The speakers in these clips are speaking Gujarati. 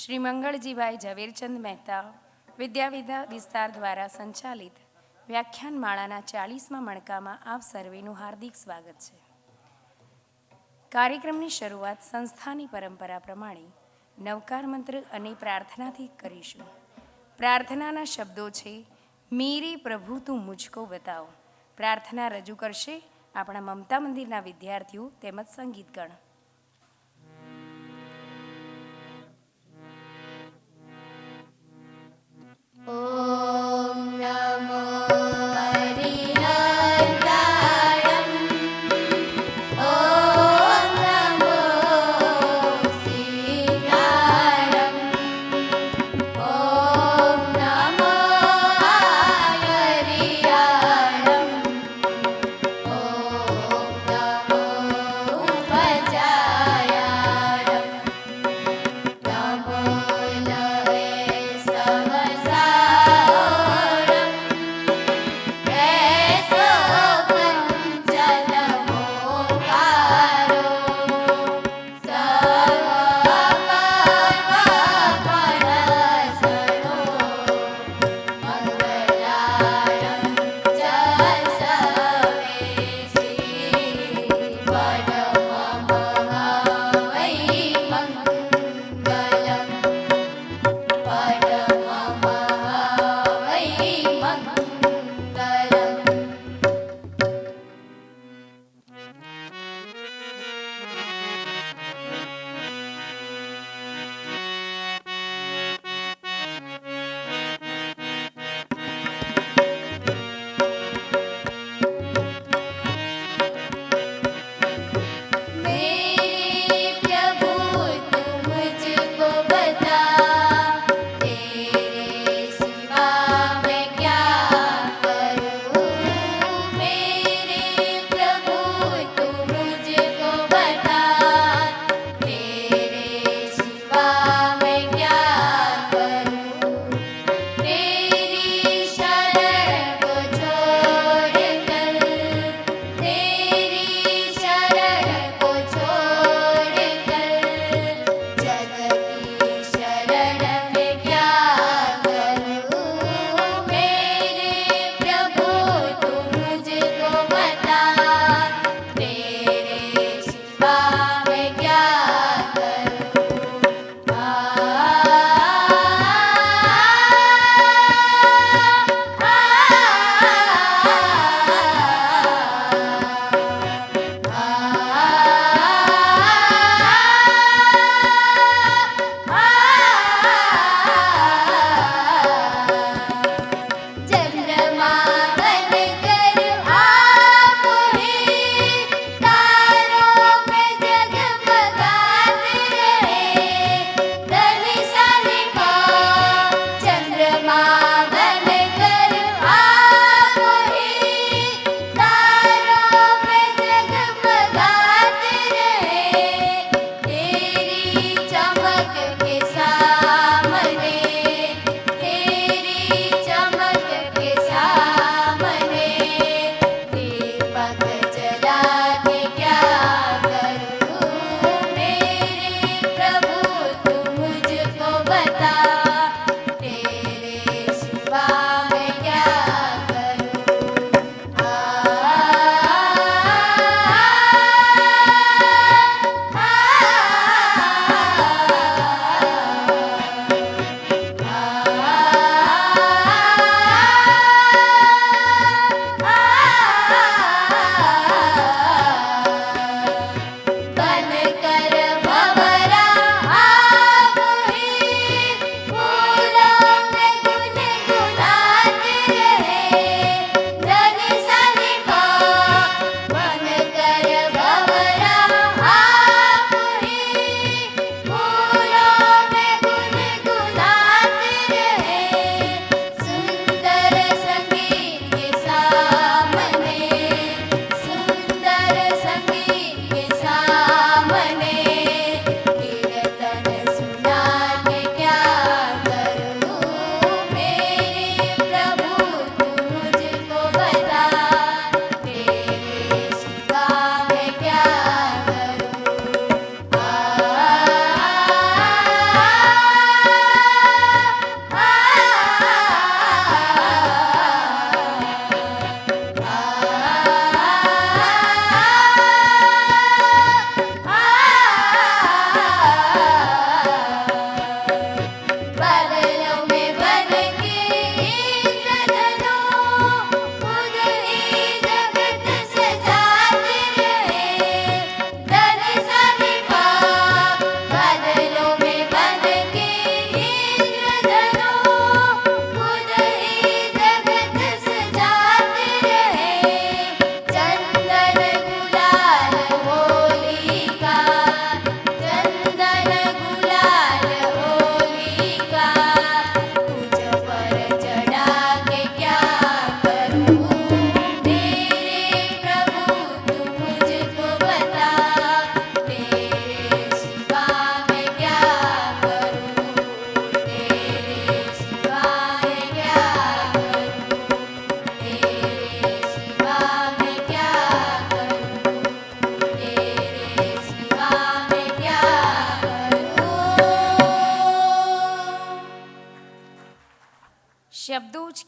શ્રી મંગળજીભાઈ ઝવેરચંદ મહેતા વિદ્યા વિસ્તાર દ્વારા સંચાલિત વ્યાખ્યાનમાળાના 40મા મણકામાં આપ સર્વેનું હાર્દિક સ્વાગત છે. કાર્યક્રમની શરૂઆત સંસ્થાની પરંપરા પ્રમાણે નવકાર મંત્ર અને પ્રાર્થનાથી કરીશું. પ્રાર્થનાના શબ્દો છે, મેરે પ્રભુ તું મુझको બતાઓ. પ્રાર્થના રજૂ કરશે આપણા મમતા મંદિરના વિદ્યાર્થીઓ તેમજ સંગીતગણ. ઓમ નમો Jai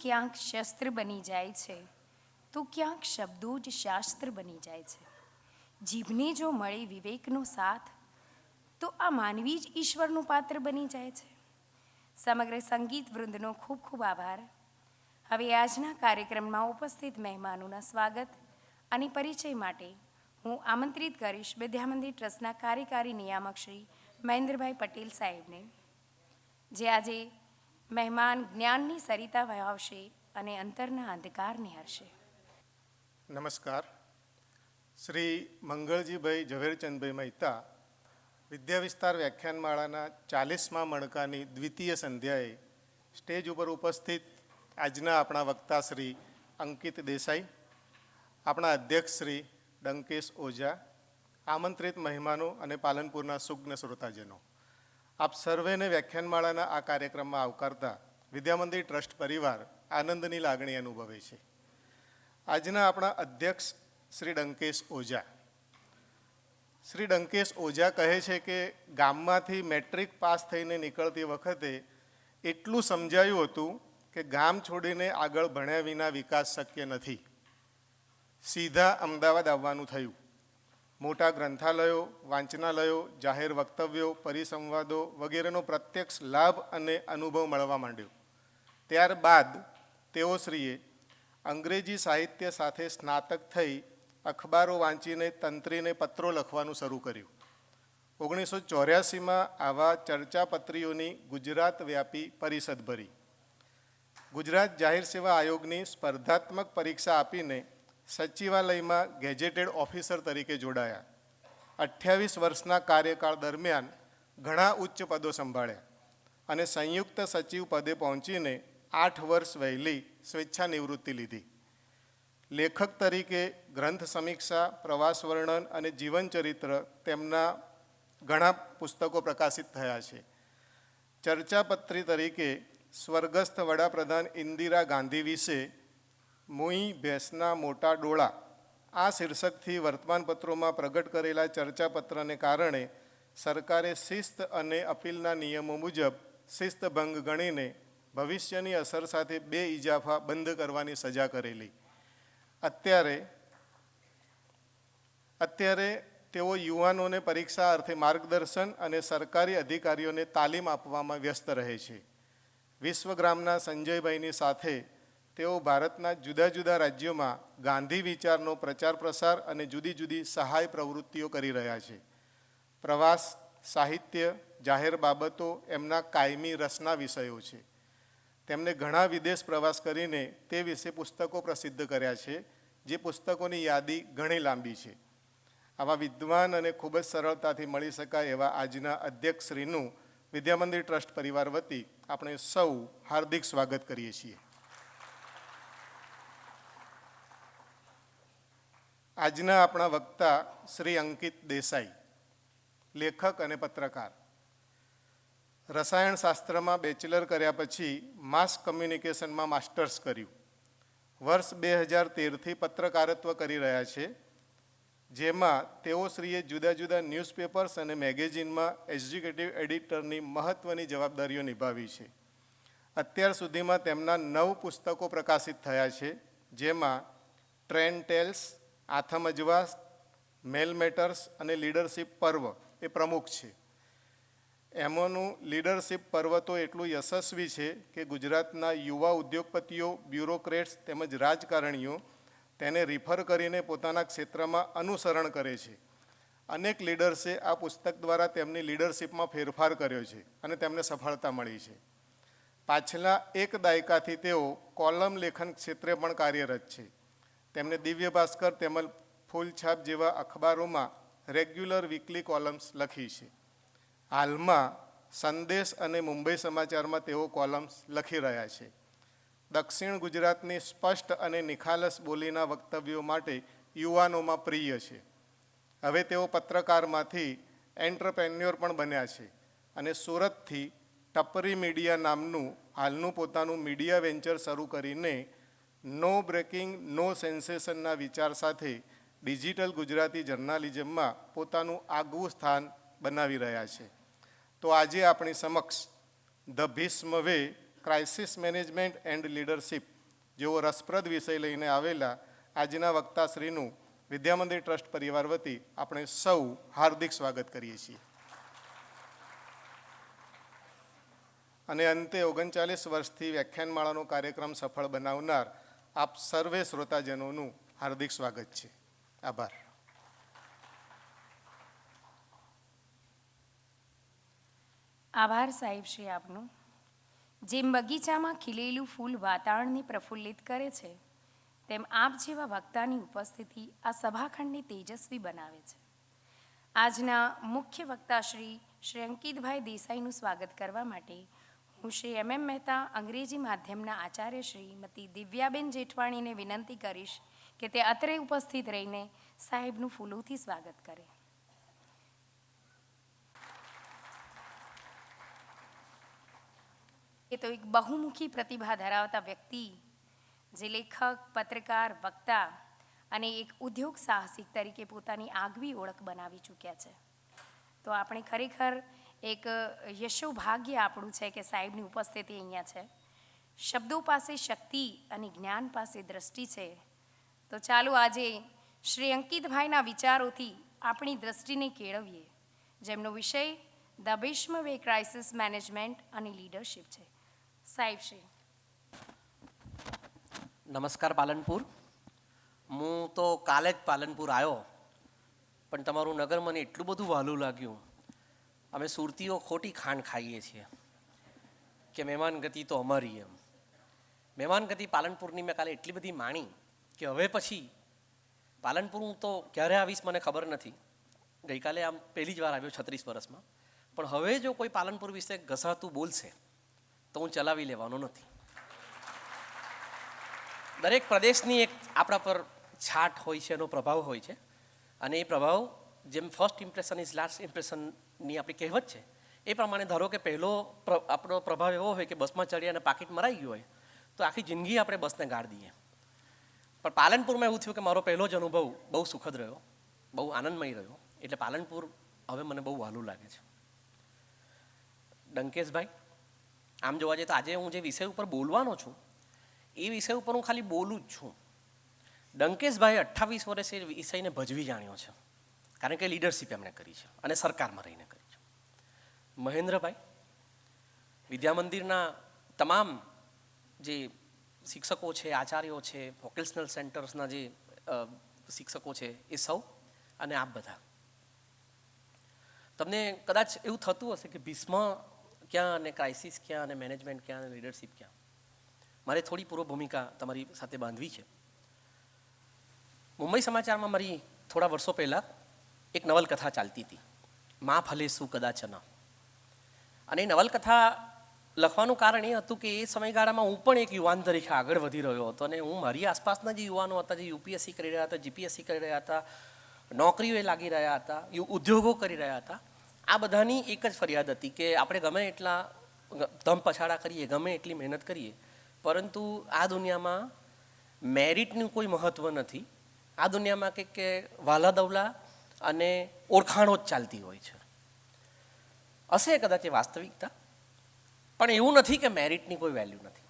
ક્યાંક શસ્ત્ર બની જાય છે તો ક્યાંક શબ્દો જ શાસ્ત્ર બની જાય છે. જીભને જો મળે વિવેકનો સાથ તો આ માનવી જ ઈશ્વરનું પાત્ર બની જાય છે. સમગ્ર સંગીત વૃંદનો ખૂબ ખૂબ આભાર. હવે આજના કાર્યક્રમમાં ઉપસ્થિત મહેમાનોના સ્વાગત અને પરિચય માટે હું આમંત્રિત કરીશ વિદ્યામંદિર ટ્રસ્ટના કાર્યકારી નિયામક શ્રી મહેન્દ્રભાઈ પટેલ સાહેબને, જે આજે મહેમાન જ્ઞાનની સરિતા વહાવશે અને અંતરના અંધકાર નિહારશે. નમસ્કાર. શ્રી મંગળજીભાઈ ઝવેરચંદભાઈ મહેતા વિદ્યા વિસ્તાર વ્યાખ્યાનમાળાના 40મા મણકાની દ્વિતીય સંધ્યાએ સ્ટેજ ઉપર ઉપસ્થિત આજના આપણા વક્તા શ્રી અંકિત દેસાઈ, આપણા અધ્યક્ષ શ્રી ડંકેશ ઓઝા, આમંત્રિત મહેમાનો અને પાલનપુરના સુજ્ઞ શ્રોતાજનો, આપ સર્વેને વ્યાખ્યાનમાળાના આ કાર્યક્રમમાં આવકારતા વિદ્યામંદિર ટ્રસ્ટ પરિવાર આનંદની લાગણી અનુભવે છે. આજના આપણા અધ્યક્ષ શ્રી ડંકેશ ઓઝા. શ્રી ડંકેશ ઓઝા કહે છે કે ગામમાંથી મેટ્રિક પાસ થઈને નીકળતી વખતે એટલું સમજાયું હતું કે ગામ છોડીને આગળ ભણ્યા વિના વિકાસ શક્ય નથી. સીધા અમદાવાદ આવવાનું થયું. મોટા ગ્રંથાલયો, વાંચનાલયો, જાહેર વક્તવ્યો, પરિસંવાદો વગેરેનો પ્રત્યક્ષ લાભ અને અનુભવ મળવા માંડ્યો. ત્યારબાદ તેઓશ્રીએ અંગ્રેજી સાહિત્ય સાથે સ્નાતક થઈ અખબારો વાંચીને તંત્રીને પત્રો લખવાનું શરૂ કર્યું. 1984માં આવા ચર્ચાપત્રીઓની ગુજરાત વ્યાપી પરિષદ ભરી. ગુજરાત જાહેર સેવા આયોગની સ્પર્ધાત્મક પરીક્ષા આપીને સચિવાલયમાં ગેજેટેડ ઓફિસર તરીકે જોડાયા. 28 વર્ષના કાર્યકાળ દરમિયાન ઘણા ઉચ્ચ પદો સંભાળ્યા અને સંયુક્ત સચિવ પદે પહોંચીને 8 વર્ષ વહેલી સ્વેચ્છા નિવૃત્તિ લીધી. લેખક તરીકે ગ્રંથ સમીક્ષા, પ્રવાસ વર્ણન અને જીવનચરિત્ર તેમના ઘણા પુસ્તકો પ્રકાશિત થયા છે. ચર્ચાપત્રી તરીકે સ્વર્ગસ્થ વડાપ્રધાન ઇન્દિરા ગાંધી વિશે મુઈ ભેંસના મોટા ડોળા આ શીર્ષકથી વર્તમાનપત્રોમાં પ્રગટ કરેલા ચર્ચાપત્રને કારણે સરકારે શિસ્ત અને અપીલના નિયમો મુજબ શિસ્તભંગ ગણીને ભવિષ્યની અસર સાથે 2 ઇજાફા બંધ કરવાની સજા કરેલી. અત્યારે તેઓ યુવાનોને પરીક્ષા અર્થે માર્ગદર્શન અને સરકારી અધિકારીઓને તાલીમ આપવામાં વ્યસ્ત રહે છે. વિશ્વગ્રામના સંજયભાઈની સાથે તેઓ ભારતના જુદા જુદા રાજ્યોમાં ગાંધી વિચારનો પ્રચાર પ્રસાર અને જુદી જુદી સહાય પ્રવૃત્તિઓ કરી રહ્યા છે. પ્રવાસ, સાહિત્ય, જાહેર બાબતો એમના કાયમી રસના વિષયો છે. તેમને ઘણા વિદેશ પ્રવાસ કરીને તે વિશે પુસ્તકો પ્રસિદ્ધ કર્યા છે, જે પુસ્તકોની યાદી ઘણી લાંબી છે. આવા વિદ્વાન અને ખૂબ જ સરળતાથી મળી શકાય એવા આજના અધ્યક્ષશ્રીનું વિદ્યામંદિર ટ્રસ્ટ પરિવાર વતી આપણે સૌ હાર્દિક સ્વાગત કરીએ છીએ. આજના આપણા વક્તા શ્રી અંકિત દેસાઈ, લેખક અને પત્રકાર. રસાયણશાસ્ત્રમાં બેચલર કર્યા પછી માસ કમ્યુનિકેશનમાં માસ્ટર્સ કર્યું. વર્ષ 2013થી પત્રકારત્વ કરી રહ્યા છે, જેમાં તેઓશ્રીએ જુદા જુદા ન્યૂઝપેપર્સ અને મેગેઝિનમાં એક્ઝિક્યુટિવ એડિટરની મહત્ત્વની જવાબદારીઓ નિભાવી છે. અત્યાર સુધીમાં તેમના 9 પુસ્તકો પ્રકાશિત થયા છે, જેમાં ટ્રેન્ડ ટેલ્સ, આથમ અજવાસ, મેલ મેટર્સ અને લીડરશિપ પર્વ એ પ્રમુખ છે. એમાંનું લીડરશિપ પર્વ તો એટલું યશસ્વી છે કે ગુજરાતના યુવા ઉદ્યોગપતિઓ, બ્યુરોક્રેટ્સ તેમજ રાજકારણીઓ તેને રિફર કરીને પોતાના ક્ષેત્રમાં અનુસરણ કરે છે. અનેક લીડર્સે આ પુસ્તક દ્વારા તેમની લીડરશિપમાં ફેરફાર કર્યો છે અને તેમને સફળતા મળી છે. પાછલા 1 દાયકાથી તેઓ કોલમ લેખન ક્ષેત્રે પણ કાર્યરત છે. તેમને દિવ્ય ભાસ્કર તેમજ ફૂલછાપ જેવા અખબારોમાં રેગ્યુલર વીકલી કોલમ્સ લખી છે. હાલમાં સંદેશ અને મુંબઈ સમાચારમાં તેઓ કોલમ્સ લખી રહ્યા છે. દક્ષિણ ગુજરાતની સ્પષ્ટ અને નિખાલસ બોલીના વક્તવ્યો માટે યુવાનોમાં પ્રિય છે. હવે તેઓ પત્રકારમાંથી એન્ટરપ્રેન્યોર પણ બન્યા છે અને સુરતથી ટપરી મીડિયા નામનું હાલનું પોતાનું મીડિયા વેન્ચર શરૂ કરીને નો બ્રેકિંગ, નો સેન્સેશનના વિચાર સાથે ડિજિટલ ગુજરાતી જર્નાલિઝમમાં પોતાનું આગવું સ્થાન બનાવી રહ્યા છે. તો આજે આપણી સમક્ષ the Bhishma way crisis management and leadership જેવો રસપ્રદ વિષય લઈને આવેલા આજના વક્તાશ્રીનું વિદ્યામંદિર ટ્રસ્ટ પરિવાર વતી આપણે સૌ હાર્દિક સ્વાગત કરીએ છીએ. અને અંતે 39 વર્ષથી વ્યાખ્યાનમાળાનો કાર્યક્રમ સફળ બનાવનાર આપ સર્વે શ્રોતાજનોનું હાર્દિક સ્વાગત છે. આભાર. આભાર સાહેબ શ્રી આપનો. જેમ બગીચામાં ખીલેલું ફૂલ વાતાવરણને પ્રફુલ્લિત કરે છે, તેમ આપ જેવા વક્તાની ઉપસ્થિતિ આ સભાખંડને તેજસ્વી બનાવે છે. આજના મુખ્ય વક્તા શ્રી અંકિતભાઈ દેસાઈનું સ્વાગત કરવા માટે હું શ્રી MM મહેતા અંગ્રેજી માધ્યમના આચાર્ય શ્રીમતી દિવ્યાબેન જેઠવાણીને વિનંતી કરીશ કે તે અત્રે ઉપસ્થિત રહીને સાહેબનું ફૂલોથી સ્વાગત કરે. એ તો એક બહુમુખી પ્રતિભા ધરાવતા વ્યક્તિ, જે લેખક, પત્રકાર, વક્તા અને એક ઉદ્યોગ સાહસિક તરીકે પોતાની આગવી ઓળખ બનાવી ચૂક્યા છે. તો આપણે ખરેખર એક યશોભાગ્ય આપણું છે કે સાહેબની ઉપસ્થિતિ અહીંયા છે. શબ્દો પાસે શક્તિ અને જ્ઞાન પાસે દ્રષ્ટિ છે. તો ચાલો આજે શ્રી અંકિતભાઈના વિચારોથી આપણી દ્રષ્ટિને કેળવીએ, જેમનો વિષય the Bhishma way crisis management અને લીડરશિપ છે. સાહેબ શ્રી. નમસ્કાર પાલનપુર. હું તો કાલે જ પાલનપુર આવ્યો, પણ તમારું નગર મને એટલું બધું વહાલું લાગ્યું. અમે સુરતીઓ ખોટી ખાંડ ખાઈએ છીએ કે મહેમાન ગતિ તો અમારી. એમ મહેમાન ગતિ પાલનપુરની મેં કાલે એટલી બધી માણી કે હવે પછી પાલનપુર હું તો ક્યારે આવીશ મને ખબર નથી. ગઈકાલે આમ પહેલી જ વાર આવ્યો 36 વર્ષમાં, પણ હવે જો કોઈ પાલનપુર વિશે ઘસાતું બોલશે તો હું ચલાવી લેવાનો નથી. દરેક પ્રદેશની એક આપણા પર છાટ હોય છે, એનો પ્રભાવ હોય છે, અને એ પ્રભાવ જેમ ફર્સ્ટ ઇમ્પ્રેશન ઇઝ લાસ્ટ ઇમ્પ્રેશનની આપણી કહેવત છે, એ પ્રમાણે ધારો કે પહેલો આપણો પ્રભાવ એવો હોય કે બસમાં ચડ્યા અને પાકીટ મરાઈ ગયું હોય તો આખી જિંદગી આપણે બસને ગાળી દઈએ. પણ પાલનપુરમાં એવું થયું કે મારો પહેલો જ અનુભવ બહુ સુખદ રહ્યો, બહુ આનંદમય રહ્યો, એટલે પાલનપુર હવે મને બહુ વહાલું લાગે છે. ડંકેશભાઈ, આમ જોવા જઈએ તો આજે હું જે વિષય ઉપર બોલવાનો છું એ વિષય ઉપર હું ખાલી બોલું જ છું. ડંકેશભાઈ 28 વર્ષે એ વિષયને ભજવી જાણ્યો છે, કારણ કે લીડરશિપ એમણે કરી છે અને સરકારમાં રહીને કરી છે. મહેન્દ્રભાઈ, વિદ્યામંદિરના તમામ જે શિક્ષકો છે, આચાર્યો છે, વોકેશનલ સેન્ટર્સના જે શિક્ષકો છે એ સૌ, અને આપ બધા, તમને કદાચ એવું થતું હશે કે ભીષ્મ ક્યાં અને ક્રાઇસિસ ક્યાં અને મેનેજમેન્ટ ક્યાં અને લીડરશિપ ક્યાં. મારે થોડી પૂર્વ ભૂમિકા તમારી સાથે બાંધવી છે. મુંબઈ સમાચારમાં મારી થોડા વર્ષો પહેલાં એક નવલકથા ચાલતી હતી, મા ફલે શું કદાચ ન. અને એ નવલકથા લખવાનું કારણ એ હતું કે એ સમયગાળામાં હું પણ એક યુવાન તરીકે આગળ વધી રહ્યો હતો, અને હું મારી આસપાસના જે યુવાનો હતા, જે UPSC કરી રહ્યા હતા, GPSC કરી રહ્યા હતા, નોકરીઓએ લાગી રહ્યા હતા, ઉદ્યોગો કરી રહ્યા હતા, આ બધાની એક જ ફરિયાદ હતી કે આપણે ગમે એટલા ધમ પછાડા કરીએ, ગમે એટલી મહેનત કરીએ, પરંતુ આ દુનિયામાં મેરિટનું કોઈ મહત્ત્વ નથી. આ દુનિયામાં કંઈક કે વાલા દવલા અને ઓળખાણો જ ચાલતી હોય છે. હશે કદાચ એ વાસ્તવિકતા, પણ એવું નથી કે મેરિટની કોઈ વેલ્યુ નથી.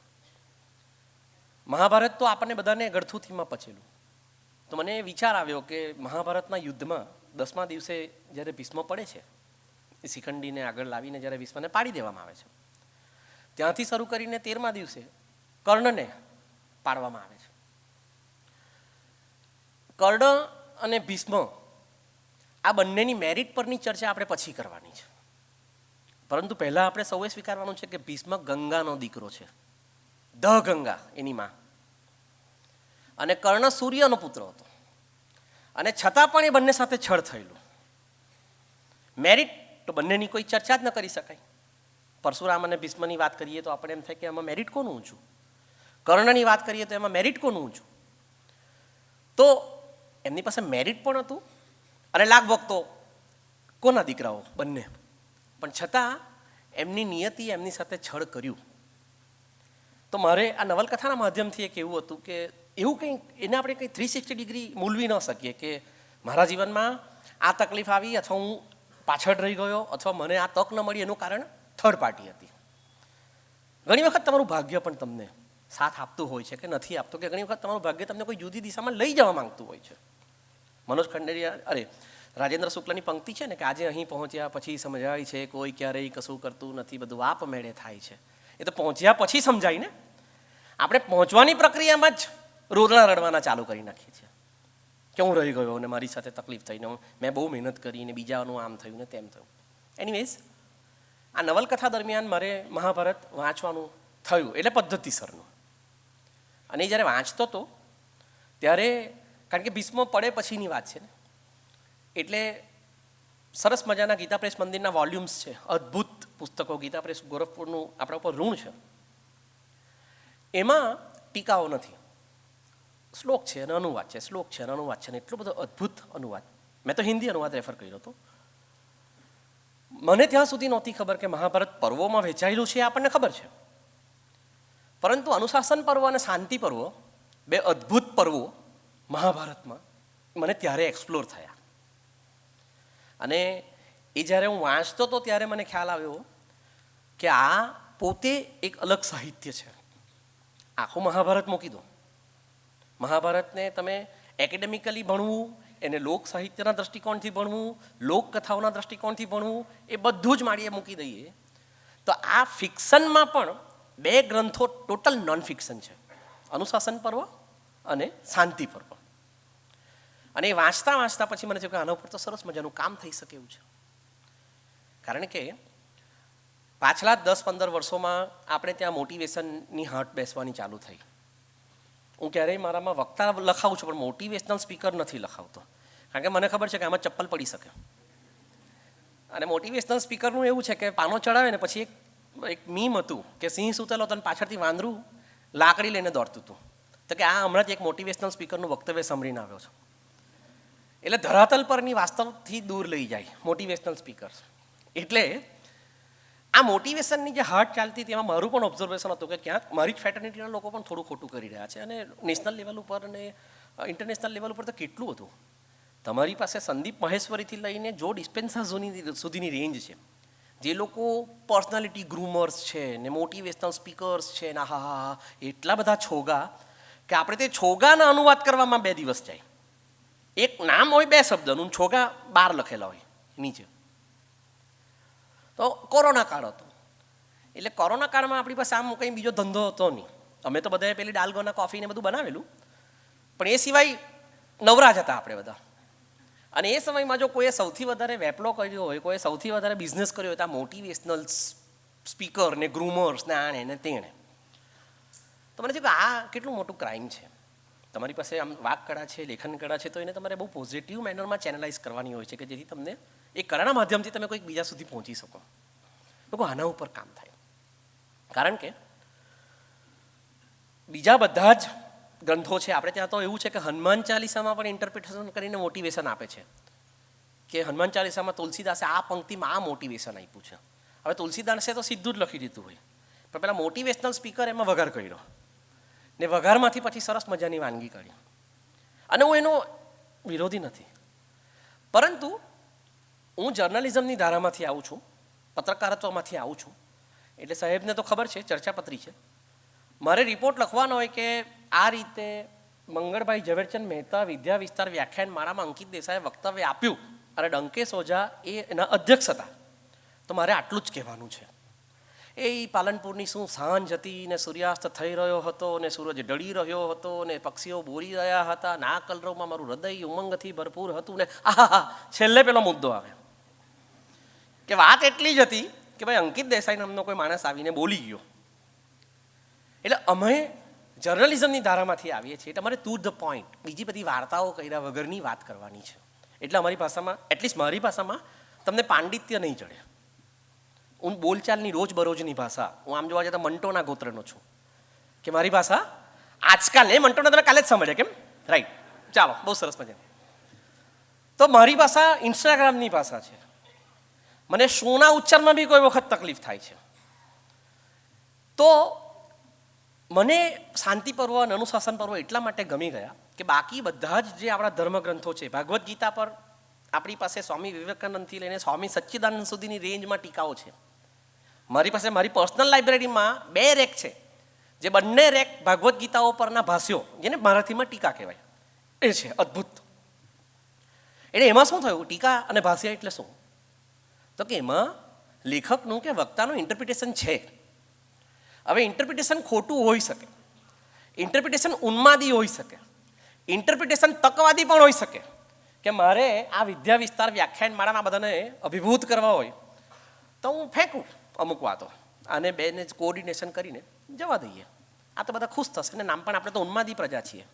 મહાભારત તો આપણને બધાને ગળથુથીમાં પચેલું. તો મને વિચાર આવ્યો કે મહાભારતના યુદ્ધમાં 10મા દિવસે જ્યારે ભીષ્મ પડે છે, એ શિખંડીને આગળ લાવીને જ્યારે ભીષ્મને પાડી દેવામાં આવે છે, ત્યાંથી શરૂ કરીને 13મા દિવસે કર્ણને પાડવામાં આવે છે. કર્ણ અને ભીષ્મ આ બંનેની મેરિટ પરની ચર્ચા આપણે પછી કરવાની છે, પરંતુ પહેલાં આપણે સૌએ સ્વીકારવાનું છે કે ભીષ્મ ગંગાનો દીકરો છે, ધ ગંગા એની માં, અને કર્ણ સૂર્યનો પુત્ર હતો, અને છતાં પણ એ બંને સાથે છળ થયેલું. મેરિટ તો બંનેની કોઈ ચર્ચા જ ન કરી શકાય. પરશુરામ અને ભીષ્મની વાત કરીએ તો આપણે એમ થાય કે એમાં મેરિટ કોનું ઊંચું, કર્ણની વાત કરીએ તો એમાં મેરિટ કોનું ઊંચું. તો એમની પાસે મેરિટ પણ હતું અને લાગવગ તો કોના દીકરાઓ બંને, પણ છતાં એમની નિયતિ એમની સાથે છળ કર્યું. તો મારે આ નવલકથાના માધ્યમથી એક એવું હતું કે એવું કંઈ એને આપણે કંઈ 360 ડિગ્રી મૂલવી ન શકીએ કે મારા જીવનમાં આ તકલીફ આવી અથવા હું પાછળ રહી ગયો અથવા મને આ તક ન મળી એનું કારણ થર્ડ પાર્ટી હતી. ઘણી વખત તમારું ભાગ્ય પણ તમને સાથ આપતું હોય છે કે નથી આપતું, કે ઘણી વખત તમારું ભાગ્ય તમને કોઈ જુદી દિશામાં લઈ જવા માંગતું હોય છે. મનોજ ખંડેરિયા રાજેન્દ્ર શુક્લની પંક્તિ છે ને કે આજે અહીં પહોંચ્યા પછી સમજાય છે કોઈ ક્યારેય કશું કરતું નથી, બધું આપમેળે થાય છે. એ તો પહોંચ્યા પછી સમજાય ને. આપણે પહોંચવાની પ્રક્રિયામાં જ રોદણા રડવાના ચાલુ કરી નાખીએ છીએ કે હું રહી ગયો અને મારી સાથે તકલીફ થઈને મેં બહુ મહેનત કરીને બીજાનું આમ થયું ને તેમ થયું. એનીવેઝ, આ નવલકથા દરમિયાન મારે મહાભારત વાંચવાનું થયું એટલે પદ્ધતિસરનું. અને જ્યારે વાંચતો હતો ત્યારે, કારણ કે ભીષ્મ પડે પછીની વાત છે ને, એટલે સરસ મજાના ગીતા પ્રેસ મંદિરના વોલ્યુમ્સ છે, અદ્ભુત પુસ્તકો. ગીતા પ્રેસ ગોરખપુરનું આપણા ઉપર ઋણ છે. એમાં ટીકાઓ નથી, શ્લોક છે અને અનુવાદ છે, શ્લોક છે અને અનુવાદ છે, ને એટલો બધો અદ્ભુત અનુવાદ. મેં તો હિન્દી અનુવાદ રેફર કર્યો હતો. મને ત્યાં સુધી નહોતી ખબર કે મહાભારત પર્વોમાં વહેંચાયેલું છે, આપણને ખબર છે. પરંતુ અનુશાસન પર્વ અને શાંતિ પર્વ, બે અદ્ભુત પર્વો મહાભારતમાં મને ત્યારે એક્સપ્લોર થયા. અને એ જ્યારે હું વાંચતો હતો ત્યારે મને ખ્યાલ આવ્યો કે આ પોતે એક અલગ સાહિત્ય છે. આખું મહાભારત મૂકી દો, મહાભારતને તમે એકેડેમિકલી ભણવું, એને લોક સાહિત્યના દૃષ્ટિકોણથી ભણવું, લોકકથાઓના દૃષ્ટિકોણથી ભણવું, એ બધું જ માળીએ મૂકી દઈએ તો આ ફિક્શનમાં પણ બે ગ્રંથો ટોટલ નોન ફિક્શન છે, અનુશાસન પર્વ અને શાંતિ પર્વ. અને એ વાંચતા વાંચતા પછી મને થયું કે આના ઉપર તો સરસ મજાનું કામ થઈ શકે એવું છે. કારણ કે પાછલા 10-15 વર્ષોમાં આપણે ત્યાં મોટિવેશનની હાટ બેસવાની ચાલુ થઈ. હું ક્યારેય મારામાં વક્તા લખાવું છું પણ મોટિવેશનલ સ્પીકર નથી લખાવતો, કારણ કે મને ખબર છે કે આમાં ચપ્પલ પડી શકે. અને મોટિવેશનલ સ્પીકરનું એવું છે કે પાનો ચડાવે ને પછી એક મીમ હતું કે સિંહ સૂતેલો હતો અને પાછળથી વાંદરું લાકડી લઈને દોડતું હતું. તો કે આ હમણાં જ એક મોટિવેશનલ સ્પીકરનું વક્તવ્ય સાંભળીને આવ્યો છે. એટલે ધરાતલ પરની વાસ્તવથી દૂર લઈ જાય મોટિવેશનલ સ્પીકર્સ. એટલે આ મોટિવેશનની જે હાટ ચાલતી હતી એમાં મારું પણ ઓબ્ઝર્વેશન હતું કે ક્યાંક મારી જ ફેટર્નિટીના લોકો પણ થોડું ખોટું કરી રહ્યા છે. અને નેશનલ લેવલ ઉપર અને ઇન્ટરનેશનલ લેવલ ઉપર તો કેટલું હતું. તમારી પાસે સંદીપ મહેશ્વરીથી લઈને જો ડિસ્પેન્સા સુધીની રેન્જ છે. જે લોકો પર્સનાલિટી ગ્રુમર્સ છે ને મોટિવેશનલ સ્પીકર્સ છે ને હા એટલા બધા છોગા કે આપણે તે છોગાના અનુવાદ કરવામાં 2 દિવસ જાય. એક નામ હોય 2 શબ્દનું, છોગા 12 લખેલા હોય નીચે. તો કોરોના કાળ હતો એટલે કોરોના કાળમાં આપણી પાસે આમ કંઈ બીજો ધંધો હતો નહીં. અમે તો બધાએ પેલી ડાલગોના કોફી ને બધું બનાવેલું, પણ એ સિવાય નવરા જ હતા આપણે બધા. અને એ સમયમાં જો કોઈએ સૌથી વધારે વેપલો કર્યો હોય, કોઈએ સૌથી વધારે બિઝનેસ કર્યો હોય તો આ મોટિવેશનલ સ્પીકર ને ગ્રુમર્સ ને આણે ને તેણે. તો મને થયું કે આ કેટલું મોટું ક્રાઇમ છે. તમારી પાસે આમ વાક કળા છે, લેખન કળા છે, તો એને તમારે બહુ પોઝિટિવ મેનરમાં ચેનલાઇઝ કરવાની હોય છે કે જેથી તમને એ કળાના માધ્યમથી તમે કોઈક બીજા સુધી પહોંચી શકો. લોકો આના ઉપર કામ થાય. કારણ કે બીજા બધા જ ગ્રંથો છે આપણે ત્યાં તો એવું છે કે હનુમાન ચાલીસામાં પણ ઇન્ટરપ્રિટેશન કરીને મોટિવેશન આપે છે કે હનુમાન ચાલીસામાં તુલસીદાસે આ પંક્તિમાં આ મોટિવેશન આપ્યું છે. હવે તુલસીદાસે તો સીધું જ લખી દીધું હોય, પણ પેલા મોટિવેશનલ સ્પીકર એમાં વઘાર કર્યો ને વઘારમાંથી પછી સરસ મજાની વાનગી કાઢી. અને હું એનો વિરોધી નથી, પરંતુ હું જર્નલિઝમની ધારામાંથી આવું છું, પત્રકારત્વમાંથી આવું છું. એટલે સાહેબને તો ખબર છે, ચર્ચાપત્રી છે. મારે રિપોર્ટ લખવાનો હોય કે આ રીતે મંગળભાઈ ઝવેરચંદ મહેતા વિદ્યા વિસ્તાર વ્યાખ્યાન માળામાં અંકિત દેસાઈએ વક્તવ્ય આપ્યું અને ડંકે સોજા એ એના અધ્યક્ષ હતા, તો મારે આટલું જ કહેવાનું છે. એ પાલનપુરની શું સાંજ હતી ને સૂર્યાસ્ત થઈ રહ્યો હતો ને સૂરજ ઢળી રહ્યો હતો ને પક્ષીઓ બોલી રહ્યા હતા ને આ કલરવમાં મારું હૃદય ઉમંગથી ભરપૂર હતું ને આહા છેલ્લે પેલો મુદ્દો આવે કે વાત એટલી જ હતી કે ભાઈ અંકિત દેસાઈ નામનો કોઈ માણસ આવીને બોલી ગયો. એટલે અમે જર્નલિઝમની ધારામાંથી આવીએ છીએ, તમારે ટુ ધ પોઈન્ટ, બીજી બધી વાર્તાઓ કર્યા વગરની વાત કરવાની છે. એટલે અમારી ભાષામાં, એટલીસ્ટ મારી ભાષામાં તમને પાંડિત્ય નહીં ચડે. હું બોલચાલની રોજબરોજની ભાષા, હું આમ જોવા જતાં મંટોના ગોત્રનો છું કે મારી ભાષા આજકાલ ને મંટોના તમે કાલે જ સાંભળ્યા કેમ, રાઈટ, ચાલો બહુ સરસ મજા. તો મારી ભાષા ઇન્સ્ટાગ્રામની ભાષા છે. મને શોના ઉચ્ચારમાં બી કોઈ વખત તકલીફ થાય છે. તો મને શાંતિ પર્વ અને અનુશાસન પર્વ એટલા માટે ગમી ગયા કે બાકી બધા જ જે આપણા ધર્મગ્રંથો છે, ભાગવદ્ ગીતા પર આપણી પાસે સ્વામી વિવેકાનંદથી લઈને સ્વામી સચ્ચિદાનંદ સુધીની રેન્જમાં ટીકાઓ છે. મારી પાસે મારી પર્સનલ લાઇબ્રેરીમાં 2 રેક છે, જે બંને રેક ભાગવદ્ ગીતાઓ પરના ભાષ્યો, જેને મરાઠીમાં ટીકા કહેવાય, એ છે અદ્ભુત. એટલે એમાં શું થયું, ટીકા અને ભાષ્ય એટલે શું, તો કે એમાં લેખકનું કે વક્તાનું ઇન્ટરપ્રિટેશન છે. હવે ઇન્ટરપ્રિટેશન ખોટું હોઈ શકે, ઇન્ટરપ્રિટેશન ઉન્માદી હોઈ શકે, ઇન્ટરપ્રિટેશન તકવાદી પણ હોઈ શકે, કે મારે આ વિદ્યા વિસ્તાર વ્યાખ્યાન માળાના બધાને અભિભૂત કરવા હોય તો હું ફેંકું અમુક વાતો, આને બેને જ કોઓર્ડિનેશન કરીને જવા દઈએ, આ તો બધા ખુશ થશે. ને નામ પણ આપણે તો ઉન્માદી પ્રજા છીએ,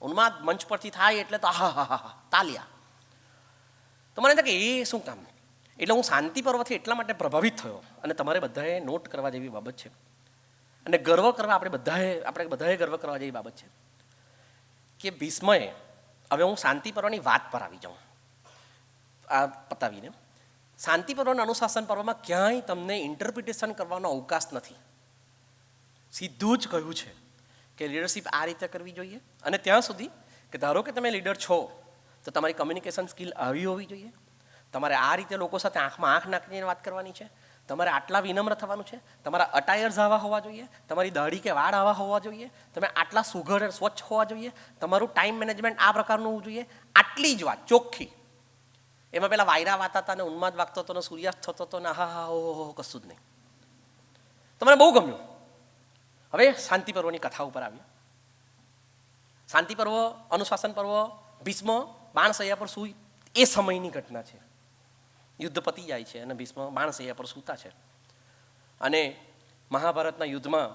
ઉન્માદ મંચ પરથી થાય એટલે તો હા હા હા તાલિયા. તો મને કે એ શું કામ. એટલે હું શાંતિ પર્વથી એટલા માટે પ્રભાવિત થયો, અને તમારે બધાએ નોટ કરવા જેવી બાબત છે, અને ગર્વ કરવા આપણે બધાએ ગર્વ કરવા જેવી બાબત છે કે ભીષ્મએ, હવે હું શાંતિ પર્વની વાત પર આવી જાઉં આ પતાવીને, શાંતિ પર્વના અનુશાસન પર્વમાં ક્યાંય તમને ઇન્ટરપ્રિટેશન કરવાનો અવકાશ નથી. સીધું જ કહ્યું છે કે લીડરશિપ આ રીતે કરવી જોઈએ, અને ત્યાં સુધી કે ધારો કે તમે લીડર છો તો તમારી કમ્યુનિકેશન સ્કિલ આવી હોવી જોઈએ, તમારે આ રીતે લોકો સાથે આંખમાં આંખ નાખીને વાત કરવાની છે, તમારે આટલા વિનમ્ર થવાનું છે, તમારા અટાયર્સ આવા હોવા જોઈએ, તમારી દાઢી કે વાળ આવા હોવા જોઈએ, તમે આટલા સુઘડ સ્વચ્છ હોવા જોઈએ, તમારું ટાઈમ મેનેજમેન્ટ આ પ્રકારનું હોવું જોઈએ. આટલી જ વાત ચોખ્ખી. એમાં પેલા વાયરા વાતા હતા ને ઉન્માદ વાગતો હતો ને સૂર્યાસ્ત થતો હતો ને હા હા ઓહો કશું જ નહીં. તો મને બહુ ગમ્યું. હવે શાંતિ પર્વની કથા ઉપર આવ્યું. શાંતિ પર્વ, અનુશાસન પર્વ, ભીષ્મ બાણશૈયા પર સૂઈ, એ સમયની ઘટના છે. યુદ્ધ પતી જાય છે અને ભીષ્મ બાણશૈયા પર સૂતા છે, અને મહાભારતના યુદ્ધમાં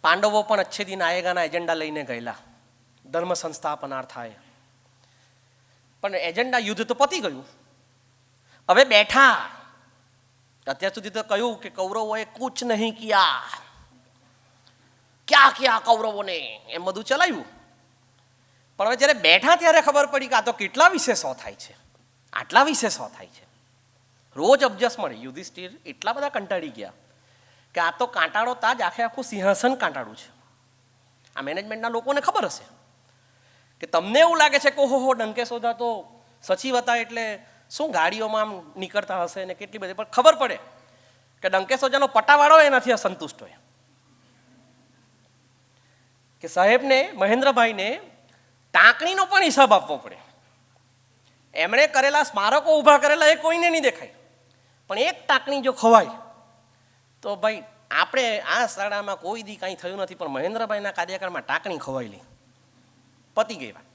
પાંડવો પણ અચ્છે દિન આયેગાના એજન્ડા લઈને ગયેલા, ધર્મ સંસ્થાપનાર્થાએ. પણ એજન્ડા, યુદ્ધ તો પતી ગયું, હવે બેઠા. અત્યાર સુધી તો કહ્યું કે કૌરવોએ કુછ નહીં કિયા, ક્યાં ક્યાં કૌરવોને, એમ બધું ચલાવ્યું. પણ હવે જ્યારે બેઠા ત્યારે ખબર પડી કે આ તો કેટલા વિશે 100 થાય છે, આટલા વિશે 100 થાય છે. રોજ અબજસ મળે. યુધિષ્ઠિર એટલા બધા કંટાળી ગયા કે આ તો કાંટાળો તાજ આખે આખું સિંહાસન કાંટાળું છે. આ મેનેજમેન્ટના લોકોને ખબર હશે કે તમને એવું લાગે છે કે ઓહો ડંકે સોદા તો સચિવ હતા એટલે શું ગાડીઓમાં આમ નીકળતા હશે ને કેટલી બધી, પણ ખબર પડે કે ડંકે સોજાનો પટાવાળો એનાથી અસંતુષ્ટ હોય, કે સાહેબને મહેન્દ્રભાઈને ટાંકણીનો પણ હિસાબ આપવો પડે. એમણે કરેલા સ્મારકો ઊભા કરેલા એ કોઈને નહીં દેખાય, પણ એક ટાંકણી જો ખવાય તો ભાઈ આપણે આ શાળામાં કોઈ દી કાંઈ થયું નથી, પણ મહેન્દ્રભાઈના કાર્યકાળમાં ટાંકણી ખવાયેલી, પતી ગઈ વાત.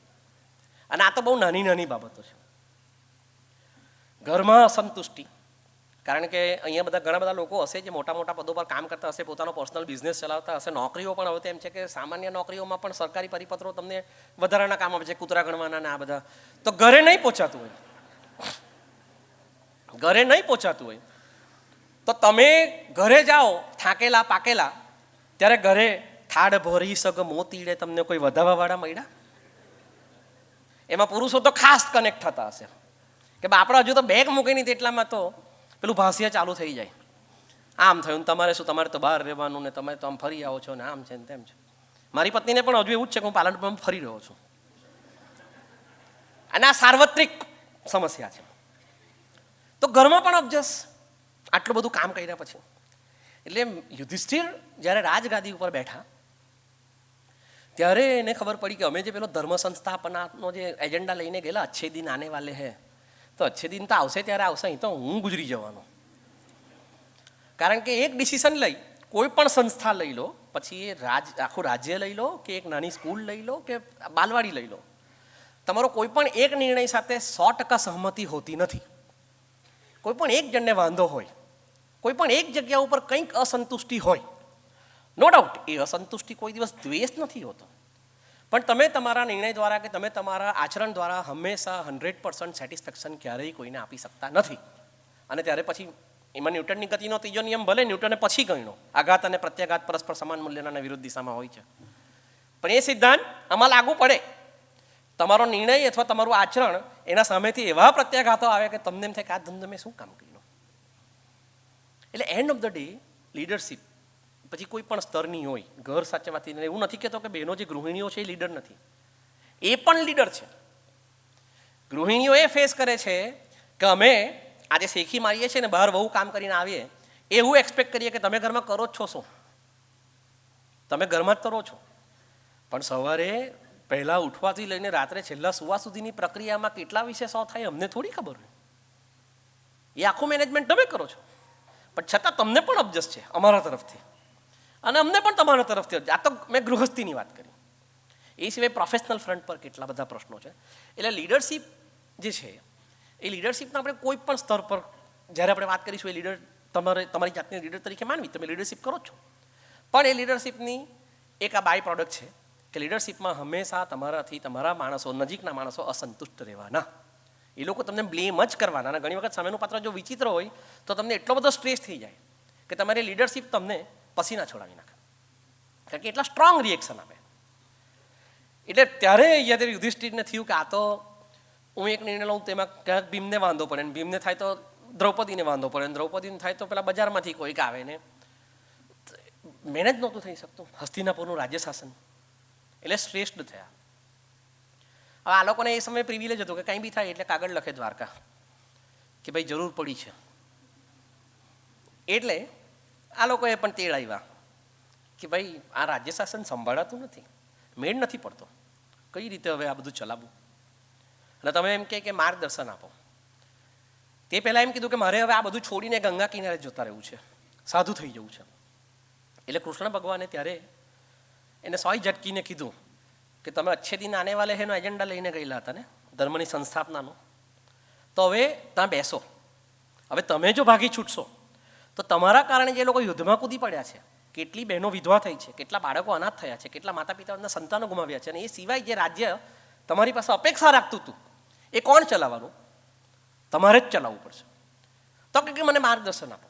અને આ તો બહુ નાની નાની બાબતો છે. ઘરમાં અસંતુષ્ટિ, કારણ કે અહીંયા ઘણા બધા લોકો હશે જે મોટા મોટા પદો પર કામ કરતા હશે, પોતાનો પર્સનલ બિઝનેસ ચલાવતા હશે, નોકરીઓ પણ હવે તેમ છે કે સામાન્ય નોકરીઓમાં પણ સરકારી પરિપત્રો તમને વધારાના કામ આપે છે, કૂતરા ગણવાના ને આ બધા. તો ઘરે નહીં પહોંચાતું હોય તો તમે ઘરે જાઓ થાકેલા પાકેલા, ત્યારે ઘરે થાળ ભરી સગ મોતીડે તમને કોઈ વધાવાવાળા મળ્યા? એમાં પુરુષો તો ખાસ કનેક્ટ થતા હશે કે આપણે હજુ તો બેગ મૂકીની તેટલામાં તો પેલું ભાષ્ય ચાલુ થઈ જાય. આમ થયું, તમારે શું, તમારે તો બહાર રહેવાનું ને તમે તો આમ ફરી આવો છો ને આમ છે ને તેમ છે. મારી પત્નીને પણ હજુ એવું જ છે કે હું પાલનપુરમાં ફરી રહ્યો છું, અને આ સાર્વત્રિક સમસ્યા છે. તો ઘરમાં પણ અબજસ, આટલું બધું કામ કર્યા પછી. એટલે યુધિષ્ઠિર જ્યારે રાજગાદી ઉપર બેઠા ત્યારે એને ખબર પડી કે અમે જે પેલો ધર્મ સંસ્થાપનાનો જે એજન્ડા લઈને ગયેલા, અચ્છે દિન આને વાલે હે, તો અચ્છે દિન તો આવશે ત્યારે આવશે, અહીં તો હું ગુજરી જવાનો. કારણ કે એક ડિસિઝન લઈ, કોઈ પણ સંસ્થા લઈ લો, પછી એ આખું રાજ્ય લઈ લો કે એક નાની સ્કૂલ લઈ લો કે બાલવાડી લઈ લો, તમારો કોઈ પણ એક નિર્ણય સાથે 100% સહમતિ હોતી નથી. કોઈ પણ એક જણને વાંધો હોય, કોઈ પણ એક જગ્યા ઉપર કંઈક અસંતુષ્ટિ હોય, નો ડાઉટ એ અસંતુષ્ટિ કોઈ દિવસ દ્વેષ નથી હોતો, પણ તમે તમારા નિર્ણય દ્વારા કે તમે તમારા આચરણ દ્વારા હંમેશા 100% સેટિસ્ફેક્શન ક્યારેય કોઈને આપી શકતા નથી. અને ત્યારે પછી એમાં ન્યૂટનની ગતિનો ત્રીજો નિયમ ભલે ન્યૂટને પછી ગણ્યો, આઘાત અને પ્રત્યાઘાત પરસ્પર સમાન મૂલ્યના વિરુદ્ધ દિશામાં હોય છે, પણ એ સિદ્ધાંત આમાં લાગુ પડે. તમારો નિર્ણય અથવા તમારું આચરણ એના સામેથી એવા પ્રત્યાઘાતો આવે કે તમને એમ થાય કે આ ધંધો મેં શું કામ કર્યું. એટલે end of the day leadership પછી કોઈ પણ સ્તરની હોય, ઘર સાચવવાથી, એવું નથી કહેતો કે બહેનો જે ગૃહિણીઓ છે એ લીડર નથી, એ પણ લીડર છે. ગૃહિણીઓ એ ફેસ કરે છે કે અમે આજે શેખી મારીએ છીએ ને બહાર બહુ કામ કરીને આવીએ એવું એક્સપેક્ટ કરીએ કે તમે ઘરમાં કરો જ છો શું, તમે ઘરમાં જ કરો છો, પણ સવારે પહેલાં ઉઠવાથી લઈને રાત્રે છેલ્લા સુવા સુધીની પ્રક્રિયામાં કેટલા વિશે 100 થાય અમને થોડી ખબર હોય. એ આખું મેનેજમેન્ટ તમે કરો છો, પણ છતાં તમને પણ અબજસ છે અમારા તરફથી અને અમને પણ તમારા તરફથી. આ તો મેં ગૃહસ્થીની વાત કરી, એ સિવાય પ્રોફેશનલ ફ્રન્ટ પર કેટલા બધા પ્રશ્નો છે. એટલે લીડરશિપ જે છે એ લીડરશિપના આપણે કોઈ પણ સ્તર પર જ્યારે આપણે વાત કરીશું એ લીડર તમારી જાતની લીડર તરીકે માનવી, તમે લીડરશિપ કરો છો, પણ એ લીડરશિપની એક આ બાય પ્રોડક્ટ છે કે લીડરશિપમાં હંમેશા તમારાથી તમારા માણસો, નજીકના માણસો અસંતુષ્ટ રહેવાના. એ લોકો તમને બ્લેમ જ કરવાના. અને ઘણી વખત સામેનું પાત્ર જો વિચિત્ર હોય તો તમને એટલો બધો સ્ટ્રેસ થઈ જાય કે તમારી લીડરશિપ તમને પસીના છોડાવી નાખે, કારણ કે એટલા સ્ટ્રોંગ રિએક્શન આપે. એટલે ત્યારે અહીંયા યુધિષ્ઠિરને થયું કે આ તો હું એક નિર્ણય લઉં તેમાં ક્યાંક ભીમને વાંધો પડે ને ભીમને થાય તો દ્રૌપદીને વાંધો પડે ને દ્રૌપદીને થાય તો પેલા બજારમાંથી કોઈક આવે ને મેનેજ નહોતું થઈ શકતું હસ્તિનાપુરનું રાજ્ય શાસન. એટલે શ્રેષ્ઠ થયા. હવે આ લોકોને એ સમયે પ્રિવિલેજ હતો કે કંઈ બી થાય એટલે કાગળ લખે દ્વારકા કે ભાઈ જરૂર પડી છે. એટલે આ લોકોએ પણ તેડ આવ્યા કે ભાઈ આ રાજ્ય શાસન સંભાળાતું નથી, મેળ નથી પડતો, કઈ રીતે હવે આ બધું ચલાવવું. અને તમે એમ કે માર્ગદર્શન આપો. તે પહેલાં એમ કીધું કે મારે હવે આ બધું છોડીને ગંગા કિનારે જતા રહેવું છે, સાધુ થઈ જવું છે. એટલે કૃષ્ણ ભગવાને ત્યારે એને સોય ઝટકીને કીધું કે તમે અચ્છે દિન આને વાલે એનો એજન્ડા લઈને ગયેલા હતા ને ધર્મની સંસ્થાપનાનો, તો હવે ત્યાં બેસો. હવે તમે જો ભાગી છૂટશો તો તમારા કારણે જે લોકો યુદ્ધમાં કૂદી પડ્યા છે, કેટલી બહેનો વિધવા થઈ છે, કેટલા બાળકો અનાથ થયા છે, કેટલા માતા પિતાના સંતાનો ગુમાવ્યા છે, અને એ સિવાય જે રાજ્ય તમારી પાસે અપેક્ષા રાખતું હતું એ કોણ ચલાવવાનું? તમારે જ ચલાવવું પડશે. તો કે મને માર્ગદર્શન આપો.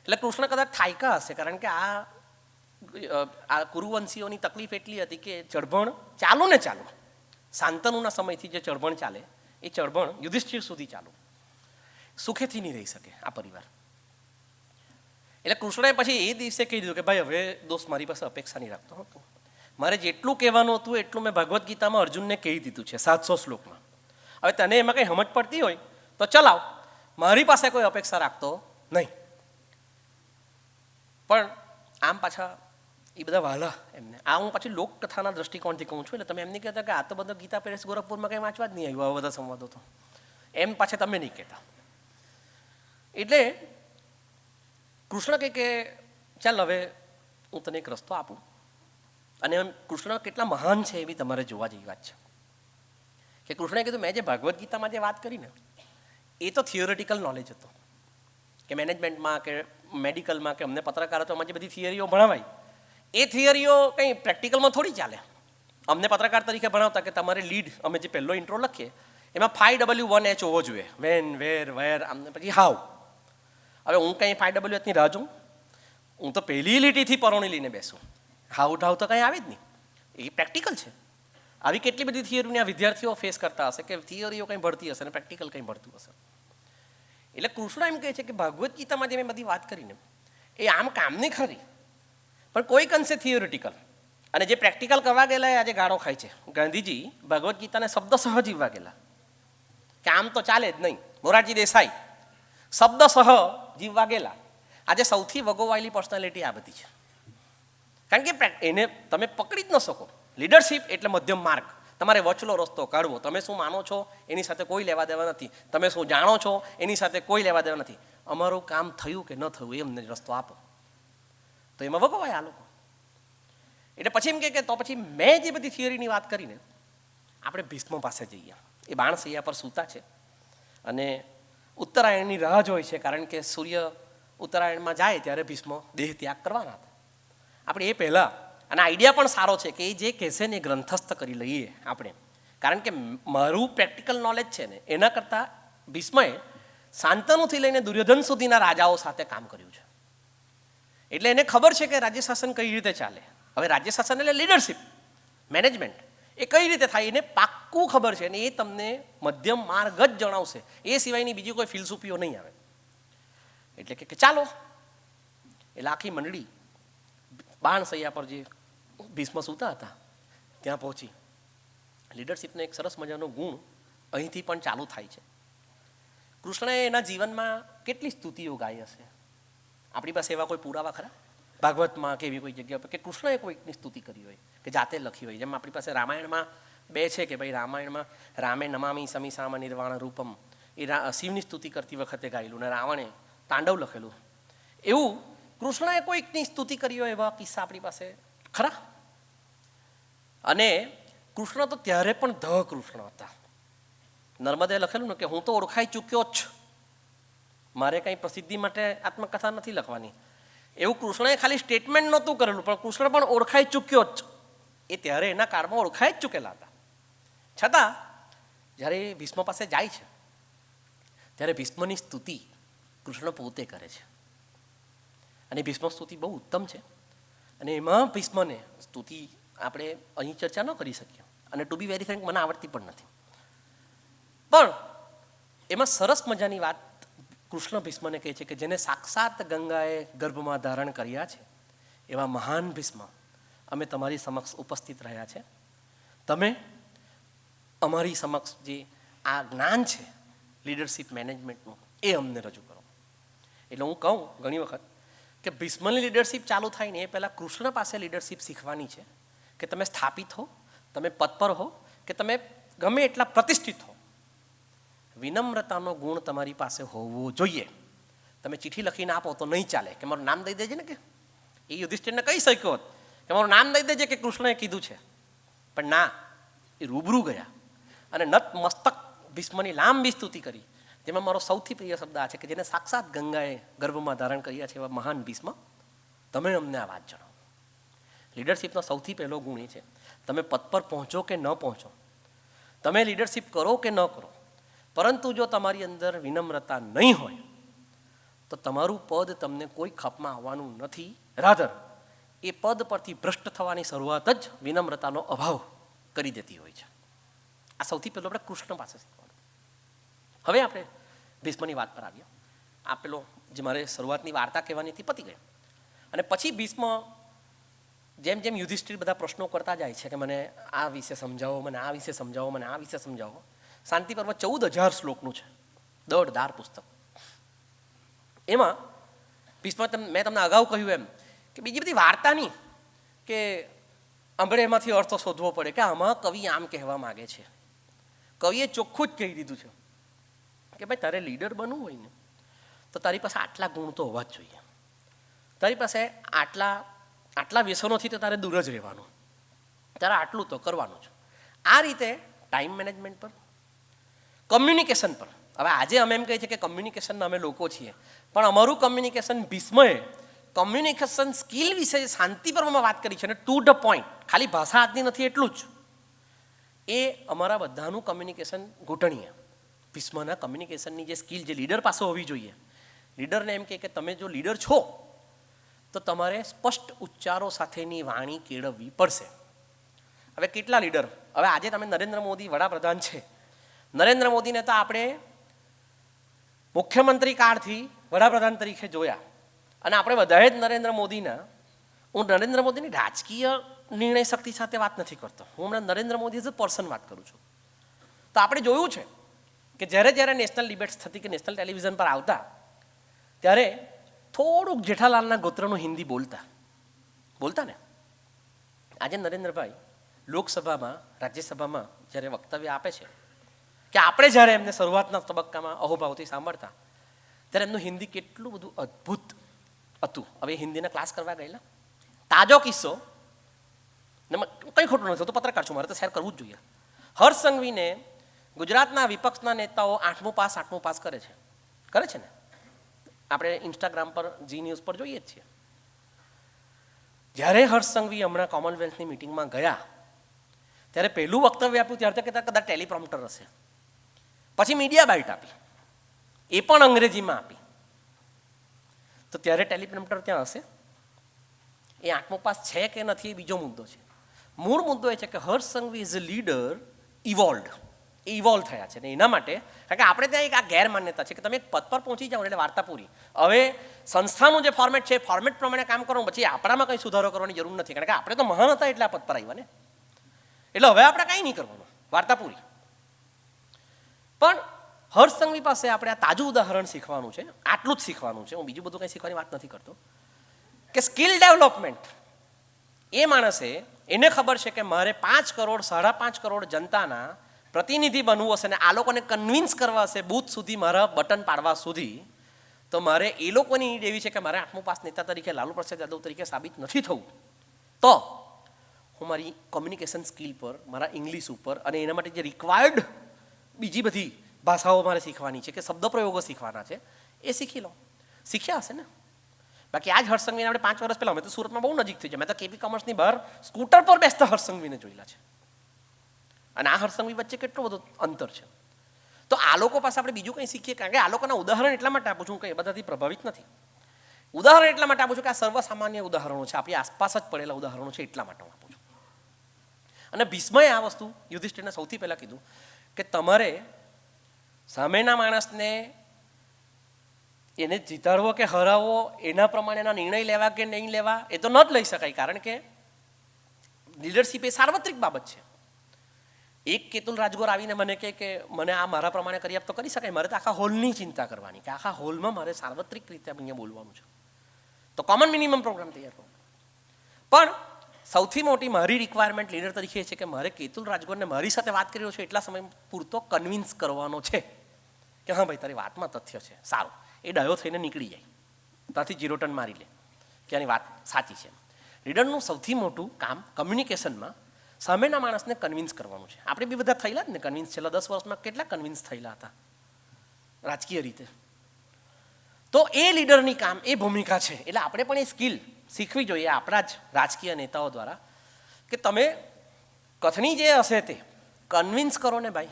એટલે કૃષ્ણ કદાચ થાયકા હશે, કારણ કે આ કુરુવંશીઓની તકલીફ એટલી હતી કે ચળભણ ચાલુ ને ચાલુ, શાંતનુના સમયથી જે ચળભણ ચાલે એ ચળભણ યુધિષ્ઠિર સુધી ચાલુ, સુખેથી નહીં રહી શકે આ પરિવાર. એટલે કૃષ્ણએ પછી એ દિવસે કહી દીધું કે ભાઈ હવે દોસ્ત મારી પાસે અપેક્ષા નહીં રાખતો હતો, મારે જેટલું કહેવાનું હતું એટલું મેં ભગવદ્ ગીતામાં અર્જુનને કહી દીધું છે 700 શ્લોકમાં. હવે તને એમાં કંઈ સમજ પડતી હોય તો ચલાવ, મારી પાસે કોઈ અપેક્ષા રાખતો નહીં. પણ આમ પાછા એ બધા વાલા એમને આ હું પાછી લોકકથાના દ્રષ્ટિકોણથી કહું છું. એટલે તમે એમ નહીં કહેતા કે આ તો બધો ગીતા પેરેસ ગોરખપુરમાં કંઈ વાંચવા જ નહીં આવ્યું આવા બધા સંવાદો, તો એમ પાછા તમે નહીં કહેતા. એટલે કૃષ્ણ કહે કે ચાલ હવે હું તને એક રસ્તો આપું. અને કૃષ્ણ કેટલા મહાન છે એવી તમારે જોવા જેવી વાત છે કે કૃષ્ણએ કીધું મેં જે ભગવદ્ ગીતામાં જે વાત કરી ને એ તો થિયોરિટિકલ નોલેજ હતો કે મેનેજમેન્ટમાં કે મેડિકલમાં કે અમને પત્રકારત્વમાં જે બધી થિયરીઓ ભણાવાય એ થિયરીઓ કંઈ પ્રેક્ટિકલમાં થોડી ચાલે. અમને પત્રકાર તરીકે ભણાવતા કે તમારે લીડ, અમે જે પહેલો ઇન્ટ્રો લખીએ એમાં 5W1H હોવો જોઈએ, વેન, વેર, વેર, આમને પછી હાવ. હવે હું કંઈ 5W1H ની રાહ જોઉં? હું તો પહેલી લીટીથી પરોણી લઈને બેસું, હાવ ઢાવ તો કંઈ આવે જ નહીં. એ પ્રેક્ટિકલ છે. આવી કેટલી બધી થિયરીને આ વિદ્યાર્થીઓ ફેસ કરતા હશે કે થિયરીઓ કંઈ ભણતી હશે અને પ્રેક્ટિકલ કંઈ ભણતું હશે. એટલે કૃષ્ણ એમ કહે છે કે ભગવદ્ ગીતામાં જે મેં બધી વાત કરીને એ આમ કામની ખરી, પણ કોઈક અંશે થિયોરિટિકલ, અને જે પ્રેક્ટિકલ કરવા ગયેલા એ આજે ગાળો ખાય છે. ગાંધીજી ભગવદ્ ગીતાને શબ્દસહ જીવવા ગયેલા કે આમ તો ચાલે જ નહીં. મોરારજી દેસાઈ શબ્દસહ જીવવા ગયેલા. આજે સૌથી વગોવાયેલી પર્સનાલિટી આ બધી છે, કારણ કે એને તમે પકડી જ ન શકો. લીડરશિપ એટલે મધ્યમ માર્ગ, તમારે વચલો રસ્તો કાઢવો. તમે શું માનો છો એની સાથે કોઈ લેવા દેવા નથી, તમે શું જાણો છો એની સાથે કોઈ લેવા દેવા નથી. અમારું કામ થયું કે ન થયું એમને રસ્તો આપો. તો એમાં વગોવાય આ લોકો. એટલે પછી એમ કે તો પછી મેં જે બધી થિયરીની વાત કરીને આપણે ભીષ્મ પાસે જઈએ. એ બાણસૈયા પર સૂતા છે અને ઉત્તરાયણની રાહ જ હોય છે, કારણ કે સૂર્ય ઉત્તરાયણમાં જાય ત્યારે ભીષ્મ દેહ ત્યાગ કરવાના હતા. આપણે એ પહેલાં, અને આઈડિયા પણ સારો છે કે એ જે કહેશે ને એ ગ્રંથસ્થ કરી લઈએ આપણે, કારણ કે મારું પ્રેક્ટિકલ નોલેજ છે ને એના કરતાં ભીષ્મએ શાંતનુથી લઈને દુર્યોધન સુધીના રાજાઓ સાથે કામ કર્યું છે. એટલે એને ખબર છે કે રાજ્ય શાસન કઈ રીતે ચાલે. હવે રાજ્ય શાસન એટલે લીડરશિપ, મેનેજમેન્ટ એ કઈ રીતે થાય એને પાક્કું ખબર છે, અને એ તમને મધ્યમ માર્ગ જ જણાવશે. એ સિવાયની બીજી કોઈ ફિલસૂફીઓ નહીં આવે. એટલે કે ચાલો. એટલે આખી મંડળી બાણસૈયા પર જે ભીષ્મ સૂતા હતા ત્યાં પહોંચી. લીડરશિપનો એક સરસ મજાનો ગુણ અહીંથી પણ ચાલુ થાય છે. કૃષ્ણએ એના જીવનમાં કેટલી સ્તુતિઓ ગાઈ હશે? આપણી પાસે એવા કોઈ પુરાવા ખરા ભાગવતમાં કે એવી કોઈ જગ્યા પર કે કૃષ્ણએ કોઈકની સ્તુતિ કરી હોય કે જાતે લખી હોય? જેમ આપણી પાસે રામાયણમાં 2 છે કે ભાઈ રામાયણમાં રામે નમામી સમીસામ નિર્વાણ રૂપમ, એ શિવની સ્તુતિ કરતી વખતે ગાયેલું, ને રાવણે તાંડવ લખેલું. એવું કૃષ્ણએ કોઈકની સ્તુતિ કરી હોય એવા કિસ્સા આપણી પાસે ખરા? અને કૃષ્ણ તો ત્યારે પણ ધ કૃષ્ણ હતા. નર્મદે લખેલું ને કે હું તો ઓળખાઈ ચૂક્યો જ છું, મારે કંઈ પ્રસિદ્ધિ માટે આત્મકથા નથી લખવાની. એવું કૃષ્ણએ ખાલી સ્ટેટમેન્ટ નહોતું કરેલું, પણ કૃષ્ણ પણ ઓળખાઈ ચૂક્યો જ. એ ત્યારે એના કાળમાં ઓળખાઈ જ ચૂકેલા હતા. છતાં જ્યારે ભીષ્મ પાસે જાય છે ત્યારે ભીષ્મની સ્તુતિ કૃષ્ણ પોતે કરે છે. અને ભીષ્મ સ્તુતિ બહુ ઉત્તમ છે. અને એમાં ભીષ્મને સ્તુતિ આપણે અહીં ચર્ચા ન કરી શકીએ, અને ટુ બી વેરી ફ્રેન્ક મને આવડતી પણ નથી. પણ એમાં સરસ મજાની વાત કૃષ્ણ ભીષ્મને કહે છે કે જેને સાક્ષાત ગંગાએ ગર્ભમાં ધારણ કર્યા છે એવા મહાન ભીષ્મ અમે તમારી સમક્ષ ઉપસ્થિત રહ્યા છે. તમે અમારી સમક્ષ જે આ જ્ઞાન છે લીડરશિપ મેનેજમેન્ટનું એ અમને રજૂ કરો. એટલે હું કહું ઘણી વખત કે ભીષ્મની લીડરશિપ ચાલુ થાય ને એ પહેલાં કૃષ્ણ પાસે લીડરશિપ શીખવાની છે કે તમે સ્થાપિત હો, તમે પદ પર હો, કે તમે ગમે એટલા પ્રતિષ્ઠિત હો, વિનમ્રતાનો ગુણ તમારી પાસે હોવો જોઈએ. તમે ચિઠ્ઠી લખીને આપો તો નહીં ચાલે કે મારું નામ દઈ દેજે ને, કે એ યુધિષ્ઠિરને કહી શક્યો હોત કે મારું નામ દઈ દેજે કે કૃષ્ણએ કીધું છે. પણ ના, એ રૂબરૂ ગયા અને નત મસ્તક ભીષ્મની લાંબી સ્તુતિ કરી. જેમાં મારો સૌથી પ્રિય શબ્દ આ છે કે જેને સાક્ષાત ગંગાએ ગર્ભમાં ધારણ કર્યા છે એવા મહાન ભીષ્મ, તમે અમને આ વાત જણાવો. લીડરશિપનો સૌથી પહેલો ગુણ એ છે તમે પદ પર પહોંચો કે ન પહોંચો, તમે લીડરશિપ કરો કે ન કરો, પરંતુ જો તમારી અંદર વિનમ્રતા નહીં હોય તો તમારું પદ તમને કોઈ ખપમાં આવવાનું નથી. રાધર એ પદ પરથી ભ્રષ્ટ થવાની શરૂઆત જ વિનમ્રતાનો અભાવ કરી દેતી હોય છે. આ સૌથી પહેલું આપણે કૃષ્ણ પાસે શીખવાનું. હવે આપણે ભીષ્મની વાત પર આવ્યા. આ પેલો જે મારે શરૂઆતની વાર્તા કહેવાની હતી પતી ગઈ. અને પછી ભીષ્મ જેમ જેમ યુધિષ્ઠિર બધા પ્રશ્નો કરતા જાય છે કે મને આ વિશે સમજાવો, મને આ વિશે સમજાવો, મને આ વિશે સમજાવો. શાંતિ પર્વ 14,000 શ્લોકનું છે, દોડદાર પુસ્તક. એમાં ભીષ્મ મેં તમને અગાઉ કહ્યું એમ કે બીજી બધી વાર્તાની કે આપણે એમાંથી અર્થ શોધવો પડે કે આમાં કવિ આમ કહેવા માગે છે. કવિએ ચોખ્ખું જ કહી દીધું છે કે ભાઈ તારે લીડર બનવું હોય ને તો તારી પાસે આટલા ગુણ તો હોવા જ જોઈએ, તારી પાસે આટલા વ્યસનોથી તો તારે દૂર જ રહેવાનું, તારે આટલું તો કરવાનું છે. આ રીતે ટાઈમ મેનેજમેન્ટ પર, કમ્યુનિકેશન પર. હવે આજે અમે એમ કહીએ છીએ કે કમ્યુનિકેશનના અમે લોકો છીએ, પણ અમારું કમ્યુનિકેશન ભીષ્મએ કમ્યુનિકેશન સ્કિલ વિશે શાંતિ પર્વમાં વાત કરી છે ને ટુ ધ પોઈન્ટ, ખાલી ભાષા આજની નથી એટલું જ. એ અમારા બધાનું કમ્યુનિકેશન ઘૂંટણીય. ભીષ્મના કમ્યુનિકેશનની જે સ્કિલ જે લીડર પાસે હોવી જોઈએ, લીડરને એમ કે તમે જો લીડર છો તો તમારે સ્પષ્ટ ઉચ્ચારો સાથેની વાણી કેળવવી પડશે. હવે કેટલા લીડર, હવે આજે તમે નરેન્દ્ર મોદી વડાપ્રધાન છે, નરેન્દ્ર મોદીને તો આપણે મુખ્યમંત્રી કાળથી વડાપ્રધાન તરીકે જોયા, અને આપણે બધાએ જ નરેન્દ્ર મોદીના, હું નરેન્દ્ર મોદીની રાજકીય નિર્ણય શક્તિ સાથે વાત નથી કરતો, હું હમણાં Narendra Modi as a person વાત કરું છું. તો આપણે જોયું છે કે જ્યારે નેશનલ ડિબેટ્સ થતી કે નેશનલ ટેલિવિઝન પર આવતા ત્યારે થોડુંક જેઠાલાલના ગોત્રનું હિન્દી બોલતા ને. આજે નરેન્દ્રભાઈ લોકસભામાં, રાજ્યસભામાં જ્યારે વક્તવ્ય આપે છે કે આપણે જ્યારે એમને શરૂઆતના તબક્કામાં અહોભાવથી સાંભળતા ત્યારે એમનું હિન્દી કેટલું બધું અદ્ભુત હતું. હવે હિન્દીના ક્લાસ કરવા ગયેલા, તાજો કિસ્સો, કંઈ ખોટું નથી, તો પત્રકાર છું, મારે તો શેર કરવું જ જોઈએ. હર્ષ સંઘવીને ગુજરાતના વિપક્ષના નેતાઓ 8મું પાસ કરે છે ને. આપણે ઇન્સ્ટાગ્રામ પર, જી ન્યૂઝ પર જોઈએ જ છીએ. જ્યારે હર્ષ સંઘવી હમણાં કોમનવેલ્થની મિટિંગમાં ગયા ત્યારે પહેલું વક્તવ્ય આપ્યું ત્યારે તો કદાચ ટેલિપ્રોમ્પ્ટર હશે, પછી મીડિયા બાઇટ આપી, એ પણ અંગ્રેજીમાં આપી. તો ત્યારે ટેલિપ્રોમ્પ્ટર ત્યાં હશે. એ 8મું પાસ છે કે નથી એ બીજો મુદ્દો છે. મૂળ મુદ્દો એ છે કે Harsh Sanghavi is a leader evolve થયા છે. ને એના માટે કારણ કે આપણે ત્યાં એક આ ગેરમાન્યતા છે કે તમે એક પદ પર પહોંચી જાઓ એટલે વાર્તા પૂરી. હવે સંસ્થાનું જે ફોર્મેટ છે એ ફોર્મેટ પ્રમાણે કામ કરવાનું, પછી આપણામાં કંઈ સુધારો કરવાની જરૂર નથી, કારણ કે આપણે તો મહાન હતા એટલે આ પદ પર આવ્યા ને. એટલે હવે આપણે કાંઈ નહીં કરવાનું, વાર્તા પૂરી. પણ હર્ષ સંઘવી પાસે આપણે આ તાજું ઉદાહરણ શીખવાનું છે, આટલું જ શીખવાનું છે, હું બીજું બધું કંઈ શીખવાની વાત નથી કરતો, કે સ્કિલ ડેવલપમેન્ટ. એ માણસે, એને ખબર છે કે મારે 5 કરોડ 5.5 કરોડ જનતાના પ્રતિનિધિ બનવું હશે ને આ લોકોને કન્વિન્સ કરવા હશે બૂથ સુધી મારા બટન પાડવા સુધી, તો મારે એ લોકોની નીડ એવી છે કે મારે 8મું પાસ નેતા તરીકે લાલુ પ્રસાદ યાદવ તરીકે સાબિત નથી થવું, તો હું મારી કોમ્યુનિકેશન સ્કિલ પર, મારા ઇંગ્લિશ ઉપર અને એના માટે જે રિક્વાયર્ડ બીજી બધી ભાષાઓ મારે શીખવાની છે કે શબ્દપ્રયોગો શીખવાના છે એ શીખી લો. શીખ્યા હશે ને? બાકી આ જ હર્ષ સંઘવીને આપણે 5 વર્ષ પહેલાં, અમે તો સુરતમાં બહુ નજીક થઈ જાય, મેં તો કેપી કોમર્સની બહાર સ્કૂટર પર બેસતા હર્ષ સંઘવીને જોયેલા છે, અને આ હર્ષ સંઘવી વચ્ચે કેટલું બધું અંતર છે. તો આ લોકો પાસે આપણે બીજું કંઈ શીખીએ, કારણ કે આ લોકોના ઉદાહરણ એટલા માટે આપું છું, કંઈ બધાથી પ્રભાવિત નથી. ઉદાહરણ એટલા માટે આપું છું કે આ સર્વસામાન્ય ઉદાહરણો છે, આપણી આસપાસ જ પડેલા ઉદાહરણો છે, એટલા માટે હું આપું છું. અને ભીષ્મએ આ વસ્તુ યુધિષ્ઠિરને સૌથી પહેલાં કીધું કે તમારે સામેના માણસને એને જીતાડવો કે હરાવવો એના પ્રમાણેના નિર્ણય લેવા કે નહીં લેવા એ તો ન જ લઈ શકાય, કારણ કે લીડરશીપ એ સાર્વત્રિક બાબત છે. એક કેતુલ રાજગોર આવીને મને કહે કે મને આ મારા પ્રમાણે કરી આપ તો કરી શકાય, મારે તો આખા હોલની ચિંતા કરવાની કે આખા હોલમાં મારે સાર્વત્રિક રીતે અહીંયા બોલવાનું છે, તો કોમન મિનિમમ પ્રોગ્રામ તૈયાર કરો. પણ સૌથી મોટી મારી રિક્વાયરમેન્ટ લીડર તરીકે છે કે મારે કેતુલ રાજગોરને મારી સાથે વાત કરી રહ્યો છે એટલા સમય પૂરતો કન્વિન્સ કરવાનો છે કે હા ભાઈ તારી વાતમાં તથ્ય છે, સારું, એ ડાયો થઈને નીકળી જાય, ત્યાંથી 0 ટન મારી લે કે આની વાત સાચી છે. લીડરનું સૌથી મોટું કામ કમ્યુનિકેશનમાં સામેના માણસને કન્વિન્સ કરવાનું છે. આપણે બી બધા થયેલા જ ને કન્વિન્સ, છેલ્લા 10 વર્ષમાં કેટલા કન્વિન્સ થયેલા હતા રાજકીય રીતે. તો એ લીડરની કામ, એ ભૂમિકા છે. એટલે આપણે પણ એ સ્કિલ શીખવી જોઈએ આપણા જ રાજકીય નેતાઓ દ્વારા કે તમે કથની જે હશે તે કન્વિન્સ કરો ને ભાઈ.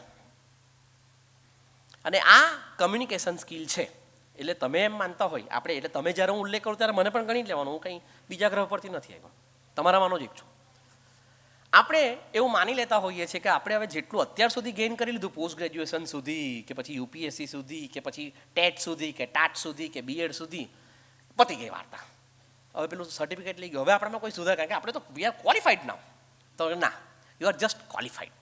અને આ કમ્યુનિકેશન સ્કિલ છે. એટલે તમે એમ માનતા હોય આપણે, એટલે તમે જ્યારે હું ઉલ્લેખ કરું ત્યારે મને પણ ગણી લેવાનું, હું કંઈ બીજા ગ્રહ પરથી નથી આવ્યો, તમારામાંનો જ એક છું. આપણે એવું માની લેતા હોઈએ છીએ કે આપણે હવે જેટલું અત્યાર સુધી ગેઇન કરી લીધું, પોસ્ટ ગ્રેજ્યુએશન સુધી કે પછી યુપીએસસી સુધી કે પછી ટેટ સુધી કે ટાટ સુધી કે બીએડ સુધી, પતી ગઈ વાર્તા. હવે પેલું સર્ટિફિકેટ લઈ ગયો, હવે આપણામાં કોઈ સુધાર, કારણ કે આપણે તો વી આર ક્વોલિફાઈડ નાઉ. તો ના, યુ આર જસ્ટ ક્વોલિફાઈડ.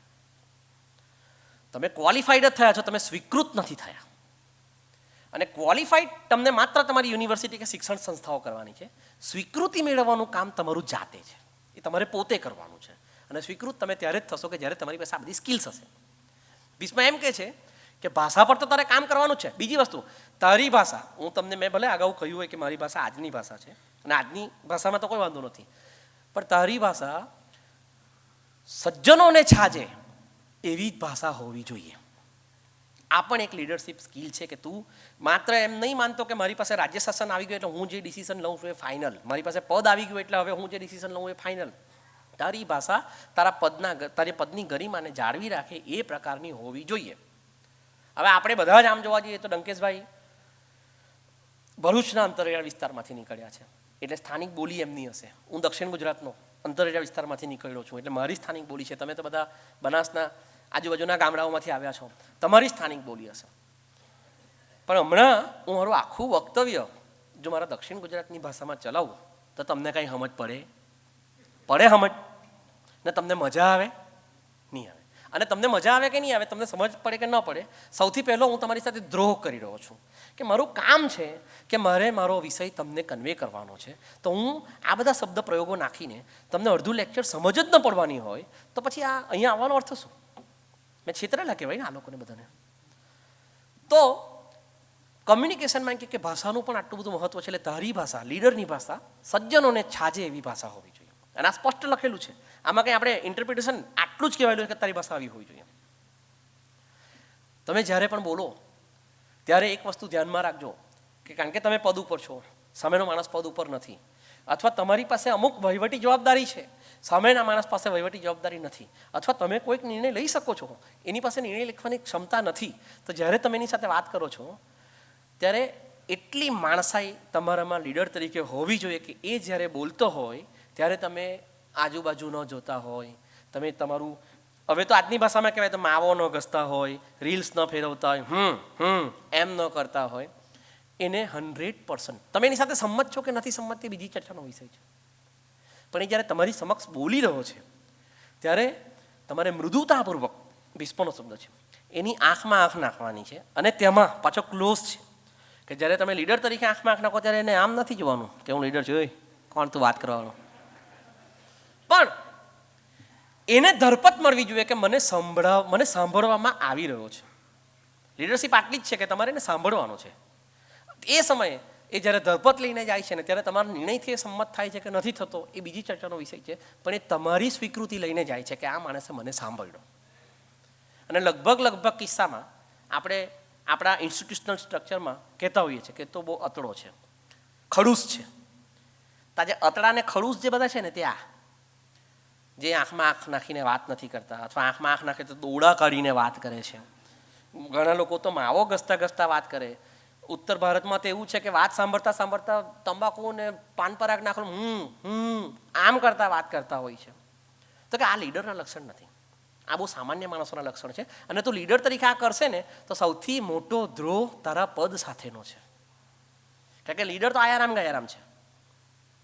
તમે ક્વોલિફાઈડ જ થયા છો, તમે સ્વીકૃત નથી થયા. અને ક્વોલિફાઈડ તમને માત્ર તમારી યુનિવર્સિટી કે શિક્ષણ સંસ્થાઓ કરવાની છે. સ્વીકૃતિ મેળવવાનું કામ તમારું જાતે છે, એ તમારે પોતે કરવાનું છે. અને સ્વીકૃત તમે ત્યારે જ થશો કે જ્યારે તમારી પાસે આ બધી સ્કિલ્સ હશે. ભીષ્મ એમ કહે છે કે ભાષા પર તો તારે કામ કરવાનું છે. બીજી વસ્તુ, તારી ભાષા, હું તમને મેં ભલે અગાઉ કહ્યું હોય કે મારી ભાષા આજની ભાષા છે અને આજની ભાષામાં તો કોઈ વાંધો નથી, પણ તારી ભાષા સજ્જનોને છાજે એવી જ ભાષા હોવી જોઈએ. આ પણ એક લીડરશિપ સ્કિલ છે કે તું માત્ર એમ નહીં માનતો કે મારી પાસે રાજ્ય શાસન આવી ગયું એટલે હું જે ડિસિઝન લઉં છું એ ફાઇનલ, મારી પાસે પદ આવી ગયું એટલે હવે હું જે ડિસિઝન લઉં એ ફાઇનલ. તારી ભાષા તારી પદની ગરિમાને જાળવી રાખે એ પ્રકારની હોવી જોઈએ. હવે આપણે બધા જ આમ જોવા જઈએ તો ડંકેશભાઈ ભરૂચના અંતરિયાળ વિસ્તારમાંથી નીકળ્યા છે, એટલે સ્થાનિક બોલી એમની હશે. હું દક્ષિણ ગુજરાતનો અંતરિયાળ વિસ્તારમાંથી નીકળ્યો છું, એટલે મારી સ્થાનિક બોલી છે. તમે તો બધા બનાસના આજુબાજુના ગામડાઓમાંથી આવ્યા છો, તમારી સ્થાનિક બોલી હશે. પણ હમણાં હું મારું આખું વક્તવ્ય જો મારા દક્ષિણ ગુજરાતની ભાષામાં ચલાવું તો તમને કંઈ સમજ પડે સમજ ને તમને મજા આવે નહીં આવે. અને તમને મજા આવે કે નહીં આવે, તમને સમજ પડે કે ન પડે, સૌથી પહેલો હું તમારી સાથે દ્રોહ કરી રહ્યો છું કે મારું કામ છે કે મારે મારો વિષય તમને કન્વે કરવાનો છે. તો હું આ બધા શબ્દ પ્રયોગો નાખીને તમને અડધું લેક્ચર સમજ જ ન પડવાની હોય તો પછી આ અહીંયા આવવાનો અર્થ શું? મેં છેતરેલા કહેવાય ને આ લોકોને બધાને. તો કમ્યુનિકેશનમાં કે ભાષાનું પણ આટલું બધું મહત્વ છે. એટલે તારી ભાષા, લીડરની ભાષા સજ્જનોને છાજે એવી ભાષા હોવી જોઈએ. અને આ સ્પષ્ટ લખેલું છે, આમાં કંઈ આપણે ઇન્ટરપ્રિટેશન આટલું જ કહેવાયેલું છે કે તારી ભાષા આવી હોવી જોઈએ. તમે જ્યારે પણ બોલો ત્યારે એક વસ્તુ ધ્યાનમાં રાખજો કે કારણ કે તમે પદ ઉપર છો, સામેનો માણસ પદ ઉપર નથી, અથવા તમારી પાસે અમુક વહીવટી જવાબદારી છે, સામેના માણસ પાસે વહીવટી જવાબદારી નથી, અથવા તમે કોઈક નિર્ણય લઈ શકો છો, એની પાસે નિર્ણય લેવાની ક્ષમતા નથી, તો જ્યારે તમે એની સાથે વાત કરો છો ત્યારે એટલી માણસાઈ તમારામાં લીડર તરીકે હોવી જોઈએ કે એ જ્યારે બોલતો હોય ત્યારે તમે આજુબાજુ ન જોતા હોય, તમે તમારું, હવે તો આજની ભાષામાં કહેવાય તો માવો ન ઘસતા હોય, રીલ્સ ન ફેરવતા હોય, એમ ન કરતા હોય, એને 100% તમે એની સાથે સંમત છો કે નથી સંમત એ બીજી ચર્ચાનો વિષય છે. પણ એ જ્યારે તમારી સમક્ષ બોલી રહ્યો છે ત્યારે તમારે મૃદુતાપૂર્વક, ભીષ્મનો શબ્દ છે, એની આંખમાં આંખ નાખવાની છે, અને તેમાં પાછો ક્લોઝ છે કે જ્યારે તમે લીડર તરીકે આંખમાં આંખ નાખો ત્યારે એને આમ નથી જોવાનું કે હું લીડર છું, કોણ તું વાત કરવાનો, પણ એને ધરપત મળવી જોઈએ કે મને સાંભળવામાં આવી રહ્યો છે. લીડરશિપ આટલી જ છે કે તમારે એને સાંભળવાનો છે. એ સમયે એ જ્યારે ધરપત લઈને જાય છે ને ત્યારે તમારા નિર્ણયથી એ સંમત થાય છે કે નથી થતો એ બીજી ચર્ચાનો વિષય છે, પણ એ તમારી સ્વીકૃતિ લઈને જાય છે કે આ માણસે મને સાંભળ્યો. અને લગભગ કિસ્સામાં આપણે આપણા ઇન્સ્ટિટ્યુશનલ સ્ટ્રક્ચરમાં કહેતા હોઈએ છીએ કે તો બહુ અતડો છે, ખડૂસ છે. તાજે અતડા ને ખડૂસ જે બધા છે ને ત્યાં જે આંખમાં આંખ નાખીને વાત નથી કરતા, અથવા આંખમાં આંખ નાખે તો દોડા કાઢીને વાત કરે છે. ઘણા લોકો તો માવો ઘસતા વાત કરે. ઉત્તર ભારતમાં તો એવું છે કે વાત સાંભળતા તંબાકુ ને પાન પરાગ નાખવાનું આમ કરતા વાત કરતા હોય છે. તો કે આ લીડરના લક્ષણ નથી, આ બહુ સામાન્ય માણસોના લક્ષણ છે. અને તું લીડર તરીકે આ કરશે ને તો સૌથી મોટો દ્રોહ તારા પદ સાથેનો છે. કારણ કે લીડર તો આયારામ ગયારામ છે,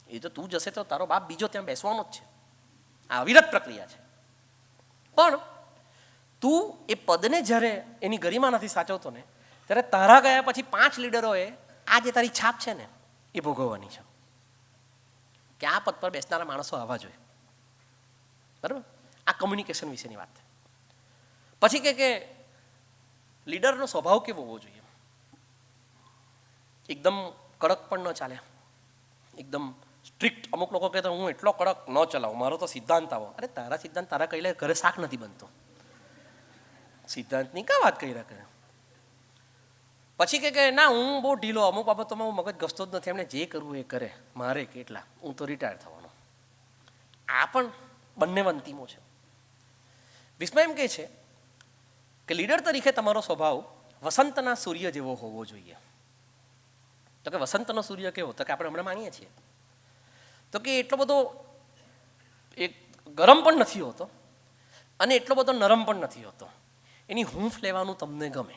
એ તો તું જશે તો તારો બાપ બીજો ત્યાં બેસવાનો જ છે. આ અવિરત પ્રક્રિયા છે. પણ તું એ પદને જ્યારે એની ગરિમા નથી સાચવતો ને ત્યારે તારા ગયા પછી 5 લીડરોએ આ જે તારી છાપ છે ને એ ભોગવવાની છે કે આ પદ પર બેસનારા માણસો આવવા જોઈએ. બરાબર? આ કમ્યુનિકેશન વિશેની વાત. પછી કે લીડરનો સ્વભાવ કેવો હોવો જોઈએ? એકદમ કડક પણ ન ચાલે, એકદમ સ્ટ્રિક્ટ. અમુક લોકો કહેતા હું એટલો કડક ન ચલાવું, મારો તો સિદ્ધાંત આવો. અરે તારા સિદ્ધાંત તારા કહીલે ઘરે શાક નથી બનતો, સિદ્ધાંતની કા વાત કરી કરે. પછી કે ના હું બહુ ઢીલો, અમુક બાબતોમાં હું મગજ ઘસતો જ નથી, એમને જે કરવું એ કરે, મારે કેટલા, હું તો રિટાયર થવાનો. આ પણ બંને અંતિમો છે. વિસ્મય એમ કહે છે કે લીડર તરીકે તમારો સ્વભાવ વસંતના સૂર્ય જેવો હોવો જોઈએ. તો કે વસંતનો સૂર્ય કેવો? તો કે આપણે હમણાં માનીએ છીએ તો કે એટલો બધો એક ગરમ પણ નથી હોતો અને એટલો બધો નરમ પણ નથી હોતો. એની હૂંફ લેવાનું તમને ગમે.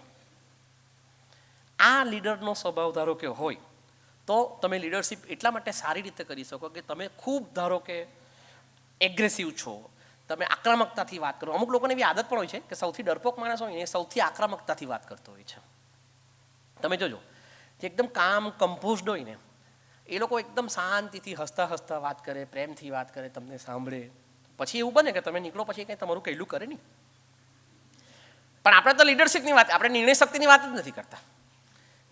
આ લીડરનો સ્વભાવ ધારો કે હોય તો તમે લીડરશિપ એટલા માટે સારી રીતે કરી શકો કે તમે ખૂબ ધારો કે એગ્રેસિવ છો, તમે આક્રમકતાથી વાત કરો. અમુક લોકોને એવી આદત પણ હોય છે કે સૌથી ડરપોક માણસ હોય ને એ સૌથી આક્રમકતાથી વાત કરતો હોય છે. તમે જોજો જે એકદમ કામ કમ્પોઝડ હોય ને એ લોકો એકદમ શાંતિથી હસતા વાત કરે, પ્રેમથી વાત કરે, તમને સાંભળે. પછી એવું બને કે તમે નીકળો પછી કંઈ તમારું કહેલું કરે નહીં. પણ આપણે તો લીડરશિપની વાત, આપણે નિર્ણય શક્તિની વાત જ નથી કરતા,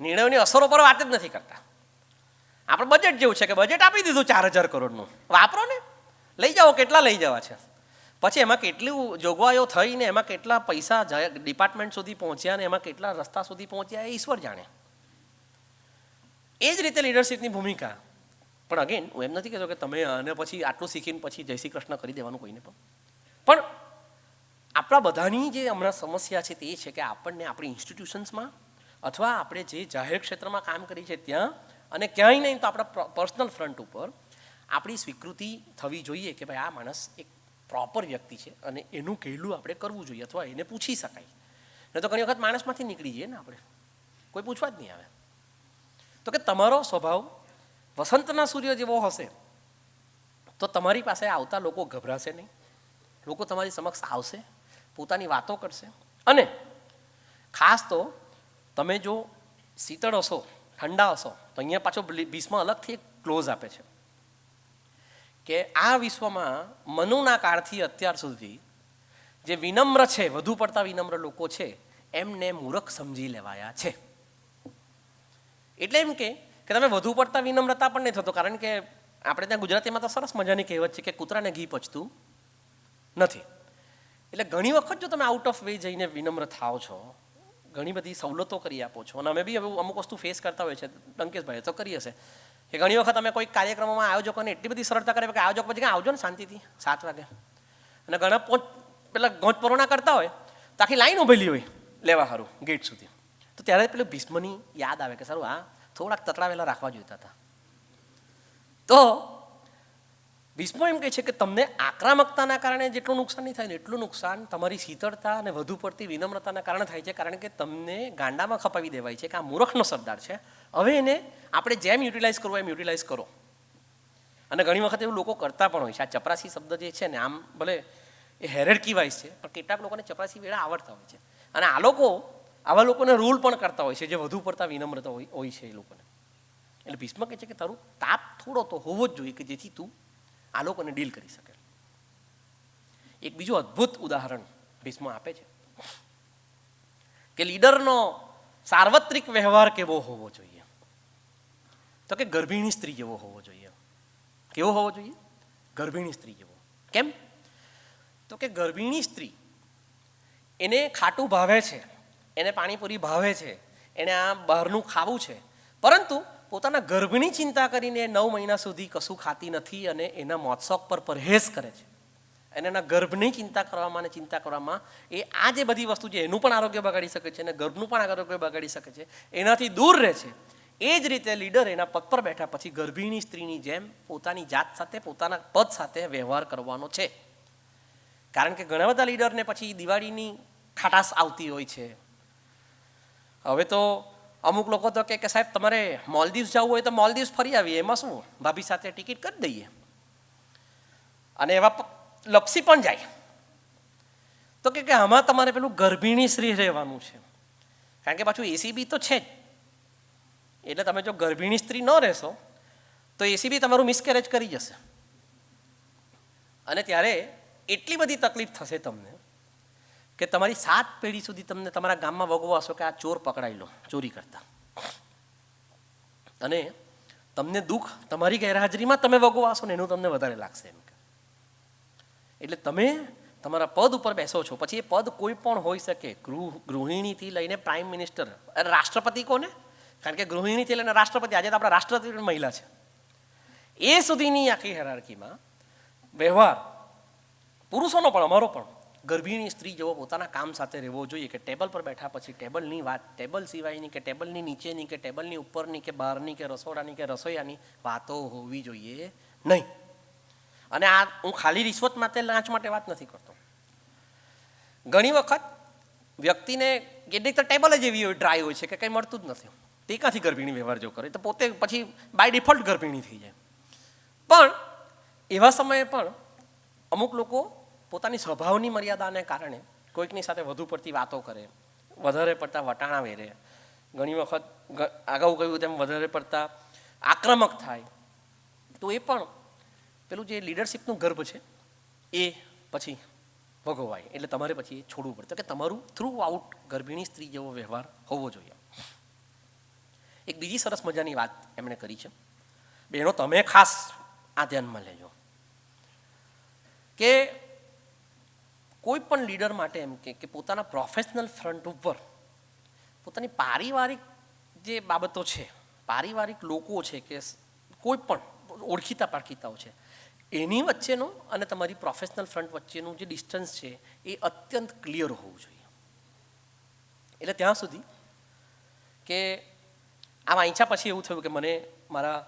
નિર્ણયોની અસરો પર વાત જ નથી કરતા. આપણે બજેટ જેવું છે કે બજેટ આપી દીધું 4,000 કરોડનું, વાપરો ને, લઈ જાઓ, કેટલા લઈ જવા છે. પછી એમાં કેટલી જોગવાઈઓ થઈ ને એમાં કેટલા પૈસા ડિપાર્ટમેન્ટ સુધી પહોંચ્યા ને એમાં કેટલા રસ્તા સુધી પહોંચ્યા એ ઈશ્વર જાણે. એ જ રીતે લીડરશિપની ભૂમિકા. પણ અગેન હું એમ નથી કહેતો કે તમે આને પછી આટલું શીખીને પછી જય શ્રી કૃષ્ણ કરી દેવાનું કોઈને પણ આપણા બધાની જે હમણાં સમસ્યા છે તે એ છે કે આપણને આપણી ઇન્સ્ટિટ્યુશન્સમાં અથવા આપણે જે જાહેર ક્ષેત્રમાં કામ કરીએ છીએ ત્યાં અને ક્યાંય નહીં તો આપણા પર્સનલ ફ્રન્ટ ઉપર આપણી સ્વીકૃતિ થવી જોઈએ કે ભાઈ આ માણસ એક પ્રોપર વ્યક્તિ છે અને એનું કહેલું આપણે કરવું જોઈએ અથવા એને પૂછી શકાય. નહીં તો ઘણી વખત માણસમાંથી નીકળી જઈએ ને આપણે, કોઈ પૂછવા જ નહીં આવે. તો કે તમારો સ્વભાવ વસંતના સૂર્ય જેવો હશે તો તમારી પાસે આવતા લોકો ગભરાશે નહીં, લોકો તમારી સમક્ષ આવશે, પોતાની વાતો કરશે. અને ખાસ તો તમે જો શીતળ હશો, ઠંડા હશો તો અહીંયા પાછો ભીષ્મ અલગથી એક ક્લોઝ આપે છે કે આ વિશ્વમાં મનુના કાળથી અત્યાર સુધી જે વિનમ્ર છે, વધુ પડતા વિનમ્ર લોકો છે એમને મૂર્ખ સમજી લેવાયા છે. એટલે એમ કે તમે વધુ પડતા વિનમ્રતા પણ નહીં થતો, કારણ કે આપણે ત્યાં ગુજરાતીમાં તો સરસ મજાની કહેવત છે કે કૂતરાને ઘી પચતું નથી. એટલે ઘણી વખત જો તમે આઉટ ઓફ વે જઈને વિનમ્ર થાઓ છો, ઘણી બધી સવલતો કરી આપો છો. અને અમે બી હવે અમુક વસ્તુ ફેસ કરતા હોય છે, લંકેશભાઈ તો કરી હશે કે ઘણી વખત અમે કોઈ કાર્યક્રમોમાં આયોજકોને એટલી બધી સરળતા કરે કે આયોજક પછી આવજો ને શાંતિથી 7 વાગે. અને ઘણા પેલા ગોંચ પરોણા કરતા હોય તો આખી લાઈન ઉભેલી હોય લેવા સારું ગેટ સુધી. તો ત્યારે પેલું ભીષ્મની યાદ આવે કે સારું હા થોડાક તતડાવેલા રાખવા જોઈતા હતા. તો ભીષ્મ એમ કહે છે કે તમને આક્રમકતાના કારણે જેટલું નુકસાન નહીં થાય ને એટલું નુકસાન તમારી શીતળતા અને વધુ પડતી વિનમ્રતાના કારણે થાય છે, કારણ કે તમને ગાંડામાં ખપાવી દેવાય છે કે આ મૂર્ખનો સરદાર છે, હવે એને આપણે જેમ યુટિલાઇઝ કરવો એમ યુટિલાઇઝ કરો. અને ઘણી વખત એવું લોકો કરતા પણ હોય છે. આ ચપરાસી શબ્દ જે છે ને આમ ભલે એ હેરેડકી વાઇઝ છે પણ કેટલાક લોકોને ચપરાસી વેળા આવડતા હોય છે. અને આવા લોકોને રૂલ પણ કરતા હોય છે જે વધુ પડતા વિનમ્રતા હોય છે એ લોકોને. એટલે ભીષ્મ કહે છે કે તારું તાપ થોડો તો હોવો જ જોઈએ કે જેથી તું આ લોકોને ડીલ કરી શકે. એક બીજું અદ્ભુત ઉદાહરણ ભીષ્મ આપે છે કે લીડરનો સાર્વત્રિક વ્યવહાર કેવો હોવો જોઈએ, તો કે ગર્ભિણી સ્ત્રી જેવો હોવો જોઈએ. કેવો હોવો જોઈએ? ગર્ભિણી સ્ત્રી જેવો. કેમ? તો કે ગર્ભિણી સ્ત્રી, એને ખાટું ભાવે છે, એને પાણીપુરી ભાવે છે, એને આ બહારનું ખાવું છે, પરંતુ પોતાના ગર્ભની ચિંતા કરીને 9 મહિના સુધી કશું ખાતી નથી અને એના મોત્સોક પર પરહેજ કરે છે. અને એના ગર્ભની ચિંતા કરવામાં એ આ જે બધી વસ્તુ છે એનું પણ આરોગ્ય બગાડી શકે છે અને ગર્ભનું પણ આરોગ્ય બગાડી શકે છે, એનાથી દૂર રહે છે. એ જ રીતે લીડર એના પદ પર બેઠા પછી ગર્ભિણી સ્ત્રીની જેમ પોતાની જાત સાથે, પોતાના પદ સાથે વ્યવહાર કરવાનો છે. કારણ કે ઘણા બધા લીડરને પછી દિવાળીની ખટાશ આવતી હોય છે. હવે તો અમુક લોકો તો કે સાહેબ તમારે મોલદીવ્સ જવું હોય તો મોલદીવ્સ ફરી આવીએ, એમાં શું, ભાભી સાથે ટિકિટ કરી દઈએ. અને એવા લપસી પણ જાય. તો કે આમાં તમારે પેલું ગર્ભિણી સ્ત્રી રહેવાનું છે, કારણ કે પાછું એસીબી તો છે જ. એટલે તમે જો ગર્ભિણી સ્ત્રી ન રહેશો તો એસીબી તમારું મિસકેરેજ કરી જશે અને ત્યારે એટલી બધી તકલીફ થશે તમને કે તમારી 7 પેઢી સુધી તમને તમારા ગામમાં વગવાશો કે આ ચોર પકડાઈ લો ચોરી કરતા, અને તમને દુઃખ તમારી ગેરહાજરીમાં તમે વગવાશો ને એનું તમને વધારે લાગશે. એમ કે એટલે તમે તમારા પદ ઉપર બેસો છો, પછી એ પદ કોઈ પણ હોઈ શકે, ગૃહિણીથી લઈને પ્રાઇમ મિનિસ્ટર, રાષ્ટ્રપતિ કોને, કારણ કે ગૃહિણીથી લઈને રાષ્ટ્રપતિ, આજે તો આપણા રાષ્ટ્રપતિ મહિલા છે, એ સુધીની આખી હેરાર્કીમાં વ્યવહાર પુરુષોનો પણ અમારો પણ ગર્ભિણી સ્ત્રી જેવો પોતાના કામ સાથે રહેવો જોઈએ. કે ટેબલ પર બેઠા પછી ટેબલની વાત, ટેબલ સિવાયની કે ટેબલની નીચેની કે ટેબલની ઉપરની કે બહારની કે રસોડાની કે રસોઈયાની વાતો હોવી જોઈએ નહીં. અને આ હું ખાલી રિશ્વત માટે, લાંચ માટે વાત નથી કરતો. ઘણી વખત વ્યક્તિને કેટલીક તો ટેબલ જ એવી હોય, ડ્રાય હોય છે કે કંઈ મળતું જ નથી, તે ક્યાંથી ગર્ભિણી વ્યવહાર જો કરે તો પોતે પછી બાય ડિફોલ્ટ ગર્ભિણી થઈ જાય. પણ એવા સમયે પણ અમુક લોકો પોતાની સ્વભાવની મર્યાદાને કારણે કોઈકની સાથે વધુ પડતી વાતો કરે, વધારે પડતા વટાણા વેરે, ઘણી વખત અગાઉ કહ્યું તેમ વધારે પડતા આક્રમક થાય, તો એ પણ પેલું જે લીડરશિપનું ગર્ભ છે એ પછી ભોગવાય. એટલે તમારે પછી એ છોડવું પડે. તો કે તમારું થ્રુ આઉટ ગર્ભિણી સ્ત્રી જેવો વ્યવહાર હોવો જોઈએ. એક બીજી સરસ મજાની વાત એમણે કરી છે, બહેનો તમે ખાસ આ ધ્યાનમાં લેજો કે કોઈ પણ લીડર માટે એમ કે પોતાના પ્રોફેશનલ ફ્રન્ટ ઉપર પોતાની પારિવારિક જે બાબતો છે, પારિવારિક લોકો છે કે કોઈ પણ ઓળખીતા પારખીતાઓ છે, એની વચ્ચેનો અને તમારી પ્રોફેશનલ ફ્રન્ટ વચ્ચેનું જે ડિસ્ટન્સ છે એ અત્યંત ક્લિયર હોવું જોઈએ. એટલે ત્યાં સુધી કે આ વાંચ્યા પછી એવું થયું કે મને મારા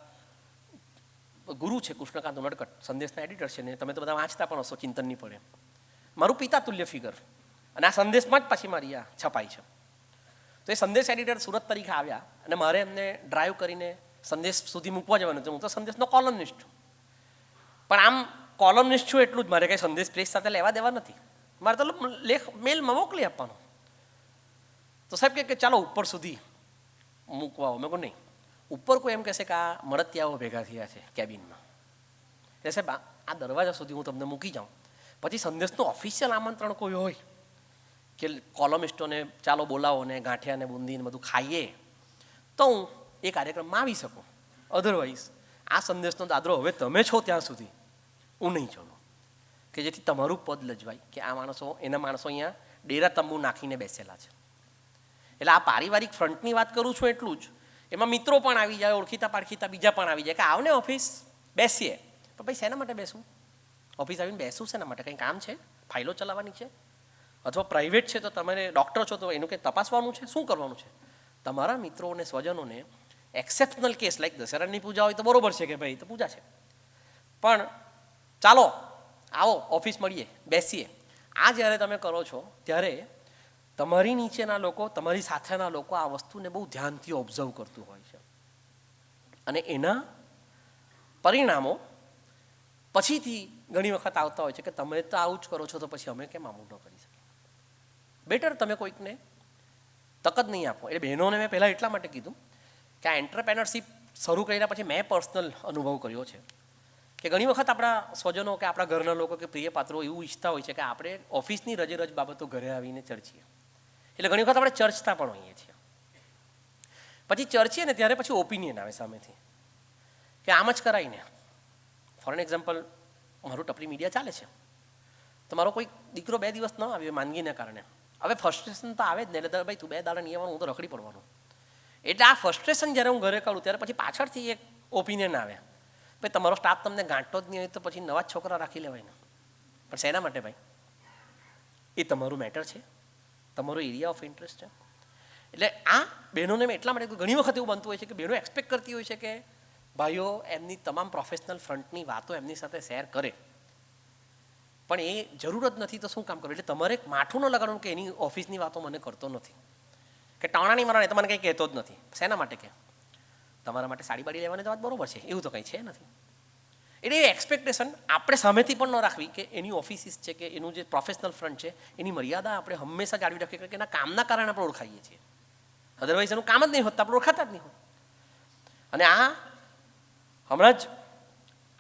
ગુરુ છે કૃષ્ણકાંત ઉનડકટ, સંદેશના એડિટર છે ને તમે તો બધા વાંચતા પણ હશો, ચિંતન નહીં પડે, મારું પિતા તુલ્ય ફિગર, અને આ સંદેશમાં જ પાછી મારી આ છપાઈ છે. તો એ સંદેશ એડિટર સુરત તરીકે આવ્યા અને મારે એમને ડ્રાઈવ કરીને સંદેશ સુધી મૂકવા જવાનું હતું. હું તો સંદેશનો કોલમનિસ્ટ છું, પણ આમ કોલમનિસ્ટ છું એટલું જ, મારે કંઈ સંદેશ પ્રેસ સાથે લેવા દેવા નથી, મારે તો લેખ મેલમાં મોકલી આપવાનો. તો સાહેબ કે ચાલો ઉપર સુધી મૂકવા આવો. મેં કહું નહીં, ઉપર કોઈ એમ કહેશે કે આ મળતિયાઓ ભેગા થયા છે કેબિનમાં, એટલે સાહેબ આ દરવાજા સુધી હું તમને મૂકી જાઉં, પછી સંદેશનું ઓફિશિયલ આમંત્રણ કોઈ હોય કે કોલમિસ્ટોને ચાલો બોલાવો ને ગાંઠિયાને બુંદીને બધું ખાઈએ તો હું એ કાર્યક્રમમાં આવી શકું. અધરવાઇઝ આ સંદેશનો દાદરો હવે તમે છો ત્યાં સુધી હું નહીં ચાલું, કે જેથી તમારું પદ લજવાય કે આ માણસો અહીંયા ડેરા તંબુ નાખીને બેસેલા છે. એટલે આ પારિવારિક ફ્રન્ટની વાત કરું છું એટલું જ, એમાં મિત્રો પણ આવી જાય, ઓળખીતા પારખીતા બીજા પણ આવી જાય કે આવને ઓફિસ બેસીએ. પણ ભાઈ શેના માટે બેસવું? ઓફિસ આવીને બેસવું શેના માટે? કંઈ કામ છે, ફાઇલો ચલાવવાની છે, અથવા પ્રાઇવેટ છે તો તમારે ડૉક્ટર છો તો એનું કંઈ તપાસવાનું છે, શું કરવાનું છે? તમારા મિત્રો અને સ્વજનોને એક્સેપ્શનલ કેસ લાઈક દશેરાની પૂજા હોય તો બરોબર છે કે ભાઈ તો પૂજા છે, પણ ચાલો આવો ઓફિસ મળીએ બેસીએ, આ જ્યારે તમે કરો છો ત્યારે તમારી નીચેના લોકો, તમારી સાથેના લોકો આ વસ્તુને બહુ ધ્યાનથી ઓબ્ઝર્વ કરતું હોય છે, અને એના પરિણામો પછીથી ઘણી વખત આવતા હોય છે કે તમે તો આવું જ કરો છો તો પછી અમે કેમ આવું ન કરી શકીએ. બેટર તમે કોઈકને તક જ નહીં આપો. એટલે બહેનોને મેં પહેલાં એટલા માટે કીધું કે આ એન્ટરપ્રેનરશીપ શરૂ કર્યા પછી મેં પર્સનલ અનુભવ કર્યો છે કે ઘણી વખત આપણા સ્વજનો કે આપણા ઘરના લોકો કે પ્રિય પાત્રો એવું ઈચ્છતા હોય છે કે આપણે ઓફિસની રજે બાબતો ઘરે આવીને ચર્ચીએ. એટલે ઘણી વખત આપણે ચર્ચતા પણ હોઈએ છીએ. પછી ચર્ચીએ ને ત્યારે પછી ઓપિનિયન આવે સામેથી કે આમ જ કરાય ને. ફોર એન એક્ઝામ્પલ, મારું ટપરી મીડિયા ચાલે છે, તો મારો કોઈ દીકરો 2 દિવસ ન આવ્યો માંદગીને કારણે, હવે ફ્રસ્ટ્રેશન તો આવે જ ને. એટલે ભાઈ તું 2 દાડા નહીં આવવાનું, હું તો રખડી પડવાનું. એટલે આ ફ્રસ્ટ્રેશન જ્યારે હું ઘરે કરું ત્યારે પછી પાછળથી એક ઓપિનિયન આવે, ભાઈ તમારો સ્ટાફ તમને ગાંઠતો જ નહીં હોય તો પછી નવા જ છોકરા રાખી લેવાય ને. પણ શેના માટે ભાઈ? એ તમારું મેટર છે, તમારો એરિયા ઓફ ઇન્ટરેસ્ટ છે. એટલે આ બહેનોને મેં એટલા માટે ઘણી વખત એવું બનતું હોય છે કે બહેનો એક્સપેક્ટ કરતી હોય છે કે ભાઈઓ એમની તમામ પ્રોફેશનલ ફ્રન્ટની વાતો એમની સાથે શેર કરે, પણ એ જરૂર જ નથી તો શું કામ કરું? એટલે તમારે માઠું ન લગાડવું કે એની ઓફિસની વાતો મને કરતો નથી, કે ટાણાની મારા તો મને કંઈ કહેતો જ નથી. શેના માટે કે તમારા માટે સાડી બાડી લેવાની તો વાત બરોબર છે, એવું તો કંઈ છે નથી. એટલે એ એક્સપેક્ટેશન આપણે સામેથી પણ ન રાખવી કે એની ઓફિસીસ છે કે એનું જે પ્રોફેશનલ ફ્રન્ટ છે એની મર્યાદા આપણે હંમેશા જાળવી રાખીએ કે એના કામના કારણે આપણે ઓળખાઈએ છીએ. અધરવાઇઝ એનું કામ જ નહીં હોત આપણે ઓળખાતા જ નહીં હોત. અને આ હમણાં જ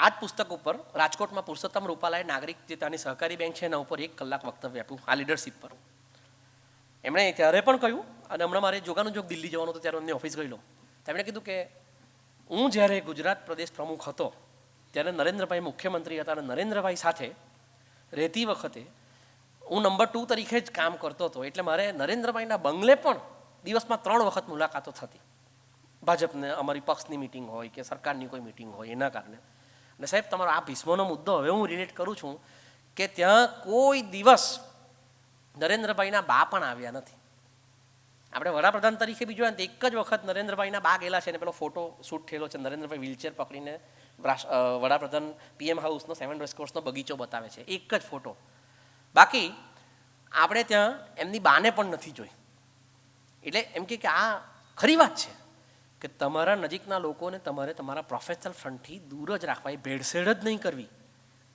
આ જ પુસ્તક ઉપર રાજકોટમાં પુરુષોત્તમ રૂપાલાએ નાગરિક જે ત્યાંની સહકારી બેંક છે એના ઉપર 1 કલાક વક્તવ્ય આપ્યું આ લીડરશીપ પર. એમણે ત્યારે પણ કહ્યું, અને હમણાં મારે જોગાનું જોગ દિલ્હી જવાનું હતું ત્યારે એમની ઓફિસ ગયેલો, તેમણે કીધું કે હું જ્યારે ગુજરાત પ્રદેશ પ્રમુખ હતો ત્યારે નરેન્દ્રભાઈ મુખ્યમંત્રી હતા, અને નરેન્દ્રભાઈ સાથે રહેતી વખતે હું નંબર 2 તરીકે જ કામ કરતો હતો. એટલે મારે નરેન્દ્રભાઈના બંગલે પણ દિવસમાં 3 વખત મુલાકાતો થતી, ભાજપને અમારી પક્ષની મિટિંગ હોય કે સરકારની કોઈ મિટિંગ હોય એના કારણે. અને સાહેબ તમારો આ ભીષ્મનો મુદ્દો હવે હું રિલેટ કરું છું કે ત્યાં કોઈ દિવસ નરેન્દ્રભાઈના બા પણ આવ્યા નથી. આપણે વડાપ્રધાન તરીકે બી જોયા તો એક જ વખત નરેન્દ્રભાઈના બા ગયેલા છે, ને પેલો ફોટો શૂટ થયેલો છે, નરેન્દ્રભાઈ વ્હીલચેર પકડીને વડાપ્રધાન પીએમ હાઉસનો 7 રેસકોર્સનો બગીચો બતાવે છે, એક જ ફોટો. બાકી આપણે ત્યાં એમની બાને પણ નથી જોઈ. એટલે એમ કે આ ખરી વાત છે કે તમારા નજીકના લોકોને તમારે તમારા પ્રોફેશનલ ફ્રન્ટથી દૂર જ રાખવા, એ ભેળસેળ જ નહીં કરવી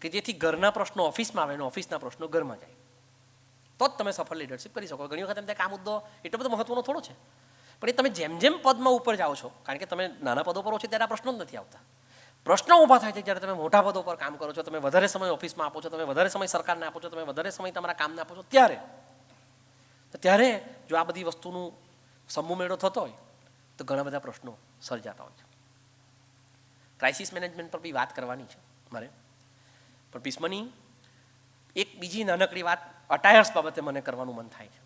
કે જેથી ઘરના પ્રશ્નો ઓફિસમાં આવે અને ઓફિસના પ્રશ્નો ઘરમાં જાય, તો જ તમે સફળ લીડરશીપ કરી શકો. ઘણી વખત એમ થાય કે આ મુદ્દો એટલો બધો મહત્વનો થોડો છે, પણ એ તમે જેમ જેમ પદમાં ઉપર જાઓ છો, કારણ કે તમે નાના પદો પર હો છો ત્યારે આ પ્રશ્નો જ નથી આવતા. પ્રશ્નો ઊભા થાય છે જ્યારે તમે મોટા પદો પર કામ કરો છો, તમે વધારે સમય ઓફિસમાં આપો છો, તમે વધારે સમય સરકારને આપો છો, તમે વધારે સમય તમારા કામને આપો છો, ત્યારે જો આ બધી વસ્તુનું સમૂહ મેળો થતો હોય તો ઘણા બધા પ્રશ્નો સર્જાતા હોય છે. ક્રાઇસિસ મેનેજમેન્ટ પર બી વાત કરવાની છે મારે, પણ ભીષ્મની એક બીજી નાનકડી વાત અટાયર્સ બાબતે મને કરવાનું મન થાય છે.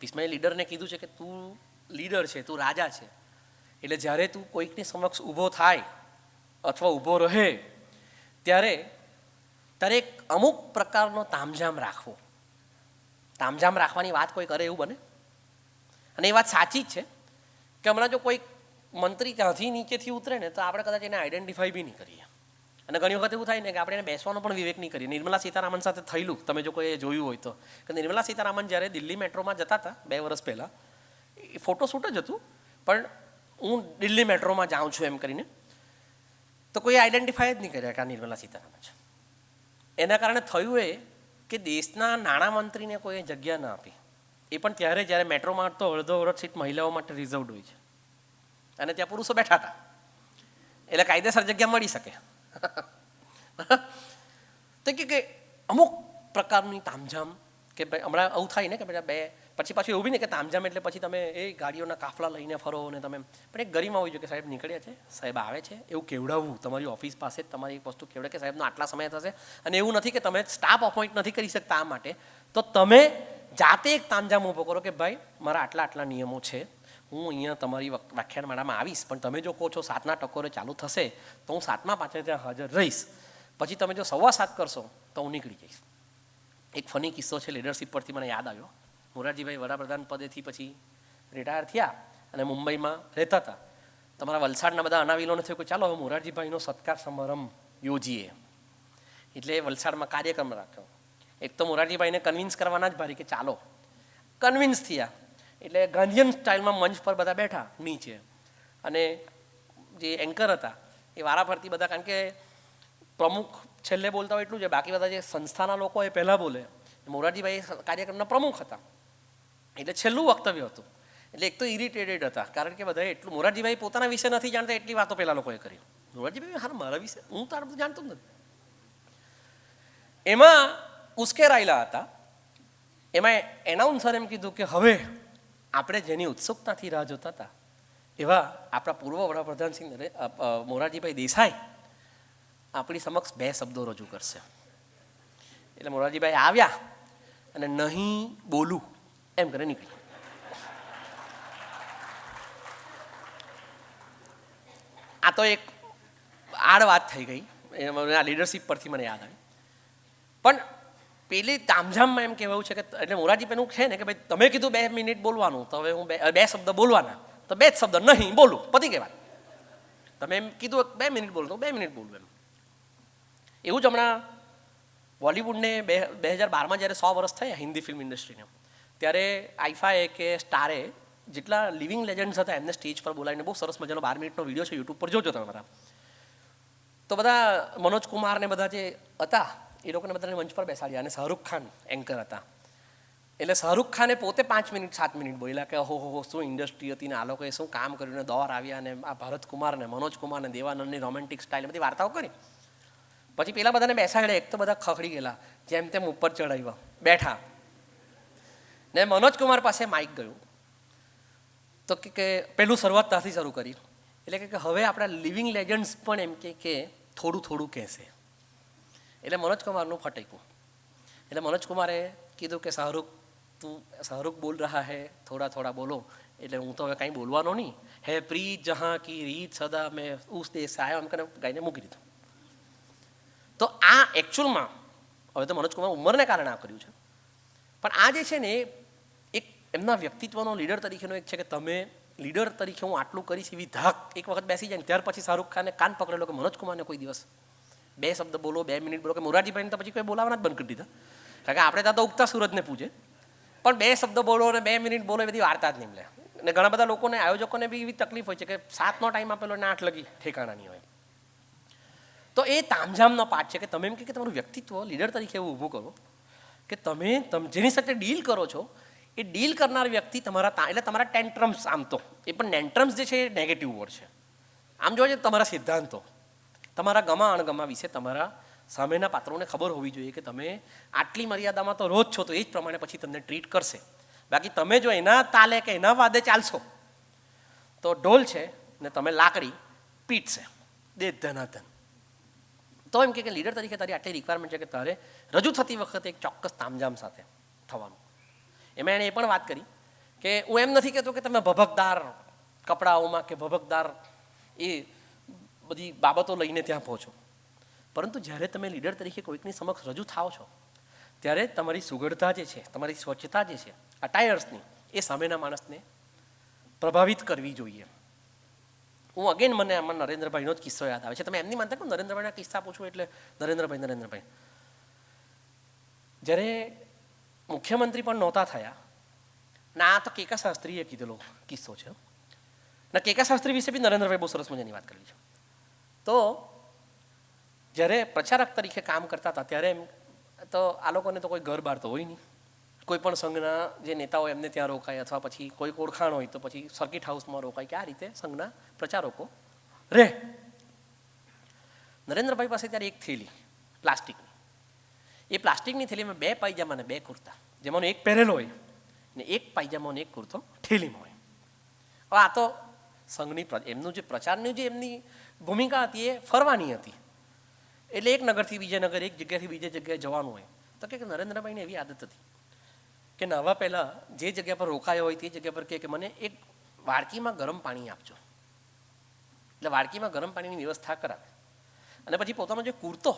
ભીષ્મએ લીડરને કીધું છે કે તું લીડર છે, તું રાજા છે, એટલે જ્યારે તું કોઈકની સમક્ષ ઊભો થાય અથવા ઊભો રહે ત્યારે એક અમુક પ્રકારનો તામઝામ રાખવો. તામઝામ રાખવાની વાત કોઈ કરે એવું બને? અને એ વાત સાચી જ છે કે હમણાં જો કોઈ મંત્રી ત્યાંથી નીચેથી ઉતરે ને તો આપણે કદાચ એને આઈડેન્ટિફાઈ બી નહીં કરીએ. અને ઘણી વખત એવું થાય ને કે આપણે એને બેસવાનો પણ વિવેક નહીં કરીએ. નિર્મલા સીતારામન સાથે થયેલું તમે જો કોઈ જોયું હોય તો, કે નિર્મલા સીતારામન જ્યારે દિલ્હી મેટ્રોમાં જતા હતા 2 વર્ષ પહેલાં, એ ફોટોશૂટ જ હતું, પણ હું દિલ્હી મેટ્રોમાં જાઉં છું એમ કરીને, તો કોઈ આઈડેન્ટિફાઈ જ નહીં કર્યા કે આ નિર્મલા સીતારામન છે. એના કારણે થયું એ કે દેશના નાણામંત્રીને કોઈ જગ્યા ના આપી, એ પણ ત્યારે જ્યારે મેટ્રોમાં તો અડધો સીટ મહિલાઓ માટે રિઝર્વડ હોય છે અને ત્યાં પુરુષો બેઠા હતા, એટલે કાયદેસર જગ્યા મળી શકે. તો કે અમુક પ્રકારની તામઝામ કે ભાઈ હમણાં આવું થાય ને કે ભાઈ પછી પાછું એવું બી ને કે તામઝામ એટલે પછી તમે એ ગાડીઓના કાફલા લઈને ફરો ને તમે, પણ એક ગરિમા હોય છે કે સાહેબ નીકળ્યા છે, સાહેબ આવે છે, એવું કેવડાવવું તમારી ઓફિસ પાસે જ તમારી એક વસ્તુ કેવડે કે સાહેબનો આટલા સમય થશે. અને એવું નથી કે તમે સ્ટાફ અપોઇન્ટ નથી કરી શકતા આ માટે, તો તમે જાતે એક તામઝામ ઊભો કરો કે ભાઈ મારા આટલા નિયમો છે, હું અહીંયા તમારી વ્યાખ્યાનમાળામાં આવીશ, પણ તમે જો કહો છો 7ના ટકોરે ચાલુ થશે તો હું 7મા પાછળ ત્યાં હાજર રહીશ. પછી તમે જો 7:15 કરશો તો હું નીકળી જઈશ. એક ફની કિસ્સો છે લીડરશીપ પરથી મને યાદ આવ્યો. મોરારજીભાઈ વડાપ્રધાન પદેથી પછી રિટાયર થયા અને મુંબઈમાં રહેતા હતા. તમારા વલસાડના બધા અનાવિલોને થયું કે ચાલો હવે મોરારજીભાઈનો સત્કાર સમારંભ યોજીએ. એટલે વલસાડમાં કાર્યક્રમ રાખ્યો. એક તો મોરારજીભાઈને કન્વિન્સ કરવાના જ ભારી કે ચાલો, કન્વિન્સ થયા. એટલે ગાંધીયન સ્ટાઇલમાં મંચ પર બધા બેઠા નીચે, અને જે એન્કર હતા એ વારાફરતી બધા, કારણ કે પ્રમુખ છેલ્લે બોલતા હોય એટલું છે, બાકી બધા જે સંસ્થાના લોકો એ પહેલાં બોલે, મોરારજીભાઈ કાર્યક્રમના પ્રમુખ હતા, એટલે છેલ્લું વક્તવ્ય હતું. એટલે એક તો ઇરિટેટેડ હતા, કારણ કે બધાએ એટલું મોરારજીભાઈ પોતાના વિશે નથી જાણતા એટલી વાતો પહેલા લોકોએ કરી. મોરારજીભાઈ હા મારા વિશે હું તો આ બધું જાણતો જ નથી. એમાં ઉશ્કેરાયેલા હતા. એમાં એનાઉન્સર એમ કીધું કે હવે આપણે જેની ઉત્સુકતાથી રાહ જોતા હતા એવા આપણા પૂર્વ વડાપ્રધાન શ્રી મોરારજીભાઈ દેસાઈ આપણી સમક્ષ 2 શબ્દો રજૂ કરશે. એટલે મોરારજીભાઈ આવ્યા અને નહીં બોલું એમ કરીને નીકળી. આ તો એક આડ વાત થઈ ગઈ, આ લીડરશિપ પરથી મને યાદ આવી. પણ પેલી તામઝામમાં એમ કહેવાયું છે કે એટલે મોરારજીભાઈનું છે ને કે ભાઈ તમે કીધું 2 મિનિટ બોલવાનું, તો હવે હું 2 શબ્દ બોલવાના, તો 2 જ શબ્દ નહીં બોલું, પતી ગઈ વાત. તમે એમ કીધું 2 મિનિટ બોલું તો 2 મિનિટ બોલું એમ. એવું જ હમણાં બોલિવૂડને 2012માં જ્યારે 100 વર્ષ થયા હિન્દી ફિલ્મ ઇન્ડસ્ટ્રીને, ત્યારે આઈફાએ કે સ્ટારે જેટલા લિવિંગ લેજન્ડ્સ હતા એમને સ્ટેજ પર બોલાવીને બહુ સરસ મજાનો 12 મિનિટનો વિડીયો છે, યુટ્યુબ પર જોજો તમે બધા. તો બધા મનોજ કુમાર ને બધા જે હતા એ લોકોને બધાને મંચ પર બેસાડ્યા અને શાહરૂખ ખાન એન્કર હતા. એટલે શાહરૂખ ખાને પોતે 5 મિનિટ 7 મિનિટ બોલ્યા કે ઓહો શું ઇન્ડસ્ટ્રી હતી ને આ લોકોએ શું કામ કર્યું ને દોર આવ્યા ને આ ભરત કુમાર ને મનોજ કુમાર ને દેવાનંદની રોમેન્ટિક સ્ટાઇલ બધી વાર્તાઓ કરી. પછી પેલા બધાને બેસાડ્યા, એક તો બધા ખખડી ગયેલા, જેમ તેમ ઉપર ચડાવ્યા બેઠા ને મનોજ કુમાર પાસે માઇક ગયું તો કે પેલું શરૂઆત ત્યાંથી શરૂ કરી. એટલે કે હવે આપણા લિવિંગ લેજન્ડ્સ પણ એમ કે થોડું થોડું કહેશે. એટલે મનોજ કુમારનું ફટેકું. એટલે મનોજ કુમારે કીધું કે શાહરૂખ બોલ રહા હૈ, થોડા થોડા બોલો. એટલે હું તો હવે કાંઈ બોલવાનો નહીં, હે પ્રીત જહાં કી રીત સદા મેં ઉસ દેશ સે આયો એમ કરીને ગાઈને મૂકી દીધું. તો આ એકચ્યુઅલમાં હવે તો મનોજ કુમાર ઉંમરને કારણે આ કર્યું છે, પણ આ જે છે ને એક એમના વ્યક્તિત્વનો લીડર તરીકેનો એક છે કે તમે લીડર તરીકે હું આટલું કરીશ એવી ધાક એક વખત બેસી જાય ને ત્યાર પછી શાહરૂખ ખાને કાન પકડેલો કે મનોજ કુમારને કોઈ દિવસ 2 શબ્દ બોલો, 2 મિનિટ બોલો. કે મોરારજીભાઈને તો પછી કોઈ બોલાવવાના જ બંધ કરી દીધા, કારણ કે આપણે ત્યાં તો ઉગતા સૂરજને પૂજે, પણ 2 શબ્દ બોલો અને 2 મિનિટ બોલો એ બધી વાર્તા જ નહીં મળે. અને ઘણા બધા લોકોને આયોજકોને બી એવી તકલીફ હોય છે કે 7નો ટાઈમ આપેલો અને 8 લગી ઠેકાણાની હોય. તો એ તામઝામનો પાઠ છે કે તમે એમ કે તમારું વ્યક્તિત્વ લીડર તરીકે એવું ઊભું કરો કે તમે જેની સાથે ડીલ કરો છો એ ડીલ કરનાર વ્યક્તિ એટલે તમારા ટેન્ટ્રમ્સ, આમ તો એ પણ ટેન્ટ્રમ્સ જે છે એ નેગેટિવ વર્ડ છે. આમ જોવા જઈએ તમારા સિદ્ધાંતો, તમારા ગમા અણગમા વિશે તમારા સામેના પાત્રોને ખબર હોવી જોઈએ કે તમે આટલી મર્યાદામાં તો રોજ છો, તો એ જ પ્રમાણે પછી તમને ટ્રીટ કરશે. બાકી તમે જો એના તાલે કે એના વાદે ચાલશો તો ઢોલ છે ને તમે લાકડી પીટશે દે ધનાધન. તો એમ કે લીડર તરીકે તારી આટલી રિક્વાયરમેન્ટ છે કે તારે રજૂ થતી વખતે એક ચોક્કસ તામઝામ સાથે થવાનું. એમાં એણે એ પણ વાત કરી કે હું એમ નથી કહેતો કે તમે ભભકદાર કપડાઓમાં કે ભભકદાર એ બધી બાબતો લઈને ત્યાં પહોંચો, પરંતુ જ્યારે તમે લીડર તરીકે કોઈકની સમક્ષ રજૂ થાઓ છો ત્યારે તમારી સુઘડતા જે છે, તમારી સ્વચ્છતા જે છે અટાયર્સની, એ સામેના માણસને પ્રભાવિત કરવી જોઈએ. હું અગેન મને આમાં નરેન્દ્રભાઈનો જ કિસ્સો યાદ આવે છે. તમે એમની માનતા કહો નરેન્દ્રભાઈના કિસ્સા પૂછું એટલે નરેન્દ્રભાઈ જ્યારે મુખ્યમંત્રી પણ નહોતા થયા ને આ તો કેકા શાસ્ત્રીએ કીધેલો કિસ્સો છે ને કેકા શાસ્ત્રી વિશે બી નરેન્દ્રભાઈ બહુ સરસ મજાની વાત કરેલી છે. તો જ્યારે પ્રચારક તરીકે કામ કરતા હતા ત્યારે એમ તો આ લોકોને તો કોઈ ઘર બહાર તો હોય નહીં, કોઈ પણ સંઘના જે નેતાઓ એમને ત્યાં રોકાય અથવા પછી કોઈ ઓળખાણ હોય તો પછી સર્કિટ હાઉસમાં રોકાય કે આ રીતે સંઘના પ્રચારકો રહે. નરેન્દ્રભાઈ પાસે ત્યારે એક થેલી પ્લાસ્ટિકની, એ પ્લાસ્ટિકની થેલીમાં 2 પાયજામા અને 2 કુર્તા, જેમાંનો એક પહેરેલો હોય ને એક પાયજામો અને એક કુર્તો થેલીમાં હોય. હવે આ તો સંઘની એમનું જે પ્રચારની જે એમની ભૂમિકા હતી એ ફરવાની હતી, એટલે એક નગરથી બીજે નગર, એક જગ્યાથી બીજે જગ્યાએ જવાનું હોય. તો કે નરેન્દ્રભાઈને એવી આદત હતી કે નવા પહેલાં જે જગ્યા પર રોકાયો હોય તે જગ્યા પર કે મને એક વાડકીમાં ગરમ પાણી આપજો. એટલે વાડકીમાં ગરમ પાણીની વ્યવસ્થા કરાવે અને પછી પોતાનો જે કુર્તો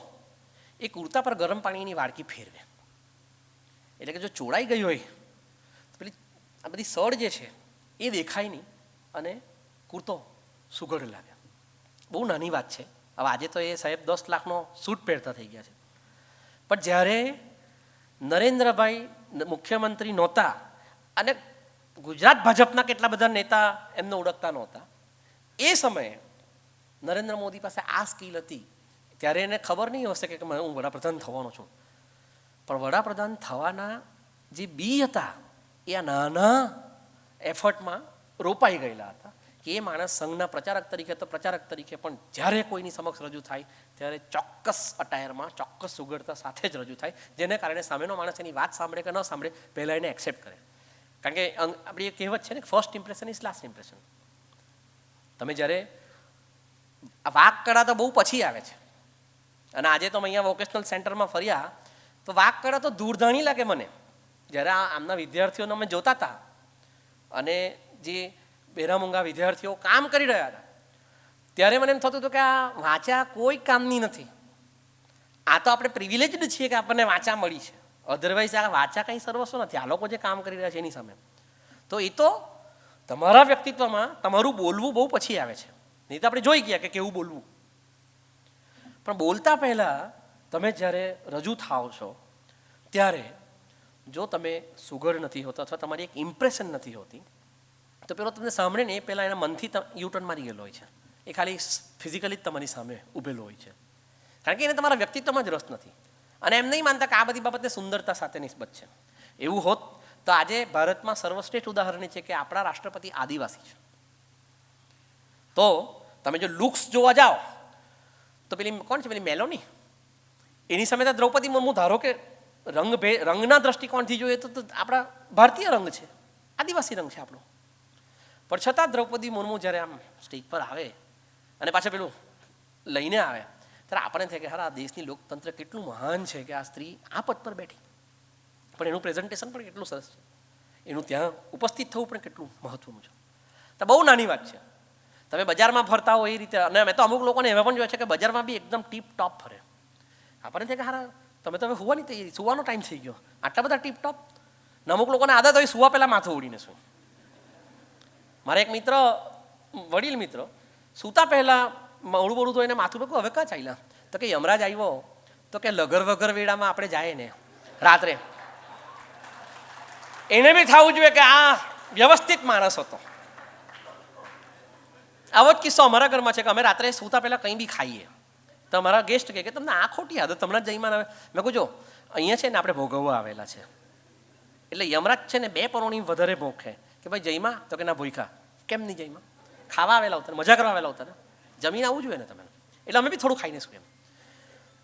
એ કુર્તા પર ગરમ પાણીની વાડકી ફેરવે. એટલે કે જો ચોડાઈ ગઈ હોય તો પેલી આ બધી સળ જે છે એ દેખાય નહીં અને કુર્તો સુઘડ લાગે. બહુ નાની વાત છે. હવે આજે તો એ સાહેબ 10 લાખનો સૂટ પહેરતા થઈ ગયા છે, પણ જ્યારે નરેન્દ્રભાઈ મુખ્યમંત્રી નહોતા અને ગુજરાત ભાજપના કેટલા બધા નેતા એમને ઓળખતા નહોતા, એ સમયે નરેન્દ્ર મોદી પાસે આ સ્કિલ હતી. ત્યારે એને ખબર નહીં હશે કે હું વડાપ્રધાન થવાનો છું, પણ વડાપ્રધાન થવાના જે બી હતા એ આ નાના એફર્ટમાં રોપાઈ ગયેલા હતા કે એ માણસ સંઘના પ્રચારક તરીકે તો પ્રચારક તરીકે પણ જ્યારે કોઈની સમક્ષ રજૂ થાય ત્યારે ચોક્કસ અટાયરમાં ચોક્કસ સુગડતા સાથે જ રજૂ થાય, જેને કારણે સામેનો માણસ એની વાત સાંભળે કે ન સાંભળે પહેલાં એને એક્સેપ્ટ કરે. કારણ કે આપણી એ કહેવત છે ને, first impression is last impression. તમે જ્યારે વાક કળા તો બહુ પછી આવે છે, અને આજે તો અમે અહીંયા વોકેશનલ સેન્ટરમાં ફર્યા તો વાક કળા તો દૂરધાણી લાગે મને. જ્યારે આમના વિદ્યાર્થીઓને અમે જોતા હતા અને જે બેરામૂંગા વિદ્યાર્થીઓ કામ કરી રહ્યા હતા ત્યારે મને એમ થતું હતું કે આ વાંચા કોઈ કામની નથી. આ તો આપણે પ્રિવિલેજડ છીએ કે આપણને વાંચા મળી છે, અધરવાઇઝ આ વાંચા કંઈ સર્વસ્વ નથી. આ લોકો જે કામ કરી રહ્યા છે એની સામે તો એ તો તમારા વ્યક્તિત્વમાં તમારું બોલવું બહુ પછી આવે છે. નહીં તો આપણે જોઈ ગયા કે કેવું બોલવું. પણ બોલતા પહેલાં તમે જ્યારે રજૂ થાઓ છો ત્યારે જો તમે સુઘડ નથી હોતા અથવા તમારી એક ઇમ્પ્રેશન નથી હોતી તો પેલો તમને સાંભળે ને એ પહેલાં એના મનથી યુટર્ન મારી ગયેલો હોય છે. એ ખાલી ફિઝિકલી જ તમારી સામે ઊભેલો હોય છે, કારણ કે એને તમારા વ્યક્તિત્વમાં જ રસ નથી અને એમ નહીં માનતા કે આ બધી બાબતને સુંદરતા સાથે નિસ્બત છે. એવું હોત તો આજે ભારતમાં સર્વશ્રેષ્ઠ ઉદાહરણ છે કે આપણા રાષ્ટ્રપતિ આદિવાસી છે. તો તમે જો લુક્સ જોવા જાઓ તો પેલી કોણ છે, પેલી મેલોની, એની સામે તો દ્રૌપદી મુર્મુ ધારો કે રંગના દ્રષ્ટિકોણથી જોઈએ તો આપણા ભારતીય રંગ છે, આદિવાસી રંગ છે આપણો. પણ છતાં દ્રૌપદી મુર્મુ જ્યારે આમ સ્ટેજ પર આવે અને પાછા પેલું લઈને આવે ત્યારે આપણને થાય કે હા આ દેશની લોકતંત્ર કેટલું મહાન છે કે આ સ્ત્રી આ પદ પર બેઠી. પણ એનું પ્રેઝન્ટેશન પણ કેટલું સરસ છે, એનું ત્યાં ઉપસ્થિત થવું પણ કેટલું મહત્વનું છે. તો બહુ નાની વાત છે. તમે બજારમાં ફરતા હો એ રીતે, અને મેં તો અમુક લોકોને એવા પણ જોયા છે કે બજારમાં બી એકદમ ટીપ ટોપ ફરે. આપણને થાય કે હારા તમે તો હવે સુવાની તૈયારી, સુવાનો ટાઈમ થઈ ગયો, આટલા બધા ટીપ ટોપ. ને અમુક લોકોને આદત હોય સુવા પહેલાં માથું ઉડીને શું. મારા એક મિત્ર, વડીલ મિત્ર, સૂતા પહેલાં મોડું બોડું તો એને માથું પકડું, હવે કાં ચાલ્યા તો કે યમરાજ આવ્યો તો કે લગર વગર વેળામાં આપણે જાય ને રાત્રે. એને બી થવું જોઈએ કે આ વ્યવસ્થિત માણસ હતો. આવો જ કિસ્સો અમારા ઘરમાં છે કે અમે રાત્રે સૂતા પહેલાં કંઈ બી ખાઈએ તો અમારા ગેસ્ટ કહે કે તમને આ ખોટી આદત હમણાં જ જઈમાં આવે. મેં કહું જો અહીંયા છે ને આપણે ભોગવવા આવેલા છે, એટલે યમરાજ છે ને 2 પરોણી વધારે ભોખે કે ભાઈ જઈમાં, તો કે ના ભૂખા. કેમ નહીં જઈમાં? ખાવા આવેલા હોતા, મજા કરવા આવેલા હોતા ને, જમીન આવવું જોઈએ ને તમે. એટલે અમે બી થોડું ખાઈને શું એમ.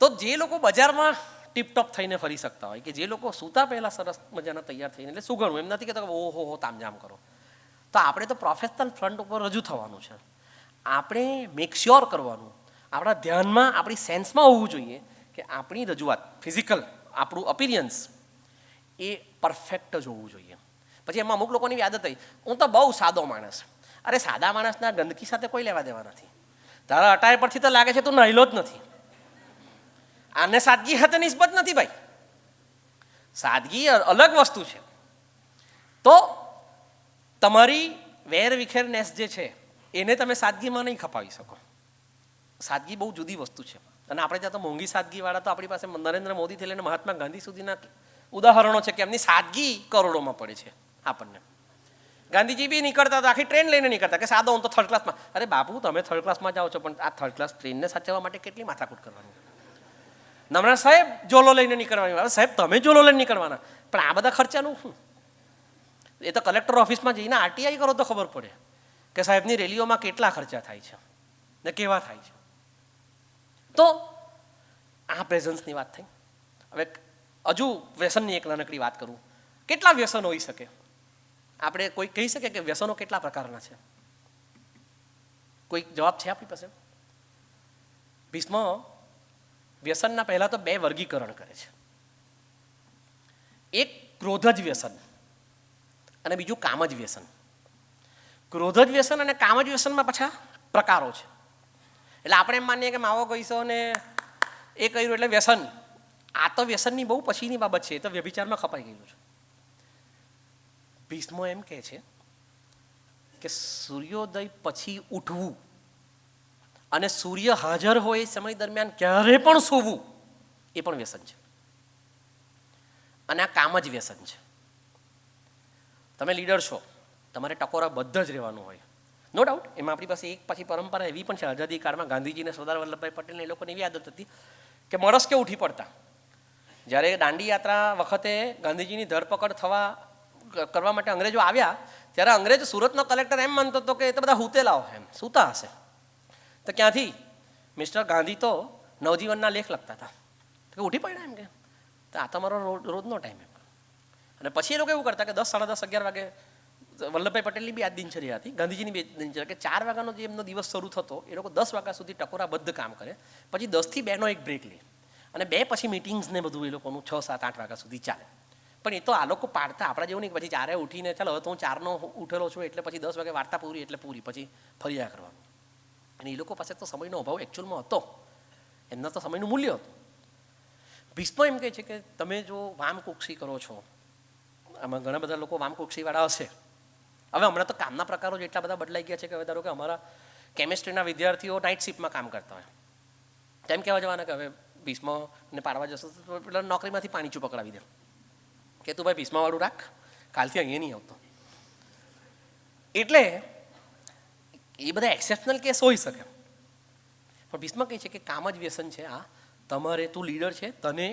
તો જે લોકો બજારમાં ટીપટોપ થઈને ફરી શકતા હોય, કે જે લોકો સૂતા પહેલાં સરસ મજાના તૈયાર થઈને, એટલે શું ગણવું એમ નથી કહેતા કે ઓહો હો તામઝામ કરો. તો આપણે તો પ્રોફેશનલ ફ્રન્ટ ઉપર રજૂ થવાનું છે. આપણે મેક શ્યોર કરવાનું, આપણા ધ્યાનમાં, આપણી સેન્સમાં હોવું જોઈએ કે આપણી રજૂઆત, ફિઝિકલ આપણું અપિરિયન્સ એ પરફેક્ટ જ હોવું જોઈએ. પછી એમાં અમુક લોકોની આદત થઈ, હું તો બહુ સાદો માણસ. અરે સાદા માણસના ગંદકી સાથે કોઈ લેવા દેવા નથી. તારા અટાયર પરથી તો લાગે છે તું નહેલો જ નથી. આને સાદગી સાથે નિસ્બત નથી ભાઈ, સાદગી અલગ વસ્તુ છે. તો તમારી વેર વિખેરનેસ જે છે એને તમે સાદગીમાં નહીં ખપાવી શકો. સાદગી બહુ જુદી વસ્તુ છે. અને આપણે ત્યાં તો મોંઘી સાદગીવાળા તો આપણી પાસે નરેન્દ્ર મોદીથી લઈને મહાત્મા ગાંધી સુધીના ઉદાહરણો છે કે એમની સાદગી કરોડોમાં પડે છે આપણને. ગાંધીજી બી નીકળતા તો આખી ટ્રેન લઈને નીકળતા કે સાદો હું તો થર્ડ ક્લાસમાં. અરે બાપુ તમે થર્ડ ક્લાસમાં જાઓ છો, પણ આ થર્ડ ક્લાસ ટ્રેનને સાચવવા માટે કેટલી માથાકૂટ કરવાની. નમણા સાહેબ જોલો લઈને નીકળવાની. સાહેબ તમે જોલો લઈને નીકળવાના, પણ આ બધા ખર્ચાનું શું? એ તો કલેક્ટર ઓફિસમાં જઈને આરટીઆઈ કરો તો ખબર પડે કે સાહેબની રેલીઓમાં કેટલા ખર્ચા થાય છે ને કેવા થાય છે. તો આ પ્રેઝન્સની વાત થઈ. હવે હજુ વ્યસનની એક નાનકડી વાત કરું. કેટલા વ્યસન હોઈ શકે? આપણે કોઈ કહી શકે કે વ્યસનો કેટલા પ્રકારના છે? કોઈ જવાબ છે આપણી પાસે? ભીષ્મ વ્યસનના પહેલા તો 2 વર્ગીકરણ કરે છે. એક ક્રોધ જ વ્યસન અને બીજું કામ જ વ્યસન. ક્રોધ જ વ્યસન અને કામ જ વ્યસનમાં પાછા પ્રકારો છે. એટલે આપણે એમ માનીએ કે માવો ગઈશો ને એ કર્યું એટલે વ્યસન. આ તો વ્યસનની બહુ પછીની બાબત છે, એ તો વ્યભિચારમાં ખપાઈ ગયેલું છે. ભીષ્મ એમ કહે છે કે સૂર્યોદય પછી ઉઠવું અને સૂર્ય હાજર હોય એ સમય દરમિયાન ક્યારે પણ સૂવું એ પણ વ્યસન છે. અને આ કામ જ વ્યસન છે. તમે લીડર છો, તમારે ટકોરા બધ્ધ જ રહેવાનું હોય, નો ડાઉટ. એમાં આપણી પાસે એક પાછી પરંપરા એવી પણ છે, આઝાદી કાળમાં ગાંધીજીને સરદાર વલ્લભભાઈ પટેલને એ લોકોની એવી આદત હતી કે મળસ્કે ઉઠી પડતા જ્યારે દાંડી યાત્રા વખતે ગાંધીજીની ધરપકડ કરવા માટે અંગ્રેજો આવ્યા ત્યારે અંગ્રેજ સુરતનો કલેક્ટર એમ માનતો હતો કે એ તો બધા હુતેલાઓ એમ સૂતા હશે. તો ક્યાંથી મિસ્ટર ગાંધી તો નવજીવનના લેખ લખતા હતા. તો ઉઠી પડ્યા એમ કે તો આ તમારો રોજનો ટાઈમ એમ. અને પછી એ લોકો એવું કરતા કે 10, 10:30, 11 વાગે વલ્લભભાઈ પટેલની બી આ દિનચર્યા હતી, ગાંધીજીની બી દિનચર્યા કે 4 વાગ્યાનો જે એમનો દિવસ શરૂ થતો એ લોકો 10 વાગ્યા સુધી ટકોરાબદ્ધ કામ કરે, પછી 10 થી 2નો એક બ્રેક લે અને 2 પછી મિટિંગ્સ ને બધું એ લોકોનું 6, 7, 8 વાગ્યા સુધી ચાલે. પણ એ તો આ લોકો પાડતા આપણા જેવું નહીં પછી 4 ઉઠીને ચાલો હવે તો હું 4નો ઉઠેલો છું એટલે પછી 10 વાગે વાર્તા પૂરી એટલે પૂરી, પછી ફર્યા કરવાનું. અને એ લોકો પાસે તો સમયનો અભાવ એકચ્યુઅલમાં હતો, એમના તો સમયનું મૂલ્ય હતું. ભીષ્મ એમ કહે છે કે તમે જો વામકુક્ષી કરો છો, આમાં ઘણા બધા લોકો વામકુક્ષીવાળા હશે. હવે હમણાં તો કામના પ્રકારો જ એટલા બધા બદલાઈ ગયા છે કે હવે ધારો કે અમારા કેમિસ્ટ્રીના વિદ્યાર્થીઓ નાઇટ શિફ્ટમાં કામ કરતા હોય, તેમ કહેવા જવાના કે હવે ભીષ્મને પાડવા જશો તો પેલા નોકરીમાંથી પાણીચું પકડાવી દે કે તું ભાઈ ભીષ્મવાળું રાખ, કાલથી અહીંયા નહીં આવતો. એટલે એ બધા એક્સેપ્શનલ કેસ હોઈ શકે, પણ ભીષ્મ કહે છે કે કામ જ વ્યસન છે આ. તમારે તું લીડર છે, તને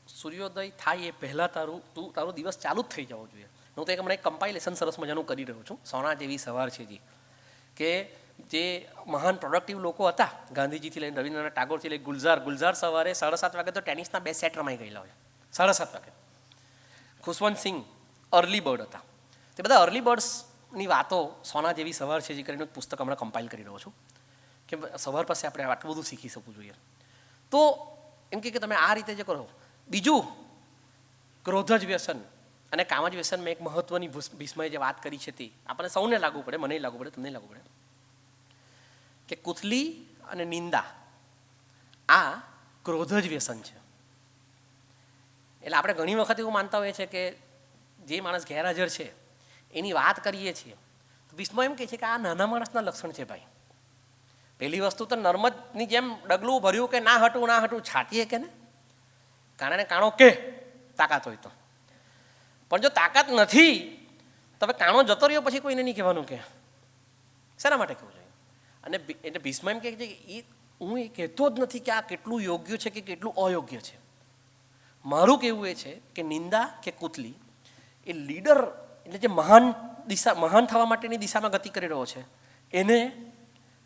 સૂર્યોદય થાય એ પહેલાં તારો દિવસ ચાલુ જ થઈ જવો જોઈએ. હું તો હમણાં એક કમ્પાઇલેશન સરસ મજાનું કરી રહ્યો છું, સોના જેવી સવાર છે જી, કે જે મહાન પ્રોડક્ટિવ લોકો હતા ગાંધીજીથી લઈને રવિન્દ્રનાથ ટાગોરથી લઈને ગુલઝાર સવારે 7:30 વાગે તો ટેનિસના 2 સેટ રમાઈ ગયેલા હોય, 7:30 વાગે. ખુશવંત સિંહ અર્લી બર્ડ હતા. તે બધા અર્લી બર્ડ્સની વાતો સોના જેવી સવાર છે જે કરીને એક પુસ્તક હમણાં કમ્પાઇલ કરી રહ્યો છું કે સવાર પાસે આપણે આટલું બધું શીખી શકવું જોઈએ. તો એમ કે તમે આ રીતે જે કરો. બીજું ક્રોધ જ વ્યસન અને કામ જ વ્યસનમાં એક મહત્વની ભીષ્મએ જે વાત કરી છે તે આપણને સૌને લાગુ પડે, મને લાગુ પડે, તમને લાગુ પડે કે કુથલી અને નિંદા આ ક્રોધ જ વ્યસન છે. એટલે આપણે ઘણી વખત એવું માનતા હોઈએ છીએ કે જે માણસ ગેરહાજર છે એની વાત કરીએ છીએ તો ભીષ્મ એમ કહે છે કે આ નાના માણસના લક્ષણ છે ભાઈ. પહેલી વસ્તુ તો નર્મદની જેમ ડગલું ભર્યું કે ના હટું છાટીએ કે ને કાણાને કાણો કે તાકાત હોય તો, પણ જો તાકાત નથી તો હવે કાણો જતો રહ્યો પછી કોઈને નહીં કહેવાનું કે શેના માટે કહેવું જોઈએ. અને એટલે ભીષ્મ એમ કહે છે કે એ હું એ કહેતો જ નથી કે આ કેટલું યોગ્ય છે કે કેટલું અયોગ્ય છે. મારું કહેવું એ છે કે નિંદા કે કુથલી એ લીડર એટલે જે મહાન થવા માટેની દિશામાં ગતિ કરી રહ્યો છે એને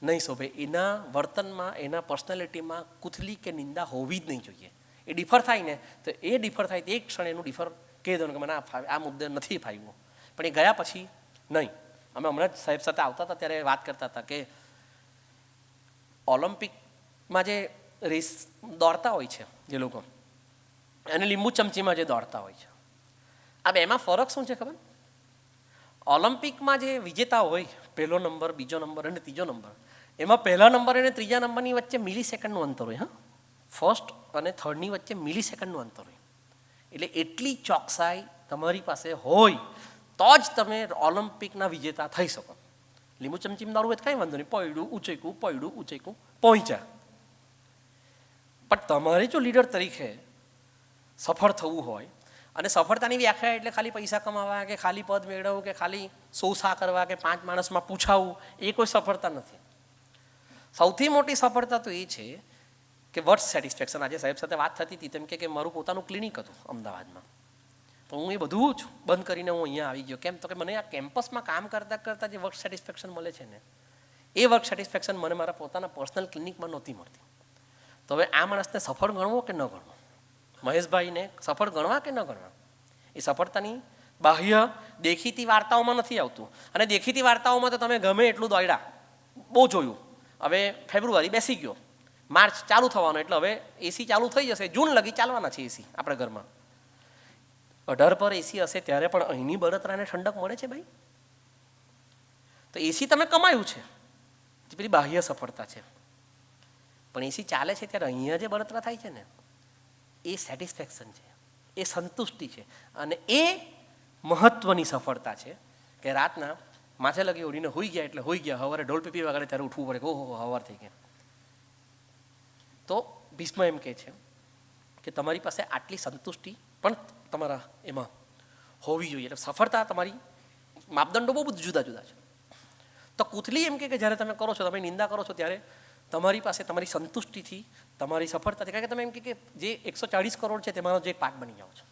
નહીં શોભે. એના વર્તનમાં, એના પર્સનાલિટીમાં કુથલી કે નિંદા હોવી જ નહીં જોઈએ. એ ડિફર થાય ને તો એ ડિફર થાય તો એક ક્ષણ એનું ડિફર કહી દો કે મને આ મુદ્દે નથી ફાવ્યું, પણ એ ગયા પછી નહીં. અમે હમણાં જ સાહેબ સાથે આવતા હતા ત્યારે વાત કરતા હતા કે ઓલિમ્પિકમાં જે રેસ દોડતા હોય છે જે લોકો અને લીંબુ ચમચીમાં જે દોડતા હોય છે, આ બેમાં ફરક શું છે ખબર? ઓલિમ્પિકમાં જે વિજેતા હોય, પહેલો નંબર, બીજો નંબર અને ત્રીજો નંબર, એમાં પહેલા નંબર અને ત્રીજા નંબરની વચ્ચે મિલિસેકન્ડનું અંતર હોય. હા, ફર્સ્ટ અને થર્ડની વચ્ચે મિલિસેકન્ડનું અંતર હોય. એટલે એટલી ચોકસાઈ તમારી પાસે હોય તો જ તમે ઓલિમ્પિકના વિજેતા થઈ શકો. લીંબુ ચમચીમાં દોડવું હોય તો કાંઈ વાંધો નહીં, પડ્યું ઊંચેકું પહોંચ્યા. પણ તમારે જો લીડર તરીકે સફળ થવું હોય, અને સફળતાની વ્યાખ્યા એટલે ખાલી પૈસા કમાવા કે ખાલી પદ મેળવવું કે ખાલી સોસા કરવા કે 5 માણસમાં પૂછાવું, એ કોઈ સફળતા નથી. સૌથી મોટી સફળતા તો એ છે કે વર્ક સેટિસ્ફેક્શન. આજે સાહેબ સાથે વાત થતી હતી તેમ કે મારું પોતાનું ક્લિનિક હતું અમદાવાદમાં, તો હું એ બધું જ બંધ કરીને હું અહીંયા આવી ગયો. કેમ તો કે મને આ કેમ્પસમાં કામ કરતાં જે વર્ક સેટિસ્ફેક્શન મળે છે ને એ વર્ક સેટિસ્ફેક્શન મને મારા પોતાના પર્સનલ ક્લિનિકમાં નહોતી મળતી. તો હવે આ માણસને સફળ ગણવો કે ન ગણવો, મહેશભાઈને સફળ ગણવા કે ન ગણવા, એ સફળતાની બાહ્ય દેખીતી વાર્તાઓમાં નથી આવતું. અને દેખીતી વાર્તાઓમાં તો તમે ગમે એટલું દોડ્યા, બહુ જોયું. હવે ફેબ્રુઆરી બેસી ગયો, માર્ચ ચાલુ થવાનો એટલે હવે એસી ચાલુ થઈ જશે, જૂન લગી ચાલવાના છે એસી આપણા ઘરમાં. 18 પર એસી હશે ત્યારે પણ અહીંની બળતરાને ઠંડક મળે છે ભાઈ. તો એસી તમે કમાયું છે, જે પેલી બાહ્ય સફળતા છે. પણ એસી ચાલે છે ત્યારે અહીંયા જે બળતરા થાય છે ને એ સેટિસ્ફેક્શન છે, એ સંતુષ્ટિ છે. અને એ મહત્વની સફળતા છે કે રાતના માથે લગી ઓઢીને હોઈ ગયા એટલે હોઈ ગયા, સવારે ઢોલ પીપી વગાડે ત્યારે ઉઠવું પડે કે ઓહો સવાર થઈ ગયા. તો ભીષ્મ એમ કહે છે કે તમારી પાસે આટલી સંતુષ્ટિ પણ તમારા એમાં હોવી જોઈએ. એટલે સફળતા તમારી માપદંડો બહુ બધું જુદા જુદા છે. તો કુથલી એમ કે જ્યારે તમે કરો છો, તમે નિંદા કરો છો ત્યારે તમારી પાસે તમારી સંતુષ્ટિથી, તમારી સફળતાથી, કારણ કે તમે એમ કે જે 140 કરોડ છે તેમાંનો જે એક પાર્ટ બની જાઓ છો,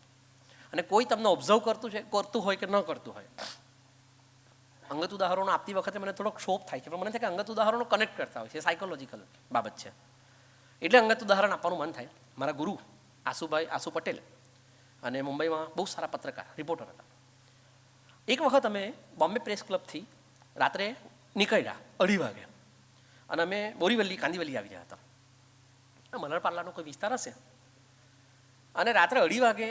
અને કોઈ તમને ઓબ્ઝર્વ કરતું હોય કે ન કરતું હોય. અંગત ઉદાહરણો આપતી વખતે મને થોડોક શોખ થાય છે, પણ મને થાય કે અંગત ઉદાહરણો કનેક્ટ કરતા હોય છે, સાયકોલોજીકલ બાબત છે, એટલે અંગત ઉદાહરણ આપવાનું મન થાય. મારા ગુરુ આસુ પટેલ, અને મુંબઈમાં બહુ સારા પત્રકાર, રિપોર્ટર હતા. એક વખત અમે બોમ્બે પ્રેસ ક્લબથી રાત્રે નીકળ્યા 2:30 વાગે, અને અમે બોરીવલી કાંદીવલી આવી ગયા હતા. મલરપાર્લાનો કોઈ વિસ્તાર હશે, અને રાત્રે 2:30 વાગે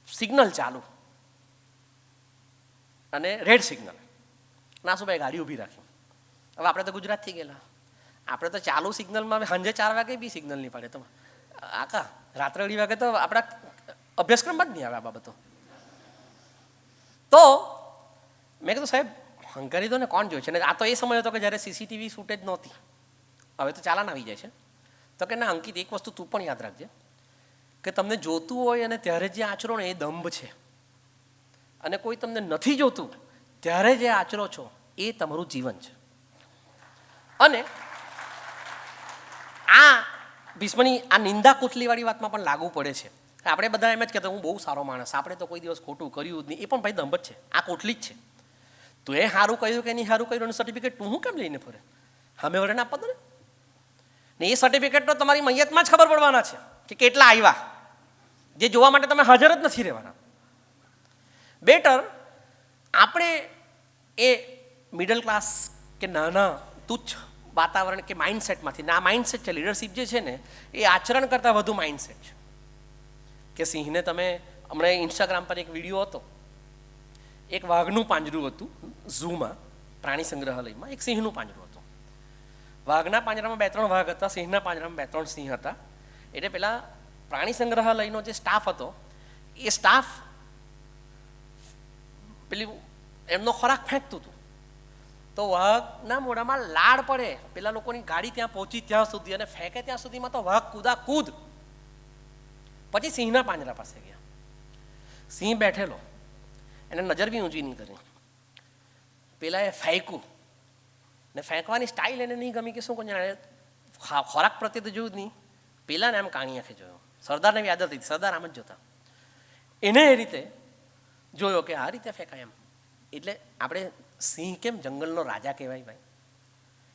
સિગ્નલ ચાલુ, અને રેડ સિગ્નલ. નાસુભાઈ ગાડી ઊભી રાખી. હવે આપણે તો ગુજરાતથી ગયેલા, આપણે તો ચાલુ સિગ્નલમાં સાંજે 4 વાગે બી સિગ્નલ નહીં પાડે. તો આકા રાત્રે 2:30 વાગે તો આપણા અભ્યાસક્રમમાં જ નહીં આવે આ બાબતો. તો મેં કીધું સાહેબ હંકારી દો ને, કોણ જોયું છે? ને આ તો એ સમય હતો કે જ્યારે સીસીટીવી ફૂટેજ નહોતી, હવે તો ચાલાન આવી જાય છે. તો કે ના અંકિત, એક વસ્તુ તું પણ યાદ રાખજે કે તમને જોતું હોય અને ત્યારે જે આચરો ને એ દંભ છે, અને કોઈ તમને નથી જોતું ત્યારે જે આચરો છો એ તમારું જીવન છે. અને આ ભીષ્મની આ નિંદા કુથલીવાળી વાતમાં પણ લાગુ પડે છે. આપણે બધા એમ જ કહેતા હું બહુ સારો માણસ, આપણે તો કોઈ દિવસ ખોટું કર્યું જ નહીં. એ પણ ભાઈ દંભ જ છે, આ કોટલી જ છે. તું એ સારું કર્યું કે નહીં સારું કર્યું સર્ટિફિકેટ તું હું કેમ લઈને ફરે? સામે વળેને આપવા દો ને. એ સર્ટિફિકેટ તો તમારી મૈયતમાં જ ખબર પડવાના છે કે કેટલા આવ્યા, જે જોવા માટે તમે હાજર જ નથી રહેવાના. બેટર આપણે એ મિડલ ક્લાસ કે નાના તુચ્છ વાતાવરણ કે માઇન્ડસેટમાંથી, ના માઇન્ડસેટ છે લીડરશિપ જે છે ને એ આચરણ કરતાં વધુ માઇન્ડસેટ છે. કે સિંહને તમે હમણાં ઇન્સ્ટાગ્રામ પર એક વિડીયો હતો, એક વાઘનું પાંજરું હતું ઝૂમાં, પ્રાણી સંગ્રહાલયમાં એક સિંહનું પાંજરું હતું. વાઘના પાંજરામાં 2-3 વાઘ હતા, સિંહના પાંજરામાં 2-3 સિંહ હતા. એટલે પેલા પ્રાણી સંગ્રહાલયનો જે સ્ટાફ હતો એ સ્ટાફ પેલી એમનો ખોરાક ફેંકતું હતું. તો વાઘના મોઢામાં લાળ પડે, પેલા લોકોની ગાડી ત્યાં પહોંચી ત્યાં સુધી, અને ફેંકે ત્યાં સુધીમાં તો વાઘ કૂદ. પછી સિંહના પાંજરા પાસે ગયા. સિંહ બેઠેલો, એને નજર બી ઊંચી નહીં કરી. પેલા એ ફેંક્યું, ને ફેંકવાની સ્ટાઇલ એને નહીં ગમી કે શું કોઈ ખોરાક પ્રત્યે તો જોયું જ નહીં. પેલાને આમ કાણી આંખે જોયો. સરદારને બી આદત હતી, સરદાર આમ જ જોતા. એને એ રીતે જોયો કે આ રીતે ફેંકાય એમ. એટલે આપણે સિંહ કેમ જંગલનો રાજા કહેવાય ભાઈ?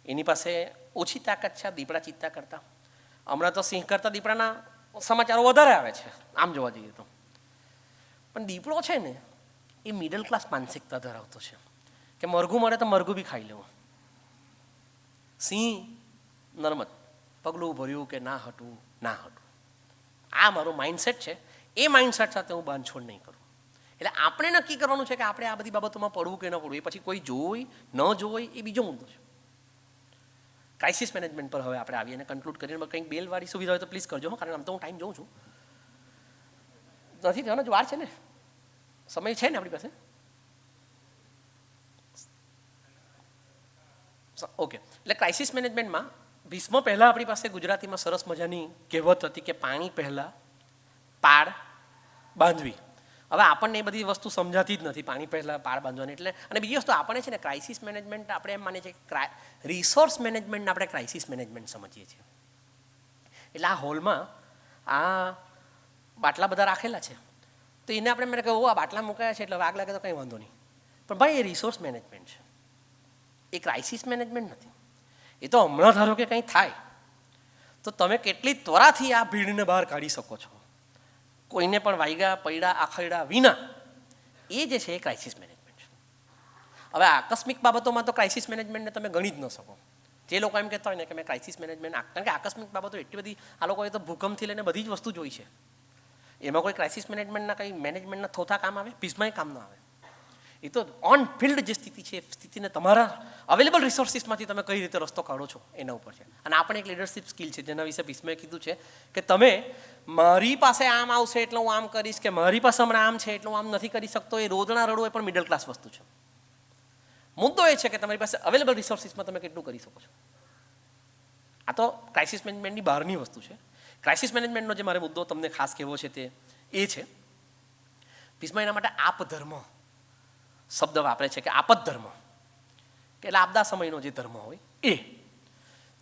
એની પાસે ઓછી તાકાત છે દીપડા ચિત્તા કરતા. હમણાં તો સિંહ કરતા દીપડાના સમાચારો વધારે આવે છે આમ જોવા જઈએ તો. પણ દીપડો છે ને એ મિડલ ક્લાસ માનસિકતા ધરાવતો છે કે મરઘું મળે તો મરઘું બી ખાઈ લેવું. સિંહ નર્મદ, પગલું ભર્યું કે ના હટું. આ મારું માઇન્ડસેટ છે. એ માઇન્ડસેટ સાથે હું બાંધછોડ નહીં કરું. એટલે આપણે નક્કી કરવાનું છે કે આપણે આ બધી બાબતોમાં પડવું કે ન પડવું. એ પછી કોઈ જોઈ ન જોઈ એ બીજો મુદ્દો છે. ક્રાઇસિસ મેનેજમેન્ટ પર હવે આપણે આવીએ અને કન્ક્લુડ કરીને કંઈક બેલવાળી સુવિધા હોય તો પ્લીઝ કરજો, કારણ આમ તો હું ટાઈમ જોઉં છું. નથી થવાનો જ વાર છે ને, સમય છે ને આપણી પાસે. ઓકે, એટલે ક્રાઇસિસ મેનેજમેન્ટમાં ભીષ્મ પહેલાં આપણી પાસે ગુજરાતીમાં સરસ મજાની કહેવત હતી કે પાણી પહેલાં પાળ બાંધવી. હવે આપણને એ બધી વસ્તુ સમજાતી જ નથી, પાણી પહેલાં પાળ બાંધવાની. એટલે અને બીજી વસ્તુ આપણે છે ને ક્રાઇસિસ મેનેજમેન્ટ આપણે એમ માનીએ છીએ કે રિસોર્સ મેનેજમેન્ટને આપણે ક્રાઇસિસ મેનેજમેન્ટ સમજીએ છીએ. એટલે આ હોલમાં આ બાટલા બધા રાખેલા છે, તો એને આપણે મને કહ્યું આ બાટલા મુકાયા છે એટલે આગ લાગે તો કંઈ વાંધો નહીં. પણ ભાઈ એ રિસોર્સ મેનેજમેન્ટ છે, એ ક્રાઇસિસ મેનેજમેન્ટ નથી. એ તો હમણાં ધારો કે કંઈ થાય તો તમે કેટલી ત્વરાથી આ ભીડને બહાર કાઢી શકો છો, કોઈને પણ વાગ્યા પૈડા આખરડા વિના. એ જે છે એ ક્રાઇસિસ મેનેજમેન્ટ છે. હવે આકસ્મિક બાબતોમાં તો ક્રાઇસિસ મેનેજમેન્ટને તમે ગણી જ ન શકો. જે લોકો એમ કહેતા હોય ને કે મેં ક્રાઇસિસ મેનેજમેન્ટ, કારણ કે આકસ્મિક બાબતો એટલી બધી આ લોકોએ તો ભૂકંપથી લઈને બધી જ વસ્તુ જોઈ છે. એમાં કોઈ ક્રાઇસિસ મેનેજમેન્ટના કંઈ મેનેજમેન્ટના થોથા કામ આવે? ભીષ્મય કામ ન આવે. એ તો ઓન ફિલ્ડ જે સ્થિતિ છે, સ્થિતિને તમારા અવેલેબલ રિસોર્સિસમાંથી તમે કઈ રીતે રસ્તો કાઢો છો એના ઉપર છે. અને આ પણ એક લીડરશિપ સ્કિલ છે જેના વિશે ભીષ્મએ કીધું છે કે તમે મારી પાસે આમ આવશે એટલે હું આમ કરીશ, કે મારી પાસે હમણાં આમ છે એટલે હું આમ નથી કરી શકતો, એ રોદણા રડવું એ પણ મિડલ ક્લાસ વસ્તુ છે. મુદ્દો એ છે કે તમારી પાસે અવેલેબલ રિસોર્સિસમાં તમે કેટલું કરી શકો છો. આ તો ક્રાઇસિસ મેનેજમેન્ટની બહારની વસ્તુ છે. ક્રાઇસિસ મેનેજમેન્ટનો જે મારે મુદ્દો તમને ખાસ કહેવો છે તે એ છે, ભીષ્મ એના માટે આપ ધર્મ શબ્દ વાપરે છે કે આપદ ધર્મ, કે એટલે આપદા સમયનો જે ધર્મ હોય એ.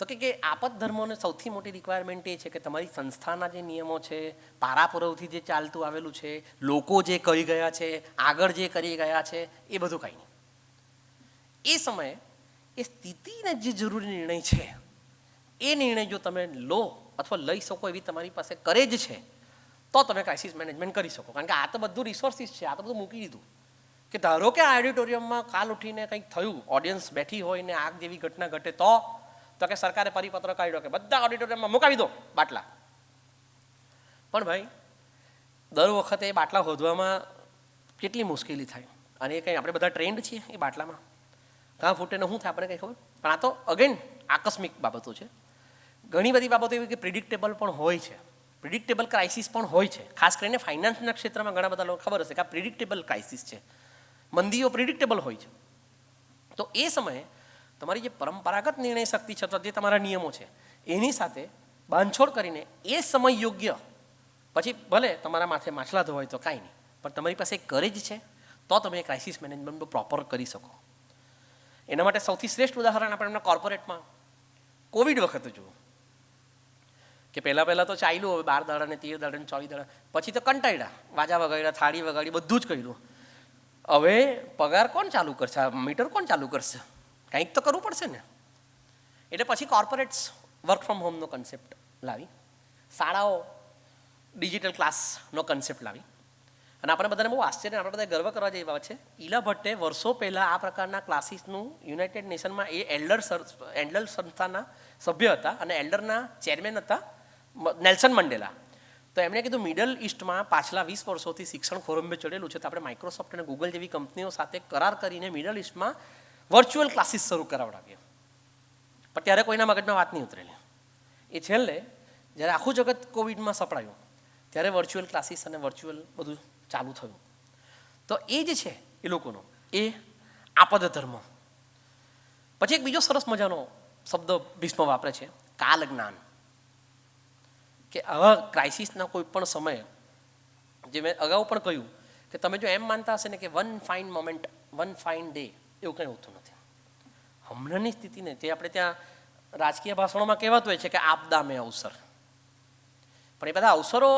તો કે આપત ધર્મોને સૌથી મોટી રિક્વાયરમેન્ટ એ છે કે તમારી સંસ્થાના જે નિયમો છે, પારાપુરવથી જે ચાલતું આવેલું છે, લોકો જે કરી ગયા છે, આગળ જે કરી ગયા છે, એ બધું કાંઈ નહીં. એ સમયે એ સ્થિતિને જે જરૂરી નિર્ણય છે એ નિર્ણય જો તમે લો અથવા લઈ શકો એવી તમારી પાસે કરે જ છે તો તમે ક્રાઇસિસ મેનેજમેન્ટ કરી શકો. કારણ કે આ તો બધું રિસોર્સિસ છે, આ તો બધું મૂકી દીધું કે ધારો કે આ ઓડિટોરિયમમાં કાલ ઉઠીને કંઈક થયું, ઓડિયન્સ બેઠી હોય ને આગ જેવી ઘટના ઘટે તો કે સરકારે પરિપત્ર કાઢ્યો કે બધા ઓડિટોરિયમમાં મુકાવી દો બાટલા. પણ ભાઈ દર વખતે એ બાટલા શોધવામાં કેટલી મુશ્કેલી થાય અને એ કંઈ આપણે બધા ટ્રેન્ડ છીએ એ બાટલામાં કાં ફૂટે ને શું થાય આપણે કંઈ ખબર. પણ આ તો અગેન આકસ્મિક બાબતો છે. ઘણી બધી બાબતો એવી કે પ્રિડિક્ટેબલ પણ હોય છે, પ્રિડિક્ટેબલ ક્રાઇસિસ પણ હોય છે. ખાસ કરીને ફાઇનાન્સના ક્ષેત્રમાં ઘણા બધા લોકો ખબર હશે કે આ પ્રિડિક્ટેબલ ક્રાઇસિસ છે, મંદીઓ પ્રિડિક્ટેબલ હોય છે. તો એ સમયે તમારી જે પરંપરાગત નિર્ણય શક્તિ છે અથવા જે તમારા નિયમો છે એની સાથે બાંધછોડ કરીને એ સમય યોગ્ય, પછી ભલે તમારા માથે માછલા ધોવાય તો કાંઈ નહીં, પણ તમારી પાસે કરેજ છે તો તમે એ ક્રાઇસિસ મેનેજમેન્ટ પ્રોપર કરી શકો. એના માટે સૌથી શ્રેષ્ઠ ઉદાહરણ આપણે એમના કોર્પોરેટમાં કોવિડ વખતે જુઓ કે પહેલાં તો ચાલ્યું, હવે 12 દાડા ને 13 દાડા ને 24 દાડા પછી તો કંટાળ્યા, વાજા વગાડ્યા, થાળી વગાડી, બધું જ કર્યું. હવે પગાર કોણ ચાલુ કરશે, આ મીટર કોણ ચાલુ કરશે, કંઈક તો કરવું પડશે ને. એટલે પછી કોર્પોરેટ્સ વર્ક ફ્રોમ હોમનો કન્સેપ્ટ લાવી, શાળાઓ ડિજિટલ ક્લાસનો કન્સેપ્ટ લાવી. અને આપણે બધાને બહુ આશ્ચર્ય, આપણે બધા ગર્વ કરવા જેવી બાબત છે, ઈલા ભટ્ટે વર્ષો પહેલાં આ પ્રકારના ક્લાસીસનું યુનાઇટેડ નેશનમાં એ એલ્ડર સંસ્થાના સભ્ય હતા અને એલ્ડરના ચેરમેન હતા નેલ્સન મંડેલા. તો એમણે કીધું મિડલ ઇસ્ટમાં પાછલા 20 વર્ષોથી શિક્ષણ ખોરંભે ચડેલું છે, તો આપણે માઇક્રોસોફ્ટ અને ગૂગલ જેવી કંપનીઓ સાથે કરાર કરીને મિડલ ઇસ્ટમાં વર્ચ્યુઅલ ક્લાસીસ શરૂ કરાવડાવીએ. પણ ત્યારે કોઈના મગજમાં વાત નહીં ઉતરેલી. એ છેલ્લે જ્યારે આખું જગત કોવિડમાં સપડાયું ત્યારે વર્ચ્યુઅલ ક્લાસીસ અને વર્ચ્યુઅલ બધું ચાલુ થયું. તો એ જે છે એ લોકોનો એ આપદ ધર્મ. પછી એક બીજો સરસ મજાનો શબ્દ ભીષ્મ વાપરે છે, કાલ જ્ઞાન. કે આવા ક્રાઇસિસના કોઈ પણ સમયે, જે મેં અગાઉ પણ કહ્યું કે તમે જો એમ માનતા હશે ને કે one fine moment, one fine day, એવું કંઈ હોતું નથી. હમણાંની સ્થિતિને જે આપણે ત્યાં રાજકીય ભાષણોમાં કહેવાતું હોય છે કે આપદા મેં અવસર, પણ એ બધા અવસરો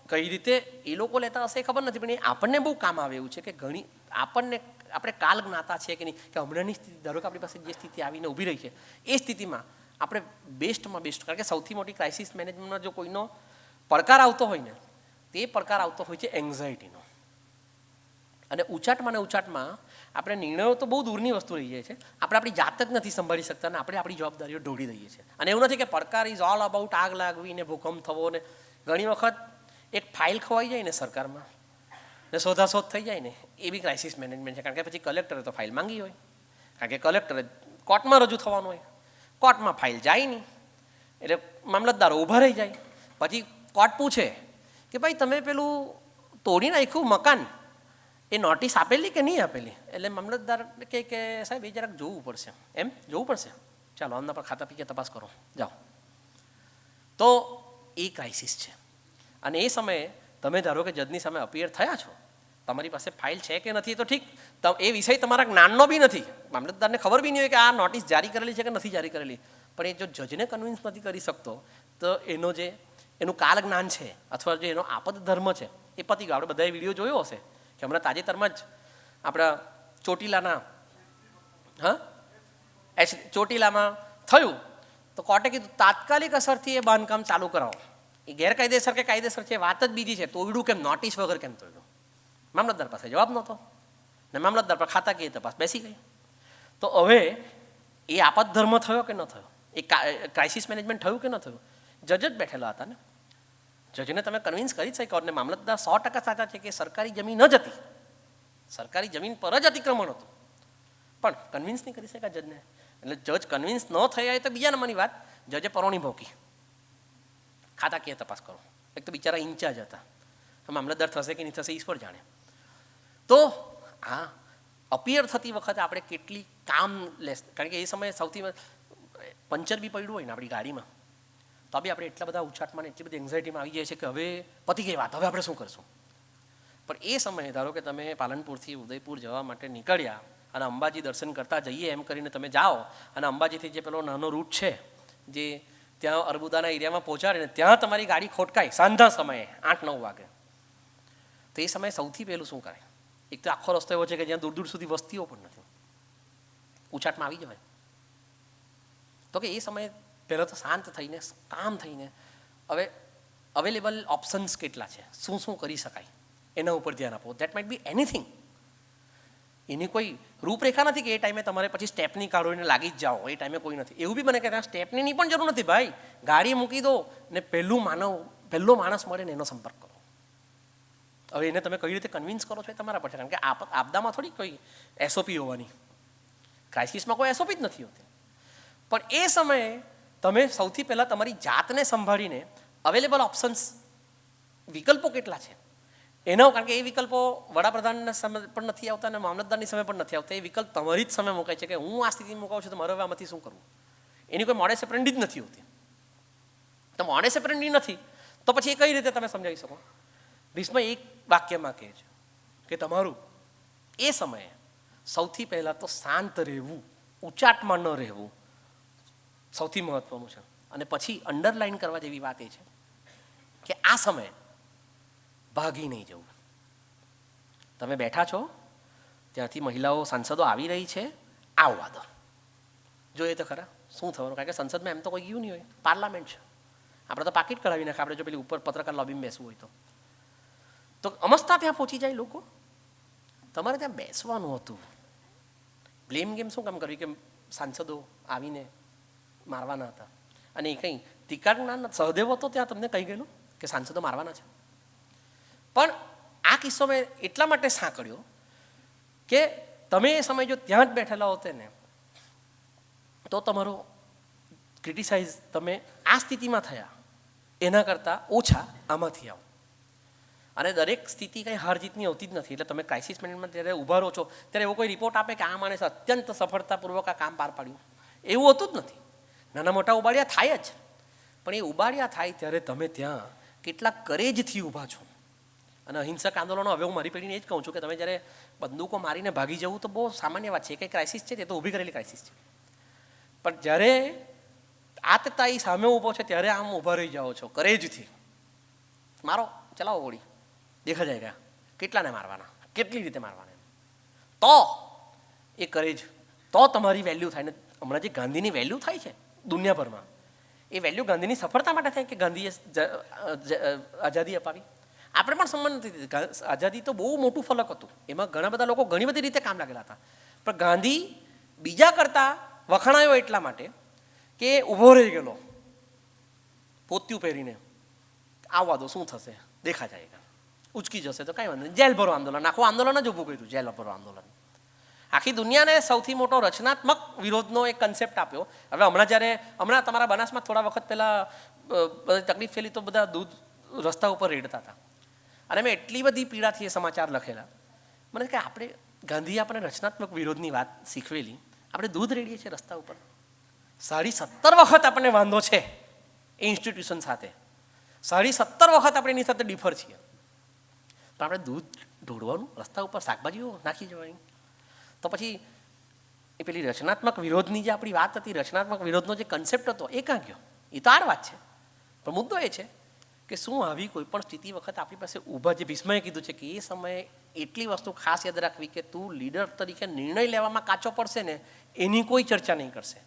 કઈ રીતે એ લોકો લેતા હશે એ ખબર નથી, પણ એ આપણને બહુ કામ આવે એવું છે કે ઘણી આપણે કાલ જ્ઞાતા છે કે નહીં, કે હમણાંની સ્થિતિ, ધારો કે આપણી પાસે જે સ્થિતિ આવીને ઊભી રહી છે એ સ્થિતિમાં આપણે બેસ્ટમાં બેસ્ટ, કારણ કે સૌથી મોટી ક્રાઇસિસ મેનેજમેન્ટમાં જો કોઈનો પડકાર આવતો હોય ને તે પડકાર આવતો હોય છે એન્ઝાયટીનો. અને ઉચાટમાં ને ઉચાટમાં આપણે નિર્ણયો તો બહુ દૂરની વસ્તુ રહી જાય છે, આપણે આપણી જાત જ નથી સંભાળી શકતા અને આપણે આપણી જવાબદારીઓ ઢોળી દઈએ છીએ. અને એવું નથી કે પડકાર ઇઝ ઓલ અબાઉટ આગ લાગવી ને ભૂકંપ થવો ને, ઘણી વખત એક ફાઇલ ખોવાઈ જાય ને સરકારમાં ને શોધાશોધ થઈ જાય ને એ બી ક્રાઇસિસ મેનેજમેન્ટ છે. કારણ કે પછી કલેક્ટરે તો ફાઇલ માંગી હોય, કારણ કે કલેક્ટરે કોર્ટમાં રજૂ થવાનું હોય, કોર્ટમાં ફાઇલ જાય નહીં એટલે મામલતદારો ઊભા રહી જાય. પછી કોર્ટ પૂછે કે ભાઈ તમે પેલું તોડી નાખ્યું મકાન, એ નોટિસ આપેલી કે નહીં આપેલી, એટલે મામલતદાર કહે કે સાહેબ એ જરાક જોવું પડશે. એમ જોવું પડશે, ચાલો આમના પર ખાતા પીકે તપાસ કરો, જાઓ. તો એ ક્રાઇસિસ છે. અને એ સમયે તમે ધારો કે જજની સામે અપિયર થયા છો, તમારી પાસે ફાઇલ છે કે નથી તો ઠીક, એ વિષય તમારા જ્ઞાનનો બી નથી, મામલતદારને ખબર બી નહીં હોય કે આ નોટિસ જારી કરેલી છે કે નથી જારી કરેલી, પણ એ જો જજને કન્વિન્સ નથી કરી શકતો તો એનું કાલ જ્ઞાન છે અથવા જે એનો આપદ ધર્મ છે એ પતી ગયો. આપણે બધાએ વિડીયો જોયો હશે કે હમણાં તાજેતરમાં જ આપણા ચોટીલામાં થયું તો કોર્ટે કીધું તાત્કાલિક અસરથી એ બાંધકામ ચાલુ કરાવો. એ ગેરકાયદેસર કે કાયદેસર છે વાત જ બીજી છે, તોડ્યું કેમ, નોટિસ વગર કેમ તોડ્યું, મામલતદાર પાસે જવાબ નહોતો ને મામલતદાર પર ખાતાકીય તપાસ બેસી ગઈ. તો હવે એ આપદ ધર્મ થયો કે ન થયો, એ ક્રાઇસિસ મેનેજમેન્ટ થયું કે ન થયું, જજ જ બેઠેલા હતા ને, જજને તમે કન્વિન્સ કરી શક્યો. અને મામલતદાર 100% સાચા છે કે સરકારી જમીન જ હતી, સરકારી જમીન પર જ અતિક્રમણ હતું, પણ કન્વિન્સ નહીં કરી શક્યા જજને. એટલે જજ કન્વિન્સ ન થયા એ તો બીજા નંબરની વાત, જજે પરોણી ભોકી ખાતાકીય તપાસ કરો. એક તો બિચારા ઇન્ચાર્જ હતા, મામલતદાર થશે કે નહીં થશે ઈશ્વર જાણે. તો આ અપિયર થતી વખતે આપણે કેટલી કામ લેસ, કારણ કે એ સમયે સૌથી પંચર બી પડ્યું હોય ને આપણી ગાડીમાં તો બી આપણે એટલા બધા ઉછાટમાં એટલી બધી એન્ઝાયટીમાં આવી જાય છે કે હવે પતી ગઈ વાત, હવે આપણે શું કરશું. પણ એ સમયે ધારો કે તમે પાલનપુરથી ઉદયપુર જવા માટે નીકળ્યા અને અંબાજી દર્શન કરતા જઈએ એમ કરીને તમે જાઓ અને અંબાજીથી જે પેલો નાનો રૂટ છે જે ત્યાં અર્બુદાના એરિયામાં પહોંચાડે ને ત્યાં તમારી ગાડી ખોટકાય સાંજના સમયે 8-9 વાગે, તો એ સમયે સૌથી પહેલું શું કરે? એક તો આખો રસ્તો એવો છે કે જ્યાં દૂર દૂર સુધી વસ્તીઓ પણ નથી, ઉછાટમાં આવી જવાય. તો કે એ સમયે પહેલાં તો શાંત થઈને કામ થઈને હવે અવેલેબલ ઓપ્શન્સ કેટલા છે, શું શું કરી શકાય એના ઉપર ધ્યાન આપો. That might be anything. એની કોઈ રૂપરેખા નથી કે એ ટાઈમે તમારે પછી સ્ટેપની કાઢો એને લાગી જ જાઓ, એ ટાઈમે કોઈ નથી. એવું બી બને કે ત્યાં સ્ટેપની પણ જરૂર નથી ભાઈ, ગાડી મૂકી દો ને પહેલો માણસ મળે ને એનો સંપર્ક કરો. હવે એને તમે કઈ રીતે કન્વિન્સ કરો છો એ તમારા પર છે, કારણ કે આપદામાં થોડી કોઈ એસઓપી હોવાની, ક્રાઇસિસમાં કોઈ એસઓપી જ નથી હોતી. પણ એ સમયે તમે સૌથી પહેલાં તમારી જાતને સંભાળીને અવેલેબલ ઓપ્શન્સ વિકલ્પો કેટલા છે એનો, કારણ કે એ વિકલ્પો વડાપ્રધાનના સમય પણ નથી આવતા અને મામલતદારની સમય પણ નથી આવતા. એ વિકલ્પ તમારી જ સમય મુકાય છે કે હું આ સ્થિતિમાં મુકાવું છું તો મારે હવે આમાંથી શું કરવું. એની કોઈ મોડે સેપરેન્ડી જ નથી હોતી. તો મોડે સેપરેન્ડી નથી તો પછી એ કઈ રીતે તમે સમજાવી શકો? ભીષ્મ એક વાક્યમાં કહે છે કે તમારું એ સમયે સૌથી પહેલાં તો શાંત રહેવું, ઉચાટમાં ન રહેવું સૌથી મહત્વનું છે. અને પછી અંડરલાઈન કરવા જેવી વાત એ છે કે આ સમયે ભાગી નહીં જવું. તમે બેઠા છો ત્યાંથી મહિલાઓ સાંસદો આવી રહી છે, આવવા દો, જોઈએ તો ખરા શું થવાનું. કારણ કે સંસદમાં એમ તો કોઈ ગયું નહીં હોય, પાર્લામેન્ટ છે, આપણે તો પાકીટ કઢાવી નાખે. આપણે જો પેલી ઉપર પત્રકાર લોબીમાં બેસવું હોય તો અમસ્તા ત્યાં પહોંચી જાય લોકો. તમારે ત્યાં બેસવાનું હતું. બ્લેમ ગેમ શું કામ કરવી કે સાંસદો આવીને મારવાના હતા? અને એ કંઈ તિકારના સહદેવ હતો ત્યાં તમને કહી ગયેલું કે સાંસદો મારવાના છે. પણ આ કિસ્સો મેં એટલા માટે સાંકળ્યો કે તમે એ સમય જો ત્યાં જ બેઠેલા હોતે ને તો તમારો ક્રિટિસાઇઝ તમે આ સ્થિતિમાં થયા એના કરતાં ઓછા આમાંથી આવો. અને દરેક સ્થિતિ કંઈ હાર જીતની હોતી જ નથી. એટલે તમે ક્રાઇસિસ મેનેજમેન્ટ જ્યારે ઊભા રહો છો ત્યારે એવો કોઈ રિપોર્ટ આપે કે આ માણસે અત્યંત સફળતાપૂર્વક આ કામ પાર પાડ્યું, એવું હોતું જ નથી. નાના મોટા ઉબાડિયા થાય જ, પણ એ ઉબાડિયા થાય ત્યારે તમે ત્યાં કેટલા કરેજથી ઊભા છો. અને અહિંસક આંદોલનો હવે હું મારી પેઢીને એ જ કહું છું કે તમે જ્યારે બંદૂકો મારીને ભાગી જવું તો બહુ સામાન્ય વાત છે. એ કંઈ ક્રાઇસિસ છે, તે તો ઊભી કરેલી ક્રાઇસિસ છે. પણ જ્યારે આતતાઈ સામે ઊભો છે ત્યારે આમ ઊભા રહી જાઓ છો કરેજથી. મારો ચલાવો ગોળી, દેખા જાયગા કેટલાને મારવાના, કેટલી રીતે મારવાના, તો એ કરેજ, તો તમારી વેલ્યુ થાય. ને હમણાં જે ગાંધીની વેલ્યુ થાય છે દુનિયાભરમાં, એ વેલ્યુ ગાંધીની સફળતા માટે થાય કે ગાંધીએ આઝાદી અપાવી. આપણે પણ સંબંધ નથી. આઝાદી તો બહુ મોટું ફલક હતું, એમાં ઘણા બધા લોકો ઘણી બધી રીતે કામ લાગેલા હતા. પણ ગાંધી બીજા કરતાં વખણાયો એટલા માટે કે ઊભો રહી ગયેલો પોત્યું પહેરીને, આવવા દો શું થશે દેખા જાયગા, ઉચકી જશે તો કાંઈ વાંધો નહીં, જેલ ભરો આંદોલન. આખું આંદોલન જ ઊભું કર્યું, જેલ ભરો આંદોલન. આખી દુનિયાને સૌથી મોટો રચનાત્મક વિરોધનો એક કન્સેપ્ટ આપ્યો. હવે હમણાં તમારા બનાસમાં થોડા વખત પહેલાં તકલીફ થયેલી તો બધા દૂધ રસ્તા ઉપર રેડતા હતા. અને મેં એટલી બધી પીડાથી એ સમાચાર લખેલા. મને કે આપણે ગાંધીએ આપણે રચનાત્મક વિરોધની વાત શીખવેલી, આપણે દૂધ રેડીએ છીએ રસ્તા ઉપર. 17.5 વખત આપણને વાંધો છે એ ઇન્સ્ટિટ્યુશન સાથે, 17.5 વખત આપણે એની સાથે ડિફર છીએ. પણ આપણે દૂધ ઢોળવાનું રસ્તા ઉપર, શાકભાજીઓ નાખી જવાની. તો પછી એ પેલી રચનાત્મક વિરોધની જે આપણી વાત હતી, રચનાત્મક વિરોધનો જે કન્સેપ્ટ હતો એ ક્યાં ગયો? એ તો આ વાત છે. પણ મુદ્દો એ છે કે શું આવી કોઈ પણ સ્થિતિ વખત આપણી પાસે ઊભા, જે ભીષ્મએ કીધું છે કે એ સમયે એટલી વસ્તુ ખાસ યાદ રાખવી કે તું લીડર તરીકે નિર્ણય લેવામાં કાચો પડશે ને એની કોઈ ચર્ચા નહીં કરશે.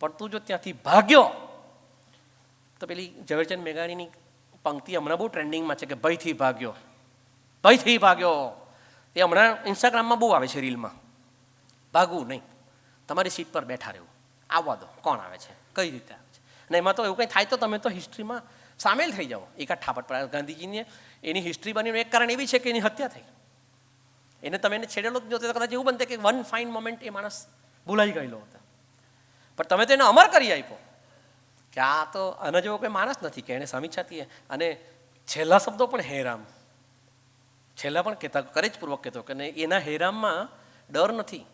પણ તું જો ત્યાંથી ભાગ્યો તો પેલી ઝવેરચંદ મેઘાણીની પંક્તિ હમણાં બહુ ટ્રેન્ડિંગમાં છે કે ભયથી ભાગ્યો, ભયથી ભાગ્યો. એ હમણાં ઇન્સ્ટાગ્રામમાં બહુ આવે છે, રીલમાં. ભાગવું નહીં, તમારી સીટ પર બેઠા રહેવું, આવવા દો કોણ આવે છે, કઈ રીતે આવે છે. અને એમાં તો એવું કંઈ થાય તો તમે તો હિસ્ટ્રીમાં સામેલ થઈ જાઓ. એકાદ ઠાપટ પર ગાંધીજીને એની હિસ્ટ્રી બનીનું એક કારણ એવી છે કે એની હત્યા થઈ. એને તમે એને છેડેલો જ જોતો કદાચ એવું બનતે કે વન ફાઇન મોમેન્ટ એ માણસ ભૂલાઈ ગયેલો હતો. પણ તમે તો એને અમર કરી આપ્યો કે આ તો આના જેવો કોઈ માણસ નથી કે એને સમીક્ષાથી. અને છેલ્લા શબ્દો પણ હેરામ, છેલ્લા પણ કહેતા, કરેજપૂર્વક કહેતો કે એના હેરામમાં ડર નથી.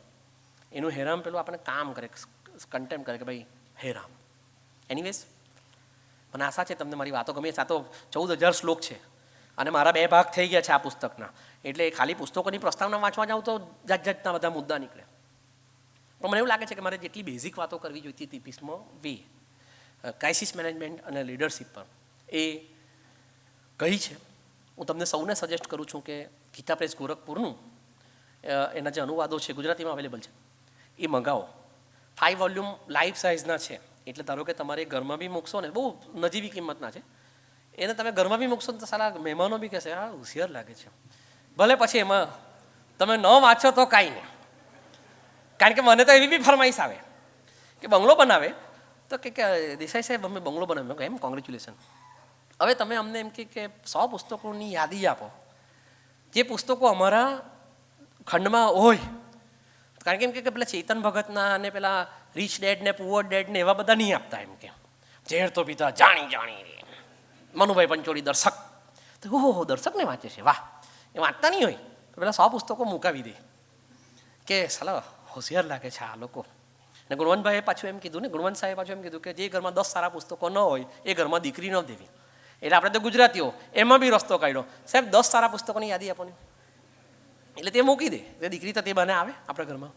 એનું હેરામ પેલું આપણે કામ કરે, કન્ટેમ્પ કરે કે ભાઈ હેરામ. એનીવેઝ, મને આશા છે તમને મારી વાતો ગમી. આ તો 14,000 શ્લોક છે અને મારા 2 ભાગ થઈ ગયા છે આ પુસ્તકના. એટલે ખાલી પુસ્તકોની પ્રસ્તાવના વાંચવા જાઉં તો જાતના બધા મુદ્દા નીકળે. પણ મને એવું લાગે છે કે મારે જેટલી બેઝિક વાતો કરવી જોઈતી હતી ભીષ્મ વે, ક્રાઇસિસ મેનેજમેન્ટ અને લીડરશિપ પર એ કહી છે. હું તમને સૌને સજેસ્ટ કરું છું કે ગીતા પ્રેસ ગોરખપુરનું એના જે અનુવાદો છે ગુજરાતીમાં અવેલેબલ છે એ મંગાવો. 5 વોલ્યુમ લાઈફ સાઇઝના છે, એટલે ધારો કે તમારે ઘરમાં બી મૂકશો ને, બહુ નજીવી કિંમતના છે, એને તમે ઘરમાં બી મૂકશો ને તો સારા મહેમાનો બી કહેશે હા હોશિયાર લાગે છે. ભલે પછી એમાં તમે ન વાંચો તો કાંઈ નહીં, કારણ કે મને તો એવી બી ફરમાઈશ આવે કે બંગલો બનાવે તો કે દેસાઈ સાહેબ અમે બંગલો બનાવ્યો, એમ કોંગ્રેચ્યુલેશન. હવે તમે અમને એમ કે 100 પુસ્તકોની યાદી આપો, જે પુસ્તકો અમારા ખંડમાં હોય, કારણ કે એમ કે પેલા ચેતન ભગતના અને પેલા રીચ ડેડ ને પુઅર ડેડ ને એવા બધા નહીં આપતા, એમ કે ઝેર તો પીતા જાણી મનુભાઈ પંચોળી દર્શક, તો ઓહો દર્શકને વાંચે છે, વાહ. એ વાંચતા નહીં હોય તો પેલા 100 પુસ્તકો મુકાવી દે કે સાલા હોશિયાર લાગે છે આ લોકો. ને ગુણવંતભાઈએ પાછું એમ કીધું ને, ગુણવંત સાહેબ પાછું એમ કીધું કે જે ઘરમાં 10 સારા પુસ્તકો ન હોય એ ઘરમાં દીકરી ન દેવી. એટલે આપણે તો ગુજરાતીઓ એમાં બી રસ્તો કાઢ્યો, સાહેબ 10 સારા પુસ્તકોની યાદી આપો ને, એટલે તે મૂકી દે, તે દીકરી તો તે બને આવે આપણા ઘરમાં.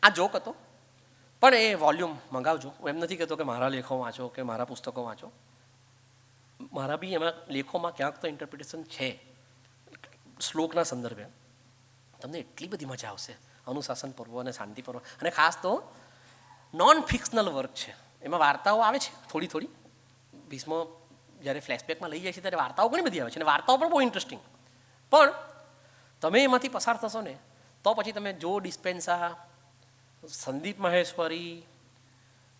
આ જોક હતો, પણ એ વોલ્યુમ મંગાવજો. હું એમ નથી કહેતો કે મારા લેખો વાંચો કે મારા પુસ્તકો વાંચો, મારા બી એમાં લેખોમાં ક્યાંક તો ઇન્ટરપ્રિટેશન છે શ્લોકના સંદર્ભે. તમને એટલી બધી મજા આવશે, અનુશાસન પર્વ અને શાંતિ પર્વ, અને ખાસ તો નોન ફિક્શનલ વર્ક છે, એમાં વાર્તાઓ આવે છે થોડી થોડી. ભીષ્મ જ્યારે ફ્લેશબેકમાં લઈ જાય છે ત્યારે વાર્તાઓ ઘણી બધી આવે છે, અને વાર્તાઓ પણ બહુ ઇન્ટરેસ્ટિંગ. પણ તમે એમાંથી પસાર થશો ને તો પછી તમે જો ડિસ્પેન્સા, સંદીપ મહેશ્વરી,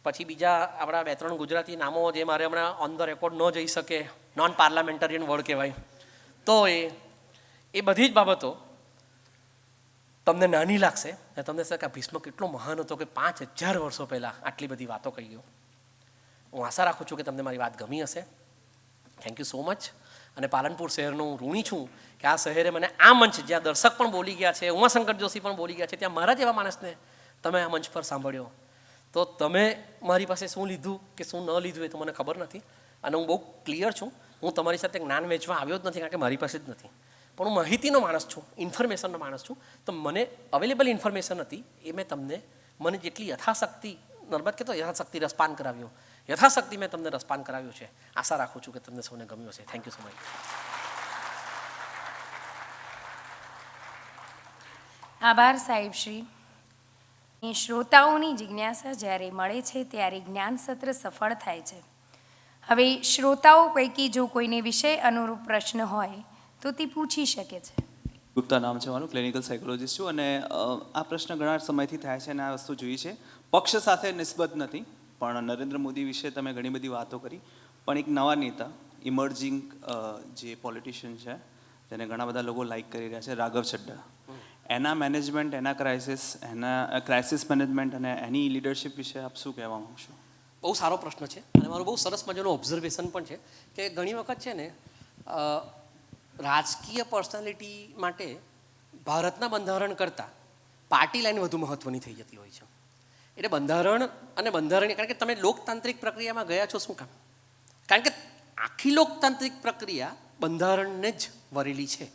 પછી બીજા આપણા 2-3 ગુજરાતી નામો જે મારે હમણાં ઓન ધ રેકોર્ડ ન જઈ શકે, નોન પાર્લામેન્ટરિયન વર્ડ કહેવાય, તો એ બધી જ બાબતો તમને નાની લાગશે અને તમને થશે કે ભીષ્મ કેટલો મહાન હતો કે 5000 વર્ષો પહેલાં આટલી બધી વાતો કહી ગયો. હું આશા રાખું છું કે તમને મારી વાત ગમી હશે. Thank you so much. અને પાલનપુર શહેરનું હું ઋણી છું કે આ શહેરે મને આ મંચ, જ્યાં દર્શક પણ બોલી ગયા છે, ઉમાશંકર જોશી પણ બોલી ગયા છે, ત્યાં મારા જેવા માણસને તમે આ મંચ પર સાંભળ્યો, તો તમે મારી પાસે શું લીધું કે શું ન લીધું એ તો મને ખબર નથી. અને હું બહુ ક્લિયર છું, હું તમારી સાથે જ્ઞાન વેચવા આવ્યો જ નથી, કારણ કે મારી પાસે જ નથી, પણ હું માહિતીનો માણસ છું, ઇન્ફોર્મેશનનો માણસ છું. તો મને અવેલેબલ ઇન્ફોર્મેશન હતી એ મેં તમને, મને જેટલી યથાશક્તિ, નર્મદ કહેતો યથાશક્તિ રસપાન કરાવ્યો, યથાશક્તિ મેં તમને રસપાન કરાવ્યું છે. આશા રાખું છું કે તમને સૌને ગમ્યું હશે. Thank you so much. આભાર સાહેબશ્રી. શ્રોતાઓની જિજ્ઞાસા જ્યારે મળે છે ત્યારે જ્ઞાન સત્ર સફળ થાય છે. હવે શ્રોતાઓ પૈકી જો કોઈને વિષય અનુરૂપ પ્રશ્ન હોય તો તે પૂછી શકે છે. ગુપ્તા નામ છે મારું, ક્લિનિકલ સાયકોલોજીસ્ટ છું, અને આ પ્રશ્ન ઘણા સમયથી થાય છે અને આ વસ્તુ જોઈ છે. પક્ષ સાથે નિસ્બત નથી, પણ નરેન્દ્ર મોદી વિશે તમે ઘણી બધી વાતો કરી, પણ એક નવા નેતા, ઇમર્જિંગ જે પોલિટિશિયન છે, જેને ઘણા બધા લોકો લાઇક કરી રહ્યા છે, રાઘવ ચડ્ડા, એના મેનેજમેન્ટ, એના ક્રાઇસિસ મેનેજમેન્ટ અને એની લીડરશિપ વિશે આપ શું કહેવા માંગશો? બહુ સારો પ્રશ્ન છે, અને મારું બહુ સરસ મજાનું ઓબ્ઝર્વેશન પણ છે કે ઘણી વખત છે ને રાજકીય પર્સનાલિટી માટે ભારતના બંધારણ કરતાં પાર્ટી લાઈન વધુ મહત્ત્વની થઈ જતી હોય છે. એટલે બંધારણ અને બંધારણીય, કારણ કે તમે લોકતાંત્રિક પ્રક્રિયામાં ગયા છો શું કામ? કારણ કે આખી લોકતાંત્રિક પ્રક્રિયા બંધારણને જ વરેલી છે,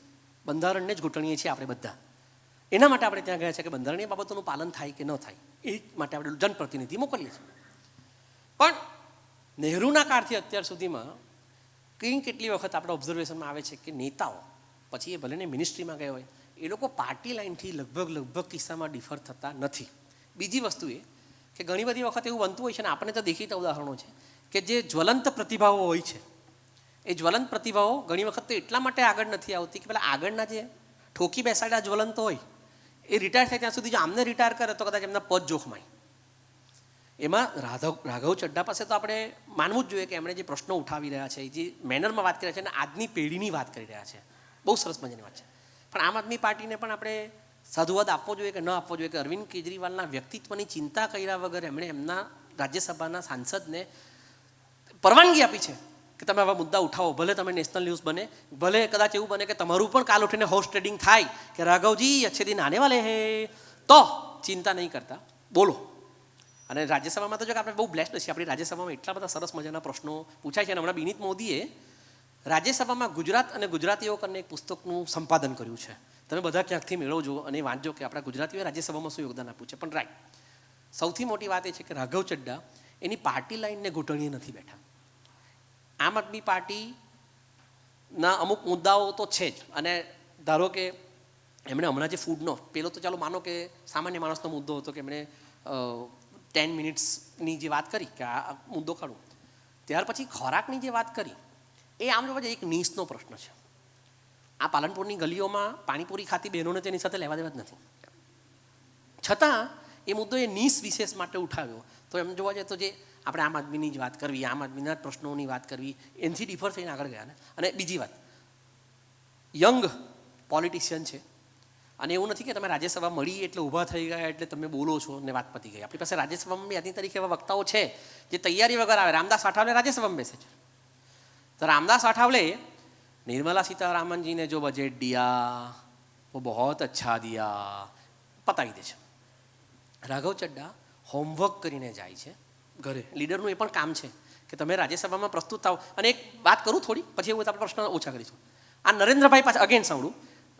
બંધારણને જ ઘૂંટણીએ છીએ આપણે બધા. એના માટે આપણે ત્યાં ગયા છે કે બંધારણીય બાબતોનું પાલન થાય કે ન થાય, એ માટે આપણે જનપ્રતિનિધિ મોકલીએ છીએ. પણ નહેરુના કાળથી અત્યાર સુધીમાં કેટલી વખત આપણે ઓબ્ઝર્વેશનમાં આવે છે કે નેતાઓ, પછી એ ભલે ને મિનિસ્ટ્રીમાં ગયા હોય, એ લોકો પાર્ટી લાઇનથી લગભગ કિસ્સામાં ડિફર થતા નથી. બીજી વસ્તુ એ કે ઘણી બધી વખત એવું બનતું હોય છે, ને આપણને તો દેખીતા ઉદાહરણો છે કે જે જ્વલંત પ્રતિભાઓ હોય છે, એ જ્વલંત પ્રતિભાઓ ઘણી વખત તો એટલા માટે આગળ નથી આવતી કે પેલા આગળના જે ઠોકી બેસાડ્યા જ્વલંત હોય એ રિટાયર થાય ત્યાં સુધી જો આમને રિટાયર કરે તો કદાચ એમના પદ જોખમાય. એમાં રાઘવ ચડ્ડા પાસે તો આપણે માનવું જ જોઈએ કે એમણે જે પ્રશ્નો ઉઠાવી રહ્યા છે, જે મેનરમાં વાત કરી રહ્યા છે, અને આજની પેઢીની વાત કરી રહ્યા છે, બહુ સરસ મજાની વાત છે. પણ આમ આદમી પાર્ટીને પણ આપણે સાધુવાદ આપવો જોઈએ કે ન આપવો જોઈએ કે અરવિંદ કેજરીવાલના વ્યક્તિત્વની ચિંતા કર્યા વગર એમણે એમના રાજ્યસભાના સાંસદને પરવાનગી આપી છે કે તમે આવા મુદ્દા ઉઠાવો, ભલે તમે નેશનલ ન્યૂઝ બને, ભલે કદાચ એવું બને કે તમારું પણ કાલ ઉઠીને હોર્સ ટ્રેડિંગ થાય કે રાઘવજી અચ્છે દિન આને વાલે હે, તો ચિંતા નહીં કરતા, બોલો. અને રાજ્યસભામાં તો જો કે આપણે બહુ બ્લેસ્ડ છીએ, આપણી રાજ્યસભામાં એટલા બધા સરસ મજાના પ્રશ્નો પૂછાય છે. અને હમણાં વિનીત મોદીએ રાજ્યસભામાં ગુજરાત અને ગુજરાતીઓ કરીને એક પુસ્તકનું સંપાદન કર્યું છે, તમે બધા ક્યાંકથી મેળવજો અને વાંચજો કે આપણા ગુજરાતીઓએ રાજ્યસભામાં શું યોગદાન આપ્યું છે. પણ રાઈટ, સૌથી મોટી વાત એ છે કે રાઘવ ચડ્ડા એની પાર્ટી લાઈનને ઘૂંટણીએ નથી બેઠા. આમ આદમી પાર્ટીના અમુક મુદ્દાઓ તો છે જ, અને ધારો કે એમણે હમણાં જે ફૂડનો પેલો તો ચાલો માનો કે સામાન્ય માણસનો મુદ્દો હતો કે એમણે 10 મિનિટ્સની જે વાત કરી કે આ મુદ્દો કાઢું, ત્યાર પછી ખોરાકની જે વાત કરી એ આમ જોવા જઈએ એક નીચનો પ્રશ્ન છે. આ પાલનપુરની ગલીઓમાં પાણીપુરી ખાતી બહેનોને તેની સાથે લેવા દેવા જ નથી, છતાં એ મુદ્દો એ નીચ વિશેષ માટે ઉઠાવ્યો. તો એમ જોવા જઈએ તો જે આપણે આમ આદમીની જ વાત કરવી, આમ આદમીના જ પ્રશ્નોની વાત કરવી, એનાથી ડિફર થઈને આગળ ગયા ને. અને બીજી વાત, યંગ પોલિટિશિયન છે, અને એવું નથી કે તમે રાજ્યસભા મળી એટલે ઊભા થઈ ગયા એટલે તમે બોલો છો ને વાત પતી ગઈ. આપણી પાસે રાજ્યસભામાં યાદી તરીકે એવા વક્તાઓ છે જે તૈયારી વગર આવે. રામદાસ આઠવલે રાજ્યસભામાં બેસે છે, તો રામદાસ આઠવલે निर्मला सीतारामन जी ने जो बजट दिया वो बहुत अच्छा दिया પતાવી દે છે. રાઘવ ચડ્ડા હોમવર્ક કરીને જાય છે ઘરે. લીડરનું એ પણ કામ છે કે તમે રાજ્યસભામાં પ્રસ્તુત થાવ. અને એક વાત કરું થોડી, પછી એવું આપણે પ્રશ્ન ઓછા કરીશું. આ નરેન્દ્રભાઈ પાછા અગેન સાંભળું,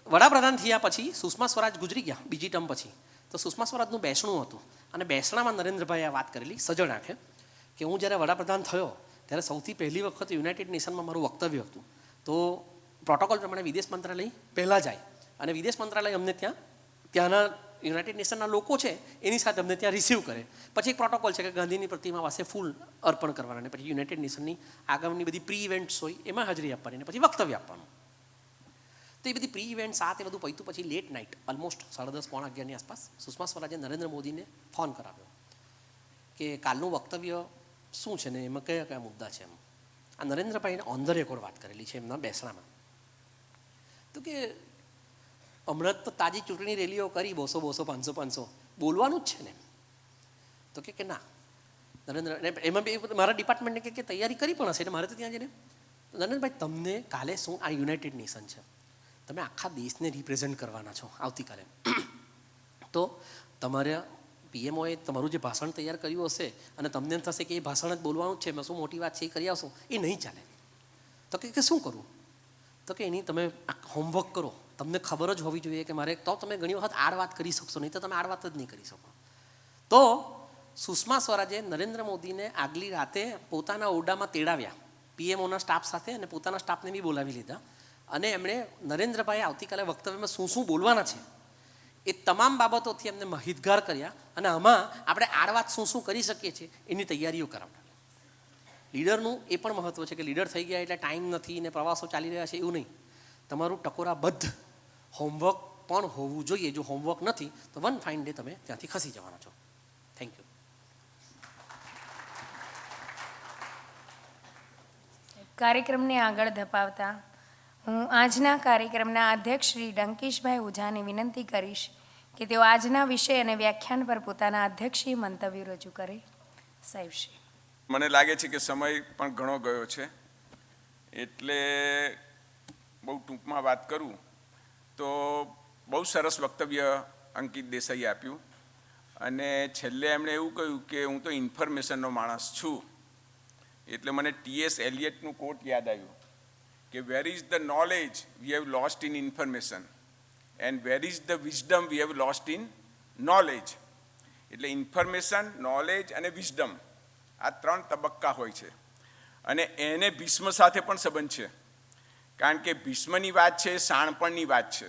વડાપ્રધાન થયા પછી સુષ્મા સ્વરાજ ગુજરી ગયા બીજી ટર્મ પછી, તો સુષ્મા સ્વરાજનું બેસણું હતું, અને બેસણામાં નરેન્દ્રભાઈએ આ વાત કરેલી સજળ આંખે કે હું જ્યારે વડાપ્રધાન થયો ત્યારે સૌથી પહેલી વખત યુનાઇટેડ નેશનમાં મારું વક્તવ્ય હતું. તો પ્રોટોકોલ પ્રમાણે વિદેશ મંત્રાલય પહેલાં જાય, અને વિદેશ મંત્રાલય અમને ત્યાંના યુનાઇટેડ નેશનના લોકો છે એની સાથે અમને ત્યાં રિસીવ કરે. પછી એક પ્રોટોકોલ છે કે ગાંધીની પ્રતિમા પાસે ફૂલ અર્પણ કરવાના, અને પછી યુનાઇટેડ નેશનની આગામી બધી પ્રી ઇવેન્ટ્સ હોય એમાં હાજરી આપવાની, અને પછી વક્તવ્ય આપવાનું. તો એ બધી પ્રી ઇવેન્ટ એ બધું પૈતું પછી લેટ નાઇટ ઓલમોસ્ટ 10:30-11:00ની આસપાસ સુષ્મા સ્વરાજે નરેન્દ્ર મોદીને ફોન કરાવ્યો કે કાલનું વક્તવ્ય શું છે ને એમાં કયા કયા મુદ્દા છે. એમ આ નરેન્દ્રભાઈને ઓન ધ રેકોર્ડ વાત કરેલી છે એમના બેસણામાં. તો કે હમણાં તો તાજી ચૂંટણી રેલીઓ કરી 200, 500 બોલવાનું જ છે ને. તો કે ના નરેન્દ્ર, એમાં બી મારા ડિપાર્ટમેન્ટને કે તૈયારી કરી પણ હશે એટલે મારે તો ત્યાં જઈને નરેન્દ્રભાઈ તમને કાલે શું આ યુનાઇટેડ નેશન છે, તમે આખા દેશને રિપ્રેઝેન્ટ કરવાના છો આવતીકાલે, તો તમારે પીએમઓએ તમારું જે ભાષણ તૈયાર કર્યું હશે અને તમને એમ થશે કે એ ભાષણ જ બોલવાનું જ છે, મેં શું મોટી વાત છે એ કરી આવશો, એ નહીં ચાલે. તો કે શું કરવું? તો કે એની તમે હોમવર્ક કરો, તમને ખબર જ હોવી જોઈએ કે મારે, તો તમે ઘણી વખત આડ વાત કરી શકશો, નહીં તો તમે આડ વાત જ નહીં કરી શકો. તો સુષ્મા સ્વરાજે નરેન્દ્ર મોદીને આગલી રાતે પોતાના ઓરડામાં તેડાવ્યા પીએમઓના સ્ટાફ સાથે, અને પોતાના સ્ટાફને બી બોલાવી લીધા, અને એમણે નરેન્દ્રભાઈ આવતીકાલે વક્તવ્યમાં શું શું બોલવાના છે એ તમામ બાબતોથી એમને માહિતગાર કર્યા, અને આમાં આપણે આડ વાત શું શું કરી શકીએ છીએ એની તૈયારીઓ કરાવતા. લીડરનું એ પણ મહત્વ છે કે લીડર થઈ ગયા એટલે ટાઈમ નથી ને પ્રવાસો ચાલી રહ્યા છે એવું નહીં. તમારું ટકોરાબદ્ધ હોમવર્ક પણ હોવું જોઈએ. જો હોમવર્ક નથી તો વન ફાઇન ડે તમે ત્યાંથી ખસી જવાના છો. Thank you. કાર્યક્રમને આગળ ધપાવતા હું આજના કાર્યક્રમના અધ્યક્ષ શ્રી ડંકેશભાઈ ઓઝાને વિનંતી કરીશ કે તેઓ આજના વિષય અને વ્યાખ્યાન પર પોતાના અધ્યક્ષીય મંતવ્યો રજૂ કરે. સાહેબશ્રી. મને લાગે છે કે સમય પણ ઘણો ગયો છે, એટલે બહુ ટૂંકમાં વાત કરું તો બહુ સરસ વક્તવ્ય અંકિત દેસાઈએ આપ્યું, અને છેલ્લે એમણે એવું કહ્યું કે હું તો ઇન્ફોર્મેશનનો માણસ છું. એટલે મને ટી.એસ. એલિયટનું કોટ યાદ આવ્યું કે where is the knowledge we have lost in information and where is the wisdom we have lost in knowledge. એટલે ઇન્ફોર્મેશન, નોલેજ અને વિઝડમ આ 3 તબક્કા હોય છે, અને એને ભીષ્મ સાથે પણ સંબંધ છે, કારણ કે ભીષ્મની વાત છે એ શાણપણની વાત છે.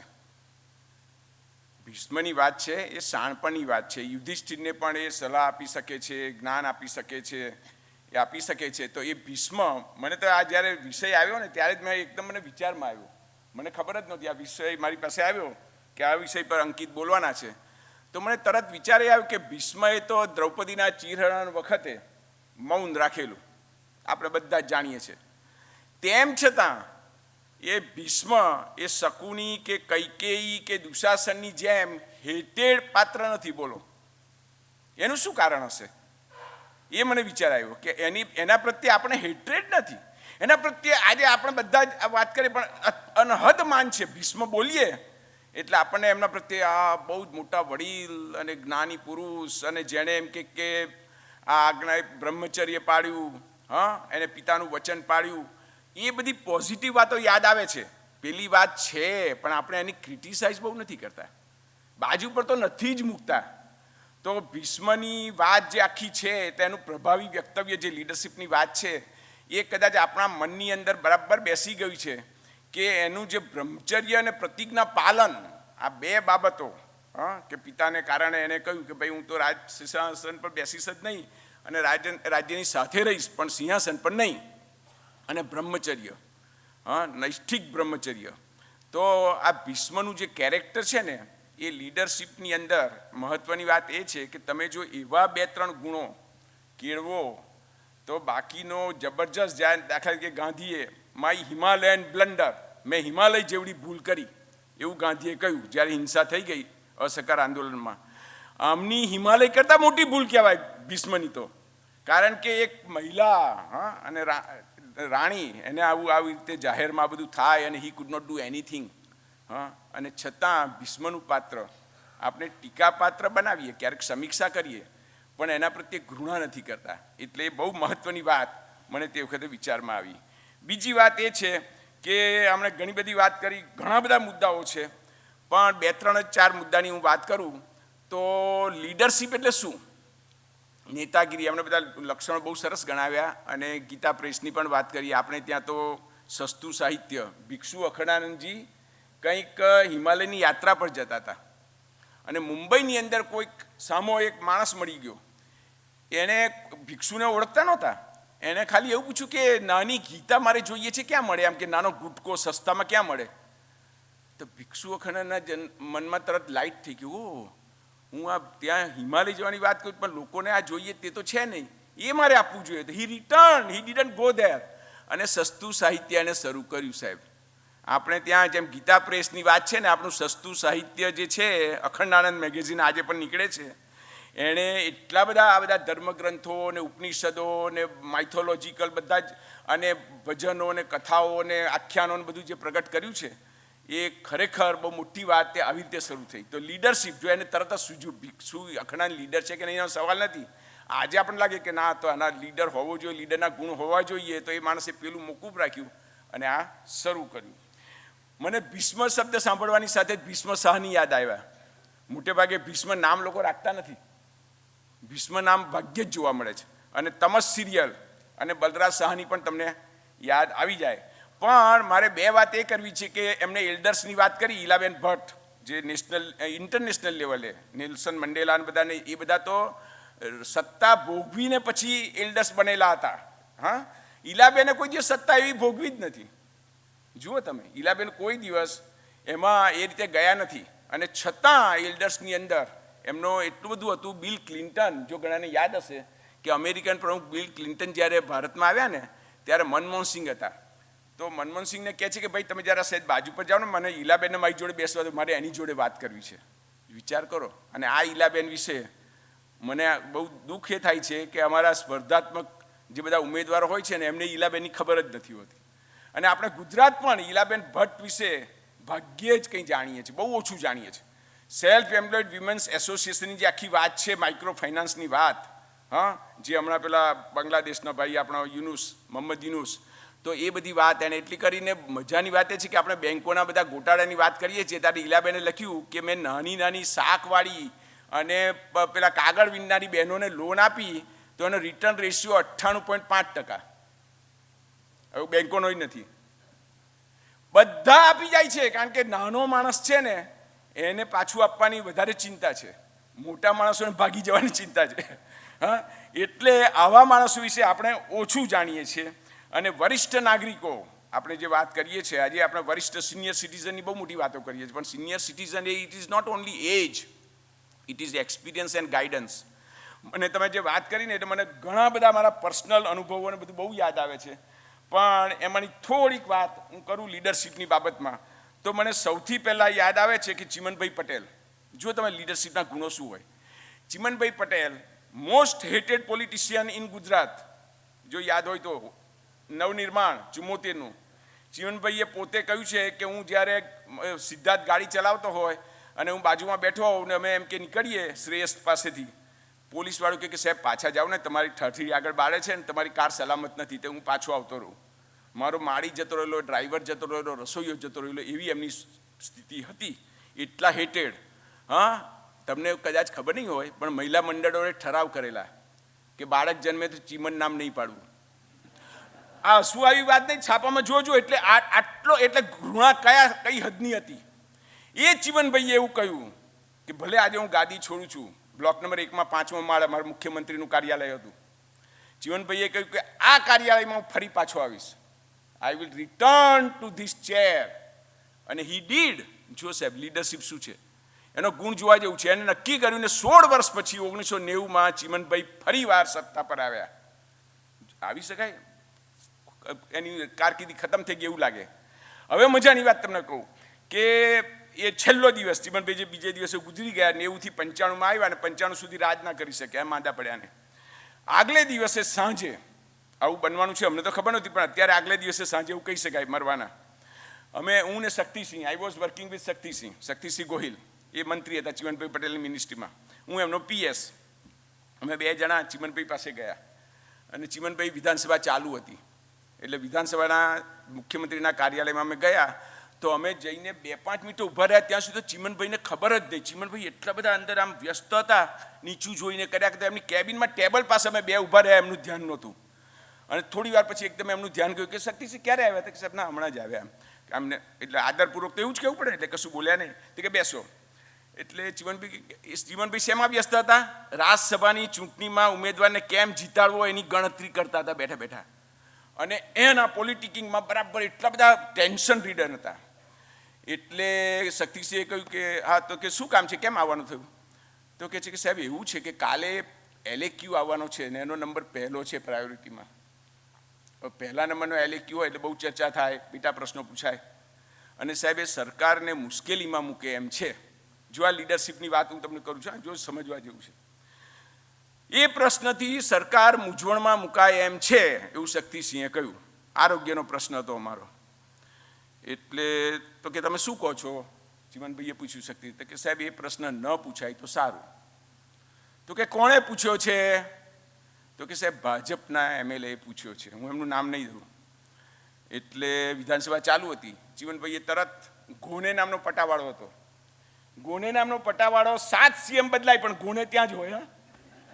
ભીષ્મની વાત છે એ શાણપણની વાત છે. યુધિષ્ઠિરને પણ એ સલાહ આપી શકે છે, જ્ઞાન આપી શકે છે, એ આપી શકે છે. તો એ ભીષ્મ, મને તો આ જ્યારે વિષય આવ્યો ને ત્યારે જ મેં એકદમ મને વિચારમાં આવ્યો, મને ખબર જ નહોતી આ વિષય મારી પાસે આવ્યો કે આ વિષય પર અંકિત બોલવાના છે, તો મને તરત વિચાર આવ્યો કે ભીષ્મએ તો દ્રૌપદીના ચીરહરણ વખતે મૌન રાખેલું, આપણે બધા જ જાણીએ છીએ. તેમ છતાં એ ભીષ્મ એ શકુની કે કૈકેયી કે દુશાસનની જેમ હેટેડ પાત્ર નથી. બોલો એનું શું કારણ હશે? એ મને વિચાર આવ્યો કે એના પ્રત્યે આપણે હેટ્રેડ નથી, એના પ્રત્યે આજે આપણે બધા જ વાત કરીએ પણ અનહદ માન છે. ભીષ્મ બોલીએ એટલે આપણને એમના પ્રત્યે આ બહુ જ મોટા વડીલ અને જ્ઞાની પુરુષ, અને જેણે એમ કે આ આજ્ઞા બ્રહ્મચર્ય પાળ્યું, એને પિતાનું વચન પાળ્યું, એ બધી પોઝિટિવ વાતો યાદ આવે છે. પેલી વાત છે પણ આપણે એની ક્રિટિસાઇઝ બહુ નથી કરતા, બાજુ પર તો નથી જ મૂકતા. તો ભીષ્મની વાત જે આખી છે તેનું પ્રભાવી વ્યક્તવ્ય જે લીડરશિપની વાત છે એ કદાચ આપણા મનની અંદર બરાબર બેસી ગયું છે કે એનું જે બ્રહ્મચર્ય અને પ્રતિજ્ઞા પાલન, આ બે બાબતો, કે પિતાને કારણે એને કહ્યું કે ભાઈ હું તો રાજ સિંહાસન પર બેસીશ જ નહીં અને રાજ્યની સાથે રહીશ પણ સિંહાસન પર નહીં, અને બ્રહ્મચર્ય, નૈષ્ઠિક બ્રહ્મચર્ય. તો આ ભીષ્મનું જે કેરેક્ટર છે ને એ લીડરશિપની અંદર મહત્ત્વની વાત એ છે કે તમે જો એવા 2-3 ગુણો કેળવો તો બાકીનો જબરજસ્ત જાય. દાખલા તરીકે ગાંધીએ માય હિમાલયન બ્લન્ડર, મેં હિમાલય જેવડી ભૂલ કરી એવું ગાંધીએ કહ્યું જ્યારે હિંસા થઈ ગઈ અસહકાર આંદોલનમાં. આમની હિમાલય કરતાં મોટી ભૂલ કહેવાય ભીષ્મની તો, કારણ કે એક મહિલા અને રાણી એને આવી રીતે જાહેરમાં બધું થાય અને he could not do anything, અને છતાં ભીષ્મનું પાત્ર આપણે ટીકા પાત્ર બનાવીએ, ક્યારેક સમીક્ષા કરીએ પણ એના પ્રત્યે ઘૃણા નથી કરતા. એટલે એ બહુ મહત્ત્વની વાત મને તે વખતે વિચારમાં આવી. બીજી વાત એ છે કે આપણે ઘણી બધી વાત કરી, ઘણા બધા મુદ્દાઓ છે પણ 2-3-4 મુદ્દાની હું વાત કરું તો લીડરશિપ એટલે શું, નેતાગીરી, આપણે બધા લક્ષણો બહુ સરસ ગણાવ્યા અને ગીતા પ્રેસની પણ વાત કરી. આપણે ત્યાં તો સસ્તું સાહિત્ય, ભિક્ષુ અખંડાનંદજી કંઈક હિમાલયની યાત્રા પર જતા હતા અને મુંબઈની અંદર કોઈક સામો એક માણસ મળી ગયો. એને ભિક્ષુને ઓળખતા નહોતા, એને ખાલી એવું પૂછ્યું કે નાની ગીતા મારે જોઈએ છે, ક્યાં મળે, આમ કે નાનો ગુટકો સસ્તામાં ક્યાં મળે. તો ભિક્ષુ અખંડાનંદના મનમાં તરત લાઇટ થઈ ગયું, ઓ હું આ ત્યાં હિમાલય જવાની વાત કરું પણ લોકોને આ જોઈએ તે તો છે નહીં, એ મારે આપવું જોઈએ. તો હી ડિડન્ટ ગો ધેર અને સસ્તું સાહિત્ય એને શરૂ કર્યું. સાહેબ આપણે ત્યાં જેમ ગીતા પ્રેસની વાત છે ને, આપણું સસ્તું સાહિત્ય જે છે અખંડાનંદ મેગેઝિન આજે પણ નીકળે છે, એણે એટલા બધા આ બધા ધર્મગ્રંથો ને ઉપનિષદો ને માઇથોલોજીકલ બધા જ અને ભજનો ને કથાઓ ને આખ્યાનો ને બધું જે પ્રગટ કર્યું છે એ ખરેખર બહુ મોટી વાત તે આવી રીતે શરૂ થઈ. તો લીડરશિપ જો એને તરત જ સૂઝ્યું ભિક્ષુ અખંડાનંદ લીડર છે કે નહીં એનો સવાલ નથી. આજે આપણને લાગે કે ના તો આના લીડર હોવો જોઈએ, લીડરના ગુણ હોવા જોઈએ, તો એ માણસે પેલું મોકૂફ રાખ્યું અને આ શરૂ કર્યું. મને ભીષ્મ શબ્દ સાંભળવાની સાથે ભીષ્મ શાહની યાદ આવ્યા. મોટે ભાગે ભીષ્મ નામ લોકો રાખતા નથી, ભીષ્મ નામ ભાગ્યે જ જોવા મળે છે. અને તમસ સિરિયલ અને બલરાજ શાહની પણ તમને યાદ આવી જાય. પણ મારે 2 વાત એ કરવી છે કે એમને એલ્ડર્સની વાત કરી, ઈલાબેન ભટ્ટ જે ઇન્ટરનેશનલ લેવલે નેલ્સન મંડેલા બધાને, એ બધા તો સત્તા ભોગવીને પછી એલ્ડર્સ બનેલા હતા. ઈલાબેને કોઈ દિવસ સત્તા એવી ભોગવી જ નથી. જુઓ તમે, ઈલાબેન કોઈ દિવસ એમાં એ રીતે ગયા નથી અને છતાં એલ્ડર્સની અંદર એમનો એટલું બધું હતું. બિલ ક્લિન્ટન, જો ઘણાને યાદ હશે કે અમેરિકન પ્રમુખ બિલ ક્લિન્ટન જ્યારે ભારતમાં આવ્યા ને ત્યારે મનમોહનસિંહ હતા. તો મનમોહનસિંહને કહે છે કે ભાઈ તમે જરા સહેજ બાજુ પર જાઓ ને, મને ઈલાબેનને મારી જોડે બેસવા દો, મારે એની જોડે વાત કરવી છે. વિચાર કરો. અને આ ઈલાબેન વિશે મને બહુ દુઃખ એ થાય છે કે અમારા સ્પર્ધાત્મક જે બધા ઉમેદવારો હોય છે ને એમને ઈલાબેનની ખબર જ નથી હોતી. અને આપણે ગુજરાત પણ ઈલાબેન ભટ્ટ વિશે ભાગ્યે જ કંઈ જાણીએ છીએ, બહુ ઓછું જાણીએ છીએ. સેલ્ફ એમ્પ્લોયડ વિમેન્સ એસોસિએશનની જે આખી વાત છે, માઇક્રો ફાઇનાન્સની વાત, જે હમણાં પેલા બાંગ્લાદેશના ભાઈ આપણા મોહમ્મદ યુનુસ, તો એ બધી વાત એને એટલી કરીને મજાની વાત એ છે કે આપણે બેંકોના બધા ગોટાળાની વાત કરીએ છીએ ત્યારે ઈલાબેને લખ્યું કે મેં નાની નાની શાકવાળી અને પેલા કાગળ વીણનારી બહેનોને લોન આપી તો એનો રિટર્ન રેશિયો 98.5%. હવે બેંકોનો જ નથી, બધા આપી જાય છે, કારણ કે નાનો માણસ છે ને એને પાછું આપવાની વધારે ચિંતા છે, મોટા માણસોને ભાગી જવાની ચિંતા છે. એટલે આવા માણસો વિશે આપણે ઓછું જાણીએ છીએ. અને વરિષ્ઠ નાગરિકો આપણે જે વાત કરીએ છીએ આજે, આપણે વરિષ્ઠ સિનિયર સિટીઝનની બહુ મોટી વાતો કરીએ છીએ, પણ સિનિયર સિટીઝન એ it is not only age, it is experience and guidance. અને તમે જે વાત કરીને એટલે મને ઘણા બધા મારા પર્સનલ અનુભવો અને બધું બહુ યાદ આવે છે. પણ એમાંની થોડીક વાત હું કરું લીડરશિપની બાબતમાં, તો મને સૌથી પહેલાં યાદ આવે છે કે ચિમનભાઈ પટેલ. જો તમે લીડરશિપના ગુણો શું હોય, Chimanbhai Patel most hated politician in Gujarat. જો યાદ હોય તો નવનિર્માણ 74નું ચિમનભાઈએ પોતે કહ્યું છે કે હું જ્યારે સિદ્ધાર્થ ગાડી ચલાવતો હોય અને હું બાજુમાં બેઠો હોઉં ને અમે એમ કે નીકળીએ શ્રેયસ પાસેથી, પોલીસવાળું કે સાહેબ પાછા જાઓ ને, તમારી ઠઠી આગળ બાળે છે ને તમારી કાર સલામત નથી, તો હું પાછો આવતો રહું. મારો માળી જતો રહેલો, ડ્રાઈવર જતો રહેલો, રસોઈયો જતો રહેલો, એવી એમની સ્થિતિ હતી. એટલા હેટેડ. તમને કદાચ ખબર નહીં હોય, પણ મહિલા મંડળોએ ઠરાવ કરેલા કે બાળક જન્મે તો ચીમન નામ નહીં પાડવું. આ શું આવી વાત નહીં, છાપામાં જોજો. એટલે આટલો એટલે ઘૃણા કઈ હદની હતી. એ ચીમનભાઈએ એવું કહ્યું કે ભલે આજે હું ગાદી છોડું છું, બ્લોક નંબર 1માં 5મા માળે મારું મુખ્યમંત્રીનું કાર્યાલય હતું. ચીમનભાઈએ કહ્યું કે આ કાર્યાલયમાં હું ફરી પાછો આવીશ. I will return to this chair. અને હી ડીડ. જો સાહેબ, લીડરશિપ શું છે એનો ગુણ જોવા જેવું છે. એને નક્કી કર્યું ને 16 વર્ષ પછી 1990માં ચીમનભાઈ ફરી વાર સત્તા પર આવ્યા. આવી શકાય? એની કારકિર્દી ખતમ થઈ ગઈ એવું લાગે. હવે મજાની વાત તમને કહું કે એ છેલ્લો દિવસ ચીમનભાઈ જે બીજે દિવસે ગુજરી ગયા, 90 થી 95માં આવ્યા અને 95 સુધી રાજ ના કરી શક્યા, માંદા પડ્યા. ને આગલે દિવસે સાંજે આવું બનવાનું છે અમને તો ખબર નહોતી, પણ અત્યારે આગલે દિવસે સાંજે એવું કહી શકાય મરવાના. હું ને Shaktisinh, I was working with Shaktisinh Gohil, એ મંત્રી હતા ચીમનભાઈ પટેલની મિનિસ્ટ્રીમાં, હું એમનો PS. અમે 2 જણા ચીમનભાઈ પાસે ગયા અને ચીમનભાઈ વિધાનસભા ચાલુ હતી. એટલે વિધાનસભાના મુખ્યમંત્રીના કાર્યાલયમાં અમે ગયા તો અમે જઈને 2-5 મિનિટ ઊભા રહ્યા. ત્યાં સુધી ચીમનભાઈને ખબર જ નહીં. ચીમનભાઈ એટલા બધા અંદર આમ વ્યસ્ત હતા, નીચું જોઈને કર્યા કરતા. એમની કેબિનમાં ટેબલ પાસે અમે 2 ઊભા રહ્યા, એમનું ધ્યાન નહોતું. અને થોડી વાર પછી એકદમ એમનું ધ્યાન ગયું કે શક્તિસિંહ ક્યારે આવ્યા? તો કે સાહેબ ના, હમણાં જ આવ્યા. અમને એટલે આદરપૂર્વક તો એવું જ કહેવું પડે, એટલે કશું બોલ્યા નહીં. તો કે બેસો. એટલે ચીમનભાઈ શેમાં વ્યસ્ત હતા? રાજ્યસભાની ચૂંટણીમાં ઉમેદવારને કેમ જીતાડવો એની ગણતરી કરતા હતા બેઠા બેઠા. અને એના પોલિટિકિંગમાં બરાબર એટલા બધા ટેન્શન રીડર હતા. એટલે શક્તિસિંહે કહ્યું કે હા, તો કે શું કામ છે, કેમ આવવાનું થયું? તો કહે છે કે સાહેબ એવું છે કે કાલે LAQ આવવાનો છે ને એનો નંબર 1 છે પ્રાયોરિટીમાં. પહેલા નંબરનો LAQ હોય એટલે બહુ ચર્ચા થાય, બીટા પ્રશ્નો પૂછાય. અને સાહેબ એ સરકારને મુશ્કેલીમાં મૂકે એમ છે. જો આ લીડરશિપની વાત હું તમને કરું છું, જો સમજવા જેવું છે. એ પ્રશ્નથી સરકાર મૂંઝવણમાં મુકાય એમ છે એવું શક્તિસિંહે કહ્યું. આરોગ્યનો પ્રશ્ન હતો અમારો. એટલે તો કે તમે શું કહો છો? ચીમનભાઈએ પૂછ્યું શક્તિ. તો કે સાહેબ એ પ્રશ્ન ન પૂછાય તો સારું. તો કે કોણે પૂછ્યો છે? તો કે સાહેબ ભાજપના MLA પૂછ્યો છે, હું એમનું નામ નહીં દઉં. એટલે વિધાનસભા ચાલુ હતી. ચીમનભાઈએ તરત ગોને નામનો પટાવાળો હતો. ગોને નામનો પટાવાળો 7 CM બદલાય પણ ગોને ત્યાં જ હોય.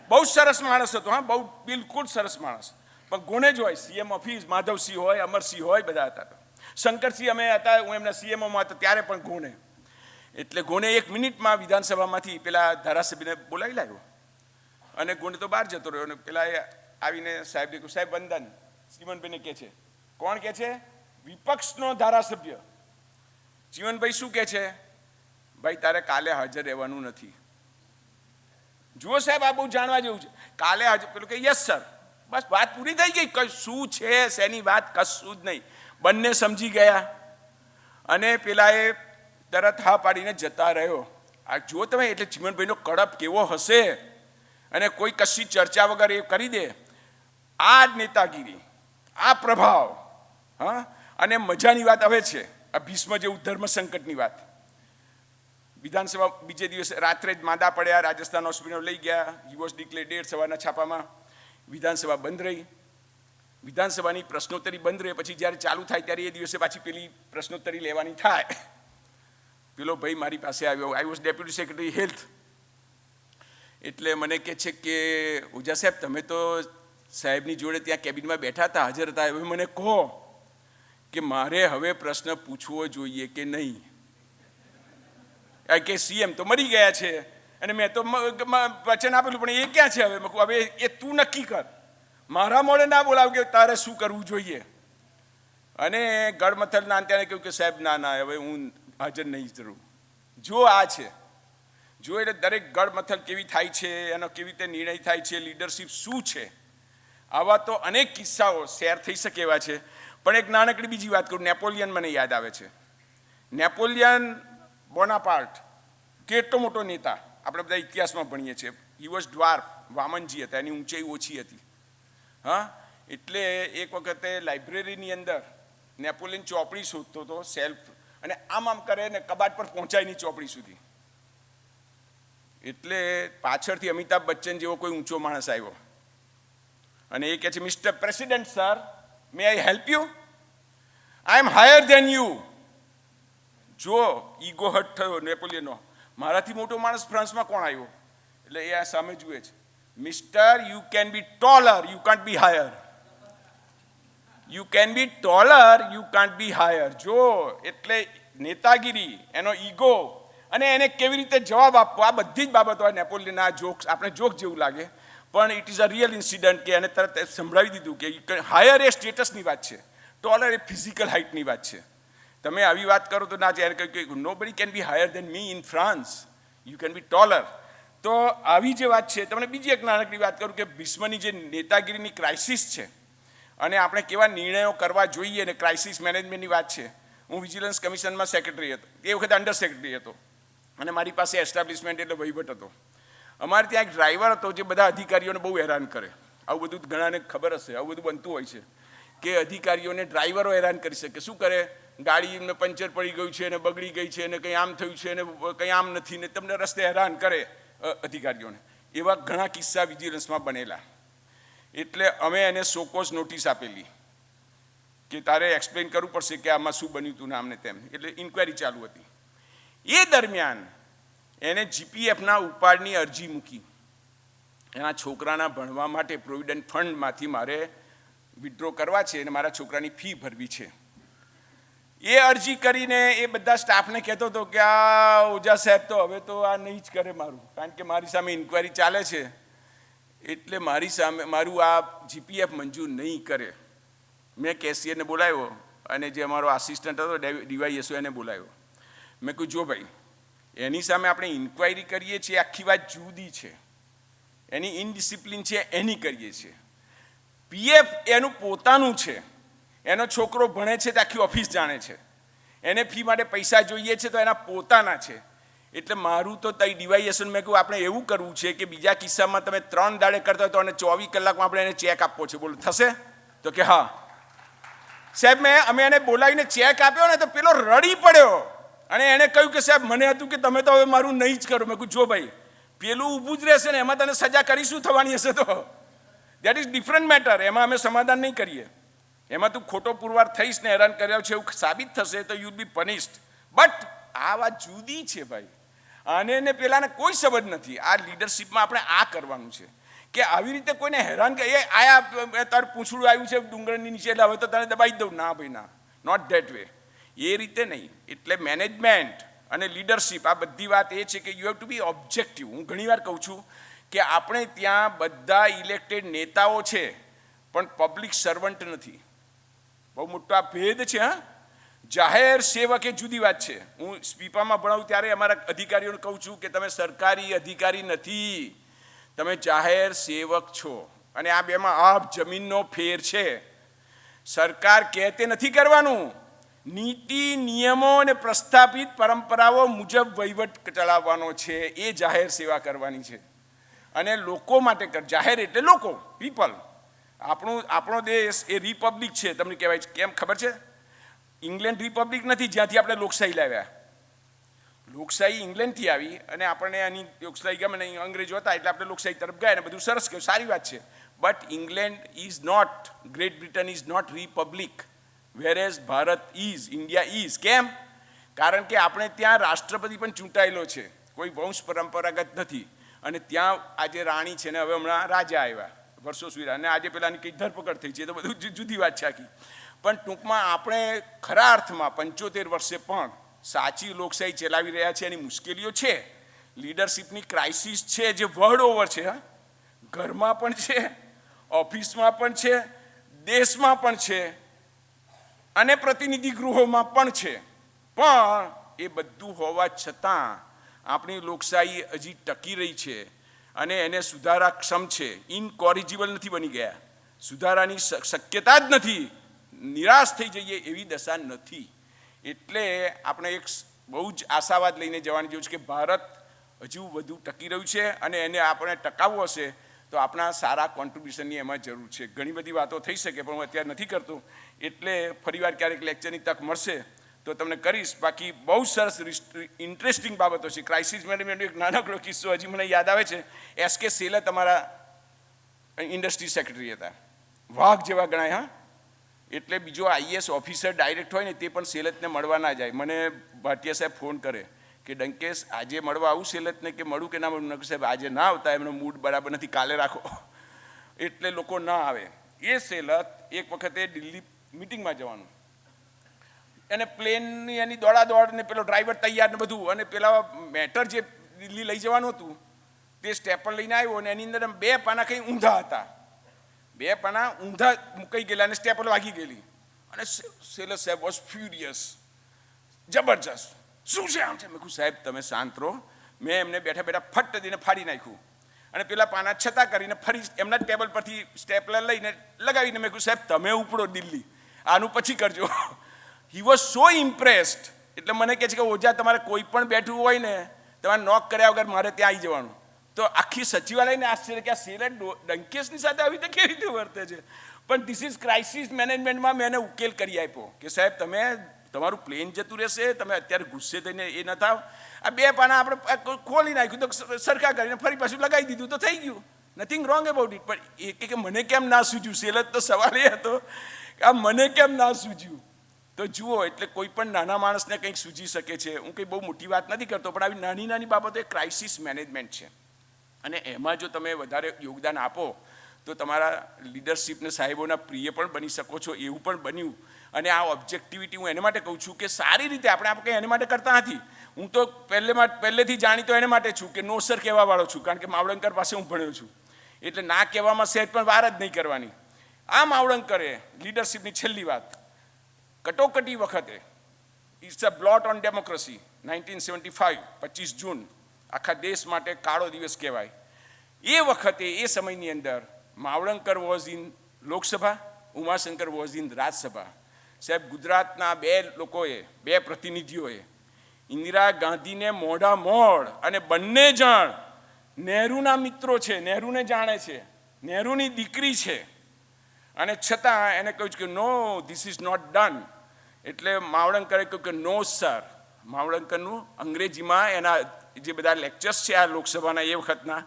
બહુ સરસ માણસ હતો. હા, બહુ બિલકુલ સરસ માણસ, પણ ગોને જ હોય. CM ઓફિસ માધવસિંહ હોય, અમરસિંહ હોય, બધા હતા. શંકરસિંહ અમે હતા, હું એમના CMOમાં હતો ત્યારે પણ ગોને. એટલે ગોને 1 મિનિટમાં વિધાનસભામાંથી પેલા ધારાસભ્યને બોલાવી લાવ્યો અને ગોને તો બહાર જતો રહ્યો. અને પેલા આવીને સાહેબને કહ્યું, સાહેબ વંદન. ચીમનભાઈને કહે છે, કોણ કહે છે? વિપક્ષનો ધારાસભ્ય. ચીમનભાઈ શું કહે છે? ભાઈ તારે કાલે હાજર રહેવાનું નથી. જુઓ સાહેબ, આ બહુ જાણવા જેવું છે. કાલે હાજર. પેલું કે યસ સર. બસ વાત પૂરી થઈ ગઈ. કઈ શું છે શેની વાત, કશું જ નહીં. બંને સમજી ગયા અને પેલાએ તરત હા પાડીને જતા રહ્યો. આ જુઓ તમે, એટલે ચીમનભાઈનો કડપ કેવો હશે અને કોઈ કશી ચર્ચા વગર એ કરી દે. આ જ નેતાગીરી, આ પ્રભાવ. હા, અને મજાની વાત હવે છે આ ભીષ્મ જેવું ધર્મ સંકટની વાત. વિધાનસભા બીજે દિવસે રાત્રે જ માંદા પડ્યા, રાજસ્થાન હોસ્પિટલ લઈ ગયા. He was declared dead. સવારના છાપામાં વિધાનસભા બંધ રહી. વિધાનસભાની પ્રશ્નોત્તરી બંધ રહે. પછી જ્યારે ચાલુ થાય ત્યારે એ દિવસે પાછી પેલી પ્રશ્નોત્તરી લેવાની થાય. પેલો ભાઈ મારી પાસે આવ્યો. I was deputy secretary health. એટલે મને કહે છે કે ઓઝા સાહેબ તમે તો સાહેબની જોડે ત્યાં કેબિનમાં બેઠા હતા, હાજર હતા. હવે મને કહો કે મારે હવે પ્રશ્ન પૂછવો જોઈએ કે નહીં? કે CM તો મરી ગયા છે અને મેં તો વચન આપેલું, પણ એ ક્યાં છે હવે? હવે એ તું નક્કી કર. મારા મોડે ના બોલાવ કે તારે શું કરવું જોઈએ. અને ગડમથલના અંતે કહ્યું કે સાહેબ ના, હવે હું હાજર નહીં જરૂર. જો આ છે, જો એટલે દરેક ગડમથલ કેવી થાય છે, એનો કેવી રીતે નિર્ણય થાય છે, લીડરશિપ શું છે, આવા તો અનેક કિસ્સાઓ શેર થઈ શકે એવા છે. પણ એક નાનકડી બીજી વાત કરું. નેપોલિયન મને યાદ આવે છે. નેપોલિયન બોનાપાર્ટ કેટલો મોટો નેતા, આપણે બધા ઇતિહાસમાં ભણીએ છીએ. હી વોઝ ડ્વાર્ફ, વામનજી હતા, એની ઊંચાઈ ઓછી હતી. હા, એટલે એક વખતે લાઇબ્રેરીની અંદર નેપોલિયન ચોપડી શોધતો હતો, સેલ્ફ, અને આમ કરે ને કબાટ પર પહોંચાય ની ચોપડી સુધી. એટલે પાછળથી અમિતાભ બચ્ચન જેવો કોઈ ઊંચો માણસ આવ્યો અને એ કહે છે, mister president sir, may I help you? I am higher than you. જો ઈગો હર્ટ થયો નેપોલિયનનો, મારાથી મોટો માણસ ફ્રાન્સમાં કોણ આવ્યો? એટલે એ આ સામે જુએ છે, mister you can be taller, you can't B higher. You can be taller, you can't B higher. જો એટલે નેતાગીરી, એનો ઈગો, અને એને કેવી રીતે જવાબ આપવો, આ બધી જ બાબતો નેપોલિયનના જોક્સ, આપણે જોક જેવું લાગે પણ it is a real incident કે એને તરત સંભળાવી દીધું કે હાયર એ સ્ટેટસની વાત છે, ટોલર એ ફિઝિકલ હાઇટની વાત છે. તમે આવી વાત કરો તો ના છે, એને કહ્યું કે nobody can be higher than me in France, you can be taller. તો આવી જે વાત છે. તમને બીજી એક નાનકડી વાત કરું કે ભીષ્મની જે નેતાગીરીની ક્રાઇસિસ છે અને આપણે કેવા નિર્ણયો કરવા જોઈએ ને ક્રાઇસિસ મેનેજમેન્ટની વાત છે. હું વિજિલન્સ કમિશનમાં સેક્રેટરી હતો, એ વખતે અંડર સેક્રેટરી હતો, અને મારી પાસે એસ્ટાબ્લિશમેન્ટ એટલે વહીવટ હતો. અમારે ત્યાં એક ડ્રાઈવર હતો જે બધા અધિકારીઓને બહુ હેરાન કરે. આવું બધું ઘણાને ખબર હશે, આવું બધું બનતું હોય છે કે અધિકારીઓને ડ્રાઈવરો હેરાન કરી શકે. શું કરે? ગાડીને પંચર પડી ગયું છે ને બગડી ગઈ છે ને કંઈ આમ થયું છે ને કંઈ આમ નથી ને તમને રસ્તે હેરાન કરે અધિકારીઓને. એવા ઘણા કિસ્સા વિજિલન્સમાં બનેલા. એટલે અમે એને સોકોઝ નોટિસ આપેલી કે તારે એક્સપ્લેન કરવું પડશે કે આમાં શું બન્યું હતું ને આમને તેમ. એટલે ઇન્ક્વાયરી ચાલુ હતી. એ દરમિયાન એને જીપીએફના ઉપાડની અરજી મૂકી. એના છોકરાના ભણવા માટે પ્રોવિડન્ટ ફંડમાંથી મારે વિડ્રો કરવા છે અને મારા છોકરાની ફી ભરવી છે. એ અરજી કરીને એ બધા સ્ટાફને કહેતો હતો કે આ ઓઝા સાહેબ તો હવે તો આ નહીં જ કરે મારું, કારણ કે મારી સામે ઇન્ક્વાયરી ચાલે છે એટલે મારી સામે મારું આ જીપીએફ મંજૂર નહીં કરે. મેં કેશિયરને બોલાવ્યો અને જે અમારો આસિસ્ટન્ટ હતો ડીવાયએસઓ એને બોલાવ્યો. મેં કહ્યું જો ભાઈ, એની સામે આપણે ઇન્ક્વાયરી કરીએ છીએ, આખી વાત જુદી છે, એની ઇનડિસિપ્લિન છે એની કરીએ છીએ. પીએફ એનું પોતાનું છે, એનો છોકરો ભણે છે તો આખી ઓફિસ જાણે છે, એને ફી માટે પૈસા જોઈએ છે તો એના પોતાના છે. એટલે મારું તો તઈ ડીવાયએસઓને મેં કહ્યું આપણે એવું કરવું છે કે બીજા કિસ્સામાં તમે 3 દાડે કરતા હોય તો અને 24 કલાકમાં આપણે એને ચેક આપવો છે. બોલો થશે? તો કે હા સાહેબ. અમે એને બોલાવીને ચેક આપ્યો ને તો પેલો રડી પડ્યો અને એને કહ્યું કે સાહેબ મને હતું કે તમે તો હવે મારું નહીં જ કરો. મેં કહ્યું જો ભાઈ, પેલું ઊભું જ રહેશે ને એમાં તને સજા કરી શું થવાની હશે? તો દેટ ઇઝ ડિફરન્ટ મેટર. એમાં અમે સમાધાન નહીં કરીએ. એમાં તું ખોટો પુરવાર થઈશ ને હેરાન કર્યા છે એવું સાબિત થશે તો યુ બી પનિશ્ડ. બટ આ વાત જુદી છે ભાઈ, આને ને પેલાને કોઈ સંબંધ નથી. આ લીડરશિપમાં આપણે આ કરવાનું છે કે આવી રીતે કોઈને હેરાન કરે. એ આયા તારું પૂંછડું આવ્યું છે ડુંગરની નીચે એટલે હવે તો તને દબાઈ દઉં. ના ભાઈ ના, નોટ ધેટ વે. એ રીતે નહીં. એટલે મેનેજમેન્ટ અને લીડરશિપ આ બધી વાત એ છે કે you have to be objective. હું ઘણીવાર કહું છું કે આપણે ત્યાં બધા ઇલેક્ટેડ નેતાઓ છે પણ પબ્લિક સર્વન્ટ નથી. બહુ મોટો આ ભેદ છે. હા, જાહેર સેવક એ જુદી વાત છે. હું સ્પીપામાં ભણાવું ત્યારે અમારા અધિકારીઓને કહું છું કે તમે સરકારી અધિકારી નથી, તમે જાહેર સેવક છો. અને આ બેમાં આપ જમીનનો ફેર છે. સરકાર કહે તે નથી કરવાનું, નીતિ નિયમો અને પ્રસ્થાપિત પરંપરાઓ મુજબ વહીવટ ચલાવવાનો છે. એ જાહેર સેવા કરવાની છે અને લોકો માટે જાહેર એટલે લોકો, પીપલ. આપણો દેશ એ રિપબ્લિક છે. તમને કહેવાય છે કેમ ખબર છે? ઇંગ્લેન્ડ રિપબ્લિક નથી જ્યાંથી આપણે લોકશાહી લાવ્યા. લોકશાહી ઇંગ્લેન્ડથી આવી અને આપણને આની લોકશાહી ગમે નહીં, અંગ્રેજો હતા એટલે આપણે લોકશાહી તરફ ગયા અને બધું સરસ કહ્યું, સારી વાત છે. But England is not, Great Britain is not republic, whereas Bharat is, India is. કેમ? કારણ કે આપણે ત્યાં રાષ્ટ્રપતિ પણ ચૂંટાયેલો છે, કોઈ વંશ પરંપરાગત નથી. અને ત્યાં આજે રાણી છે ને હવે હમણાં રાજા આવ્યા વર્ષો સુધી, અને આજે પેલાની કંઈ ધરપકડ થઈ છે તો બધું જુદી વાત છે આખી. પણ ટૂંકમાં આપણે ખરા અર્થમાં 75 વર્ષે પણ સાચી લોકશાહી ચલાવી રહ્યા છે. એની મુશ્કેલીઓ છે, લીડરશિપની ક્રાઇસિસ છે જે વર્લ્ડ ઓવર છે. ઘરમાં પણ છે, ઓફિસમાં પણ છે, દેશમાં પણ છે અને પ્રતિનિધિ ગૃહોમાં પણ છે. પણ એ બધું હોવા છતાં આપણી લોકશાહી હજી ટકી રહી છે અને એને સુધારાક્ષમ છે. ઇનકોરિજિબલ નથી બની ગયા, સુધારાની શક્યતા જ નથી. નિરાશ થઈ જઈએ એવી દશા નથી. એટલે આપણે એક બહુ જ આશાવાદ લઈને જવાની જરૂર છે કે ભારત હજુ વધુ ટકી રહ્યું છે અને એને આપણે ટકાવવું હશે તો આપણા સારા કોન્ટ્રીબ્યુશનની એમાં જરૂર છે. ઘણી બધી વાતો થઈ શકે પણ હું અત્યારે નથી કરતો. એટલે ફરીવાર ક્યારેક લેક્ચરની તક મળશે તો તમને કરીશ. બાકી બહુ સરસ ઇન્ટરેસ્ટિંગ બાબતો છે. ક્રાઇસિસ મેનેજમેન્ટ એક નાનકડો કિસ્સો હજી મને યાદ આવે છે. એસકે સેલે તમારા ઇન્ડસ્ટ્રી સેક્રેટરી હતા, વાઘ જેવા ગણાય. હા, એટલે બીજો આઈએસ ઓફિસર ડાયરેક્ટ હોય ને તે પણ સેલતને મળવા ના જાય. મને ભાટિયા સાહેબ ફોન કરે કે ડંકેશ આજે મળવા આવું સેલતને કે મળું કે ના મળું. નકુ સાહેબ આજે ના આવતા, એમનો મૂડ બરાબર નથી, કાલે રાખો. એટલે લોકો ના આવે. એ સેલત એક વખતે દિલ્હી મિટિંગમાં જવાનું, અને પ્લેનની એની દોડાદોડ ને પેલો ડ્રાઈવર તૈયાર ને બધું, અને પેલા મેટર જે દિલ્હી લઈ જવાનું હતું તે સ્ટેપલ લઈને આવ્યો, અને એની અંદર 2 પાના કંઈ ઊંધા હતા. 2 પાના ઊંધા મુકાઈ ગયેલા અને સ્ટેપલ વાગી ગયેલી. અને સેલર સાહેબ વોઝ ફ્યુરિયસ, જબરજસ્ત. શું છે આમ છે? મેં કહ્યું સાહેબ તમે શાંત રહો. મેં એમને બેઠા બેઠા ફટ દઈને ફાડી નાખ્યું, અને પેલા પાના છતાં કરીને ફરી એમના ટેબલ પરથી સ્ટેપલર લઈને લગાવીને મેં કહ્યું સાહેબ તમે ઉપડો દિલ્હી, આનું પછી કરજો. He was so impressed. એટલે મને કહે છે કે ઓજા તમારે કોઈ પણ બેઠું હોય ને તમારે નોક કર્યા વગર મારે ત્યાં આવી જવાનું. તો આખી સચિવાલયને આશ્ચર્ય કે આ સેલર ડંકેશની સાથે આવી રીતે કેવી રીતે વર્તે છે. પણ ધીસ ઇઝ ક્રાઇસિસ મેનેજમેન્ટમાં મેં એને ઉકેલ કરી આપ્યો કે સાહેબ તમે તમારું પ્લેન જતું રહેશે, તમે અત્યારે ગુસ્સે થઈને એ ન થાવ. આ 2 પાના આપણે ખોલી નાખ્યું તો સરખા કરીને ફરી પાછું લગાવી દીધું તો થઈ ગયું, નથિંગ રોંગ અબાઉટ ઇટ. પણ એ કે મને કેમ ના સૂજ્યું? સેલત તો સવાલ એ હતો કે આ મને કેમ ના સૂજ્યું. તો જુઓ, એટલે કોઈ પણ નાના માણસને કંઈક સૂજી શકે છે. હું કંઈ બહુ મોટી વાત નથી કરતો, પણ આવી નાની નાની બાબતો એ ક્રાઇસિસ મેનેજમેન્ટ છે. અને એમાં જો તમે વધારે યોગદાન આપો તો તમારા લીડરશિપને સાહેબોના પ્રિય પણ બની શકો છો. એવું પણ બન્યું. અને આ ઓબ્જેક્ટિવિટી હું એને માટે કહું છું કે સારી રીતે આપણે કંઈ એને માટે કરતા નથી. હું તો પહેલેથી જાણીતો એને માટે છું કે નો સર કહેવાવાળો છું, કારણ કે માવળંકર પાસે હું ભણ્યો છું. એટલે ના કહેવામાં સહેજ પણ વાર જ નહીં કરવાની. આ માવળંકરે લીડરશિપની છેલ્લી વાત કટોકટી વખતે, it's a blot on democracy, 1975 25 જૂન આખા દેશ માટે કાળો દિવસ કહેવાય. એ વખતે એ સમયની અંદર Mavalankar was in Lok Sabha, Umashankar was in Rajya Sabha. સાહેબ ગુજરાતના 2 લોકોએ, 2 પ્રતિનિધિઓએ ઇન્દિરા ગાંધીને મોઢા મોડ, અને બંને જણ નહેરુના મિત્રો છે, નહેરુને જાણે છે, નહેરુની દીકરી છે, અને છતાં એને કહ્યું કે નો ધીસ ઇઝ નોટ ડન. એટલે માવળંકરે કહ્યું કે નો સર. માવળંકરનું અંગ્રેજીમાં એના જે બધા લેક્ચર્સ છે આ લોકસભાના એ વખતના,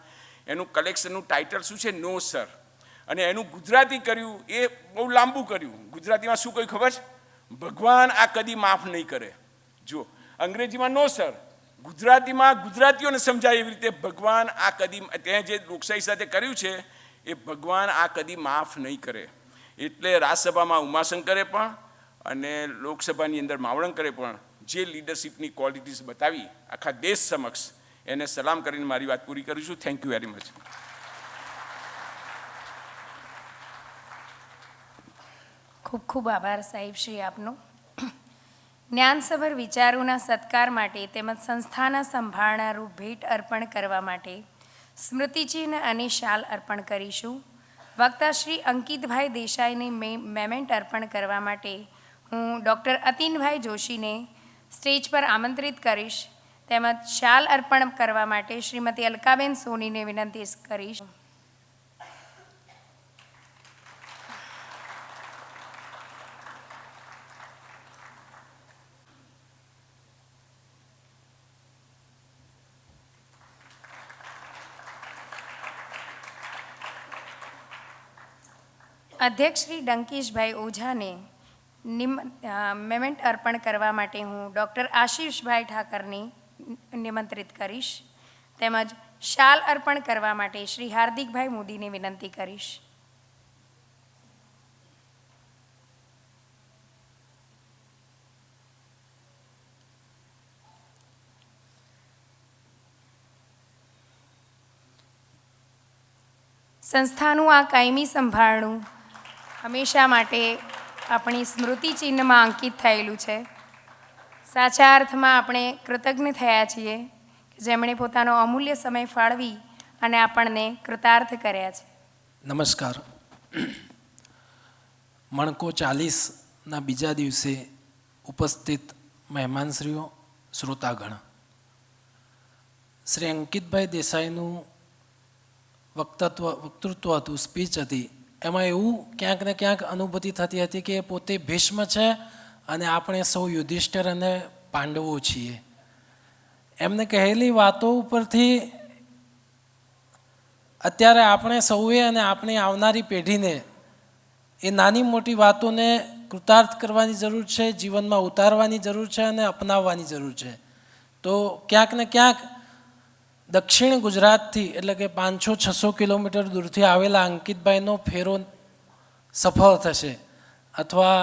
એનું કલેક્શનનું ટાઇટલ શું છે? નો સર. અને એનું ગુજરાતી કર્યું એ બહુ લાંબુ કર્યું. ગુજરાતીમાં શું કહ્યું ખબર છે? ભગવાન આ કદી માફ નહીં કરે. જો અંગ્રેજીમાં નો સર, ગુજરાતીમાં ગુજરાતીઓને સમજાય એવી રીતે ભગવાન આ કદી, ત્યાં જે લોકશાહી સાથે કર્યું છે એ ભગવાન આ કદી માફ નહીં કરે. એટલે રાજ્યસભામાં ઉમાશંકરે પણ અને લોકસભાની અંદર માવળંકરે પણ જે લીડરશિપની ક્વોલિટીઝ બતાવી આખા દેશ સમક્ષ, એને સલામ કરીને મારી વાત પૂરી કરું છું. Thank you very much. ખૂબ ખૂબ આભાર સાહેબ શ્રી આપનો. જ્ઞાનસભર વિચારોના સત્કાર માટે તેમજ સંસ્થાના સંભાળનારું ભેટ અર્પણ કરવા માટે સ્મૃતિચિહ્ન અને શાલ અર્પણ કરીશું. વક્તા શ્રી અંકિતભાઈ દેસાઈને મેમેન્ટ અર્પણ કરવા માટે હું ડૉક્ટર અતિનભાઈ જોશીને સ્ટેજ પર આમંત્રિત કરીશ. તેમજ શાલ અર્પણ કરવા માટે શ્રીમતી અલકાબેન સોનીને વિનંતી કરીશ. અધ્યક્ષ શ્રી ડંકેશભાઈ ઓઝાને મેમેન્ટ અર્પણ કરવા માટે હું ડૉક્ટર આશીષભાઈ ઠાકરને નિમંત્રિત કરીશ. તેમજ શાલ અર્પણ કરવા માટે શ્રી હાર્દિકભાઈ મોદીને વિનંતી કરીશ. સંસ્થાનું આ કાયમી સંભાળનું હંમેશા માટે આપણી સ્મૃતિ ચિહ્નમાં અંકિત થયેલું છે. સાચા અર્થમાં આપણે કૃતજ્ઞ થયા છીએ કે જેમણે પોતાનો અમૂલ્ય સમય ફાળવી અને આપણને કૃતાર્થ કર્યા છે. નમસ્કાર. મણકો 40ના બીજા દિવસે ઉપસ્થિત મહેમાનશ્રીઓ, શ્રોતાગણ, શ્રી અંકિતભાઈ દેસાઈનું વક્તૃત્વ હતું, સ્પીચ હતી. એમાં એવું ક્યાંક ને ક્યાંક અનુભૂતિ થતી હતી કે પોતે ભીષ્મ છે અને આપણે સૌ યુધિષ્ઠિર અને પાંડવો છીએ. એમને કહેલી વાતો ઉપરથી અત્યારે આપણે સૌએ અને આપણી આવનારી પેઢીને એ નાની મોટી વાતોને કૃતાર્થ કરવાની જરૂર છે, જીવનમાં ઉતારવાની જરૂર છે અને અપનાવવાની જરૂર છે. તો ક્યાંક ને ક્યાંક દક્ષિણ ગુજરાતથી એટલે કે 500-600 કિલોમીટર દૂરથી આવેલા અંકિતભાઈનો ફેરો સફળ થશે, અથવા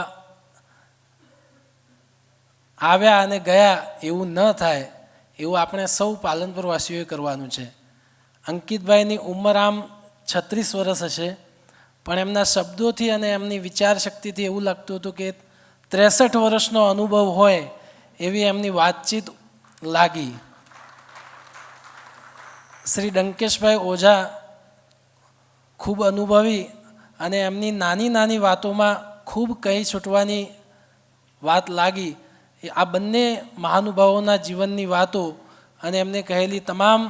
આવ્યા અને ગયા એવું ન થાય એવું આપણે સૌ પાલનપુરવાસીઓએ કરવાનું છે. અંકિતભાઈની ઉંમર આમ 36 વર્ષ હશે, પણ એમના શબ્દોથી અને એમની વિચાર શક્તિથી એવું લાગતું હતું કે 63 વર્ષનો અનુભવ હોય એવી એમની વાતચીત લાગી. શ્રી ડંકેશભાઈ ઓઝા ખૂબ અનુભવી અને એમની નાની નાની વાતોમાં ખૂબ કહી છૂટવાની વાત લાગી. આ બંને મહાનુભાવોના જીવનની વાતો અને એમને કહેલી તમામ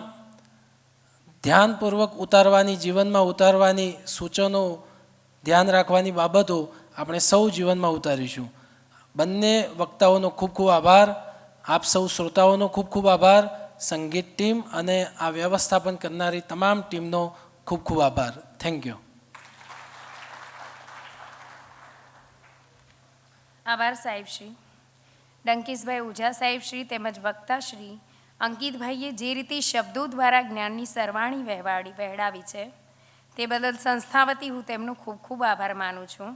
ધ્યાનપૂર્વક ઉતારવાની, જીવનમાં ઉતારવાની સૂચનો, ધ્યાન રાખવાની બાબતો આપણે સૌ જીવનમાં ઉતારીશું. બંને વક્તાઓનો ખૂબ ખૂબ આભાર. આપ સૌ શ્રોતાઓનો ખૂબ ખૂબ આભાર. સંગીત ટીમ અને આ વ્યવસ્થાપન કરનારી તમામ ટીમનો ખૂબ ખૂબ આભાર. Thank you. આભાર સાહેબશ્રી. ડંકેશભાઈ ઓઝા સાહેબશ્રી તેમજ વક્તાશ્રી અંકિતભાઈએ જે રીતે શબ્દો દ્વારા જ્ઞાનની સરવાણી વહેડાવી છે તે બદલ સંસ્થા વતી હું તેમનો ખૂબ ખૂબ આભાર માનું છું.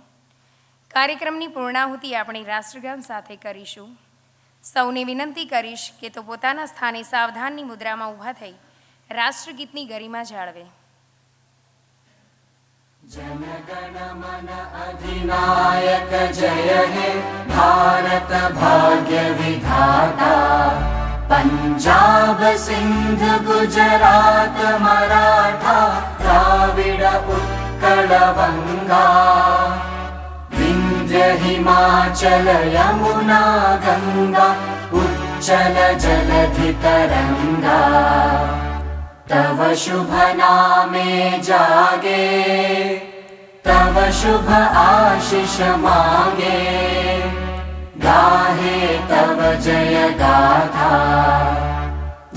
કાર્યક્રમની પૂર્ણાહુતિ આપણે રાષ્ટ્રગાન સાથે કરીશું. સૌને વિનંતી કરીશ કે તો પોતાના સ્થાને સાવધાનની મુદ્રામાં ઊભા થઈ રાષ્ટ્રગીતની ગરિમા જાળવે. जनगण मन अधिनायक जय हे भारत भाग्य विधाता पंजाब सिंध गुजरात मराठा द्राविड उत्कल गंगा विंध्य हिमाचल यमुना गंगा उच्चल जलधि तरंगा तव शुभ नामे जागे तव शुभ आशीष मागे गाहे तव जय गाथा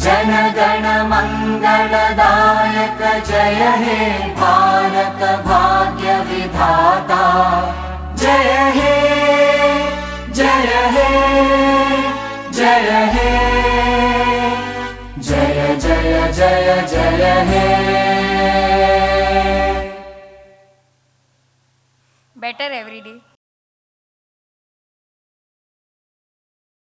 जन गण मंगलदायक जय हे भारत भाग्य विधाता जय हे जय हे जय हे जय जय जय जय हे. Better every day.